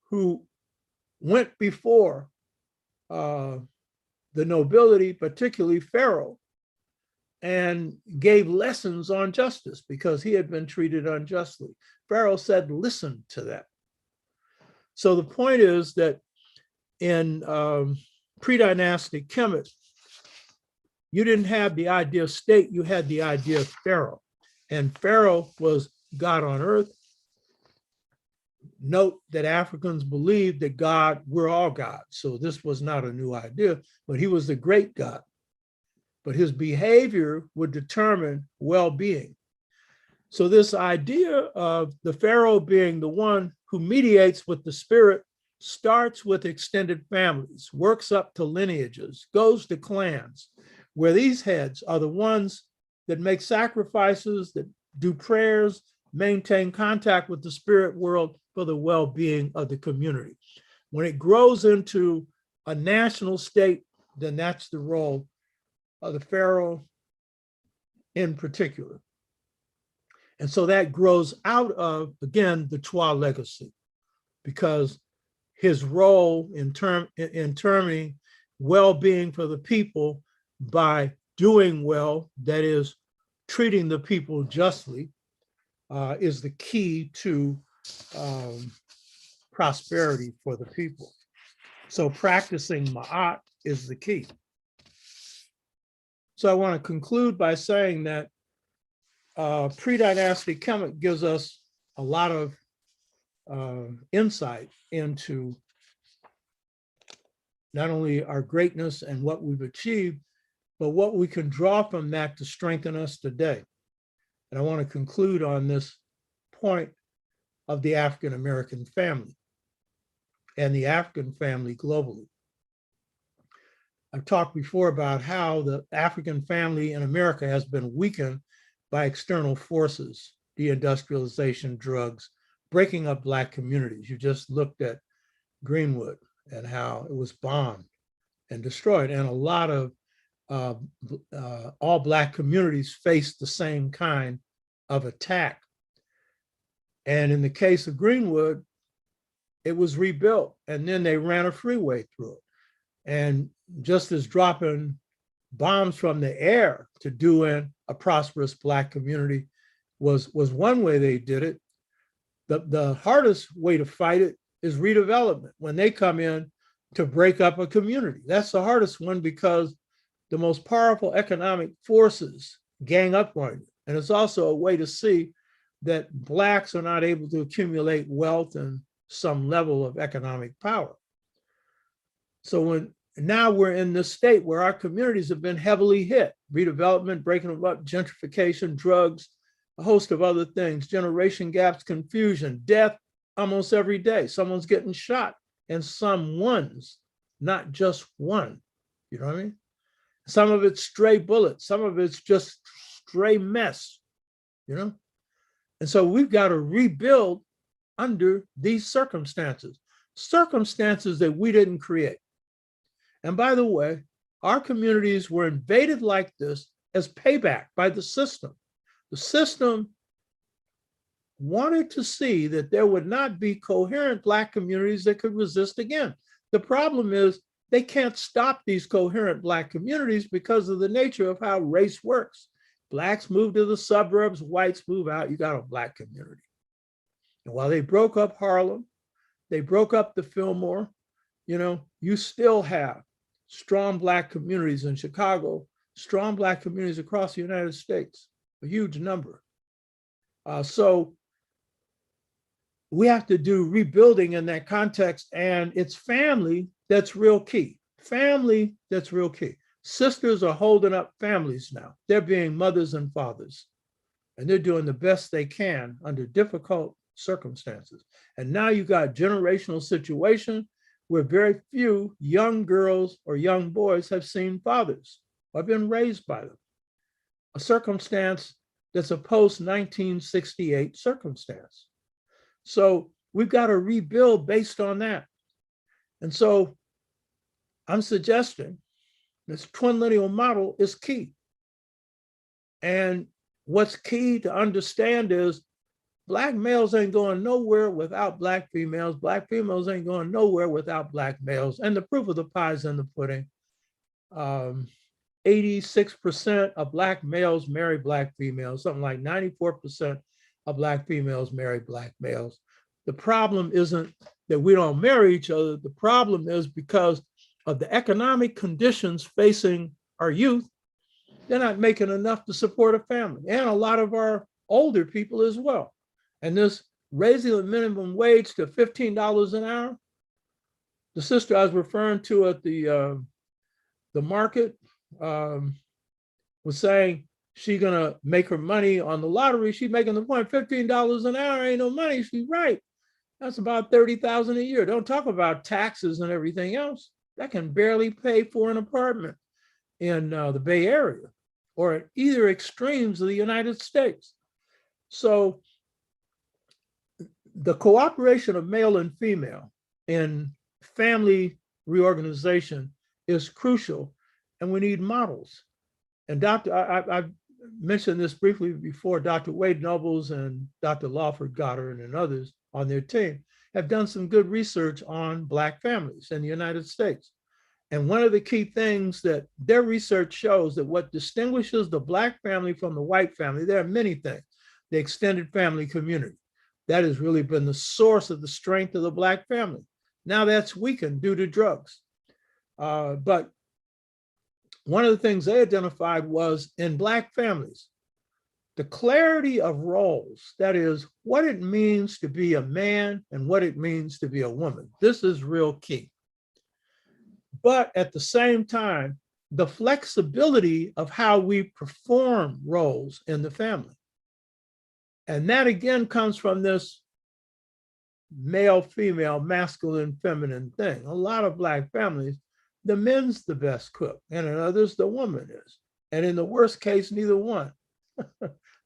who went before the nobility, particularly Pharaoh, and gave lessons on justice because he had been treated unjustly. Pharaoh said, listen to that. So the point is that in pre-dynastic Kemet, you didn't have the idea of state, you had the idea of Pharaoh. And Pharaoh was God on earth. Note that Africans believed that God, we're all God. So this was not a new idea, but he was the great God. But his behavior would determine well-being. So this idea of the Pharaoh being the one who mediates with the spirit starts with extended families, works up to lineages, goes to clans, where these heads are the ones that make sacrifices, that do prayers, maintain contact with the spirit world for the well-being of the community. When it grows into a national state, then that's the role of the Pharaoh in particular. And so that grows out of, again, the Twa legacy, because his role in terming well-being for the people by doing well, that is, treating the people justly, is the key to prosperity for the people. So practicing Ma'at is the key. So I want to conclude by saying that pre-dynastic Kemet gives us a lot of insight into not only our greatness and what we've achieved, but what we can draw from that to strengthen us today. And I want to conclude on this point of the African-American family and the African family globally. I've talked before about how the African family in America has been weakened by external forces, deindustrialization, drugs, breaking up Black communities. You just looked at Greenwood and how it was bombed and destroyed. And a lot of all Black communities faced the same kind of attack. And in the case of Greenwood, it was rebuilt, and then they ran a freeway through it. And just as dropping bombs from the air to do in a prosperous Black community was one way they did it, the hardest way to fight it is redevelopment. When they come in to break up a community, that's the hardest one, because the most powerful economic forces gang up on you. And it's also a way to see that Blacks are not able to accumulate wealth and some level of economic power. So now we're in this state where our communities have been heavily hit: redevelopment, breaking them up, gentrification, drugs, a host of other things, generation gaps, confusion, death almost every day. Someone's getting shot, and someone's, not just one. You know what I mean? Some of it's stray bullets, some of it's just stray mess, you know? And so we've got to rebuild under these circumstances that we didn't create. And by the way, our communities were invaded like this as payback by the system. The system wanted to see that there would not be coherent Black communities that could resist again. The problem is they can't stop these coherent Black communities because of the nature of how race works. Blacks move to the suburbs, whites move out, you got a Black community. And while they broke up Harlem, they broke up the Fillmore, you still have strong Black communities in Chicago, strong Black communities across the United States, a huge number. So we have to do rebuilding in that context, and it's family that's real key. Family that's real key. Sisters are holding up families now. They're being mothers and fathers, and they're doing the best they can under difficult circumstances. And now you got generational situation where very few young girls or young boys have seen fathers or been raised by them. A circumstance that's a post-1968 circumstance. So we've got to rebuild based on that. And so I'm suggesting this twin lineal model is key. And what's key to understand is Black males ain't going nowhere without Black females. Black females ain't going nowhere without Black males. And the proof of the pie is in the pudding. 86% of Black males marry Black females, something like 94% of Black females marry Black males. The problem isn't that we don't marry each other. The problem is because of the economic conditions facing our youth, they're not making enough to support a family, and a lot of our older people as well. And this raising the minimum wage to $15 an hour, the sister I was referring to at the market was saying she's gonna make her money on the lottery. She's making the point, $15 an hour ain't no money. She's right. That's about $30,000 a year. Don't talk about taxes and everything else. That can barely pay for an apartment in the Bay Area or at either extremes of the United States. So the cooperation of male and female in family reorganization is crucial, and we need models. And I've mentioned this briefly before, Dr. Wade Nobles and Dr. Lawford Goddard and others on their team have done some good research on Black families in the United States. And one of the key things that their research shows that what distinguishes the Black family from the white family, there are many things. The extended family community, that has really been the source of the strength of the Black family. Now that's weakened due to drugs. But one of the things they identified was in Black families, the clarity of roles, that is what it means to be a man and what it means to be a woman. This is real key. But at the same time, the flexibility of how we perform roles in the family. And that again comes from this male, female, masculine, feminine thing. A lot of Black families, the men's the best cook, and in others, the woman is. And in the worst case, neither one.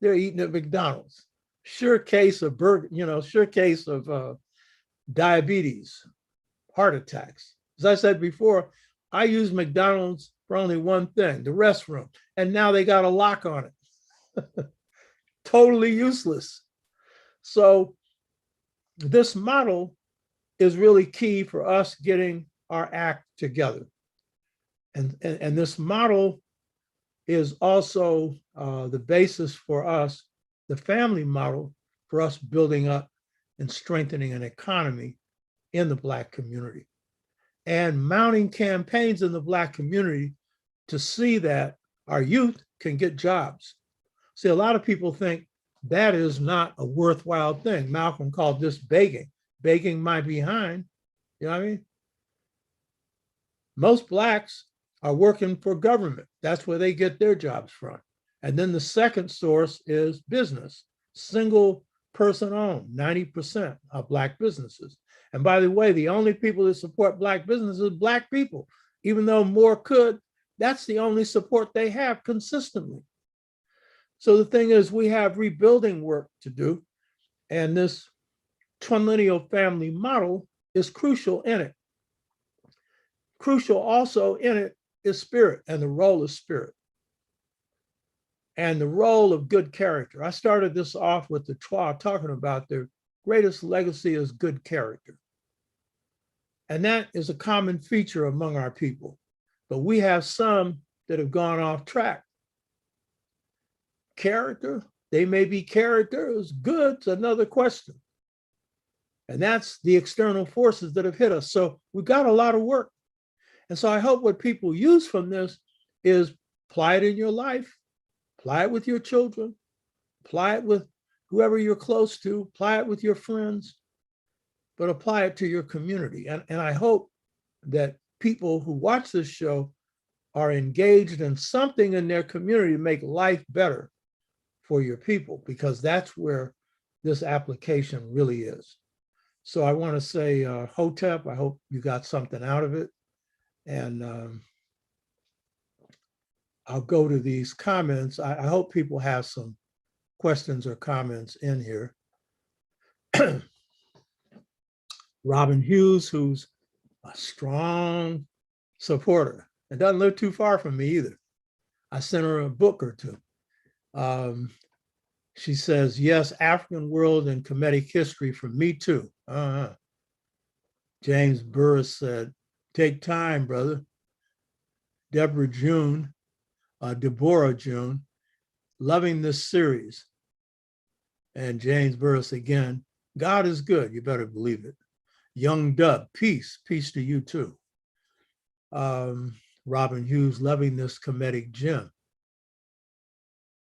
They're eating at McDonald's. Sure case of diabetes, heart attacks. As I said before, I use McDonald's for only one thing, the restroom. And now they got a lock on it. Totally useless. So this model is really key for us getting our act together. And this model is also the basis for us, the family model, for us building up and strengthening an economy in the Black community and mounting campaigns in the Black community to see that our youth can get jobs. See, a lot of people think that is not a worthwhile thing. Malcolm called this begging my behind. You know what I mean? Most Blacks are working for government. That's where they get their jobs from. And then the second source is business, single person owned, 90% of Black businesses. And by the way, the only people that support Black businesses are Black people. Even though more could, that's the only support they have consistently. So the thing is, we have rebuilding work to do. And this trilineal family model is crucial in it. Crucial also in it is spirit and the role of spirit and the role of good character. I started this off with the Twa talking about their greatest legacy is good character. And that is a common feature among our people. But we have some that have gone off track. Character, they may be characters, good's another question. And that's the external forces that have hit us. So we've got a lot of work. And so I hope what people use from this is apply it in your life, apply it with your children, apply it with whoever you're close to, apply it with your friends, but apply it to your community. And I hope that people who watch this show are engaged in something in their community to make life better for your people, because that's where this application really is. So I want to say, Hotep, I hope you got something out of it. And I'll go to these comments. I hope people have some questions or comments in here. Robin Hughes, who's a strong supporter and doesn't live too far from me either. I sent her a book or two. She says, yes, African world and Kemetic history for me too. James Burris said, take time, brother. Deborah June, loving this series. And James Burris again, God is good, you better believe it. Young Dub, peace to you too. Robin Hughes, loving this Kemetic gem.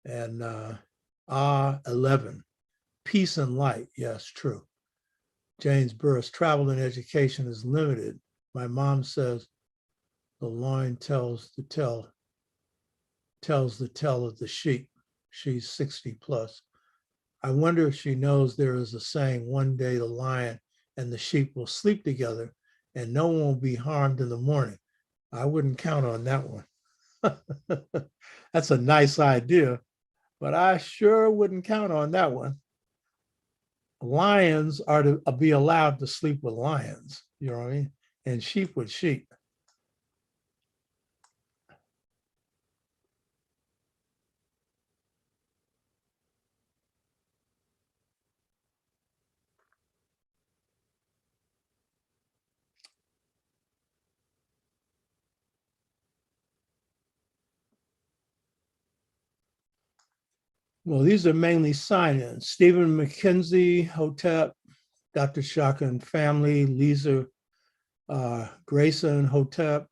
And 11, peace and light, yes, true. James Burris, travel and education is limited. My mom says the loin tells the tale of the sheep. She's 60 plus. I wonder if she knows there is a saying, one day the lion and the sheep will sleep together and no one will be harmed in the morning. I wouldn't count on that one. That's a nice idea, but I sure wouldn't count on that one. Lions are to be allowed to sleep with lions, you know what I mean? And sheep with sheep. Well, these are mainly sign-ins. Stephen McKenzie, Hotep, Dr. Shaka and family, Lisa Grayson, Hotep,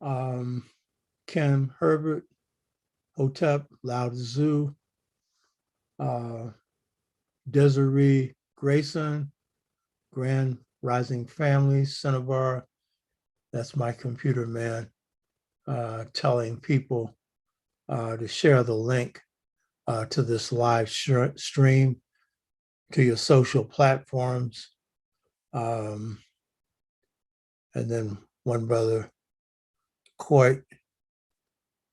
Ken Herbert, Hotep, Lao Tzu, Desiree Grayson, Grand Rising Family, Cinnabar. That's my computer man telling people to share the link to this live stream to your social platforms. And then one brother, Coit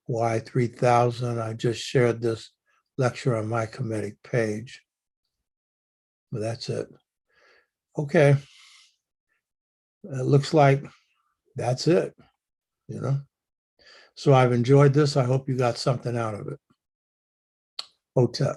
Y3000, I just shared this lecture on my Kemetic page. But that's it. Okay. It looks like that's it, you know. So I've enjoyed this. I hope you got something out of it. Hotep.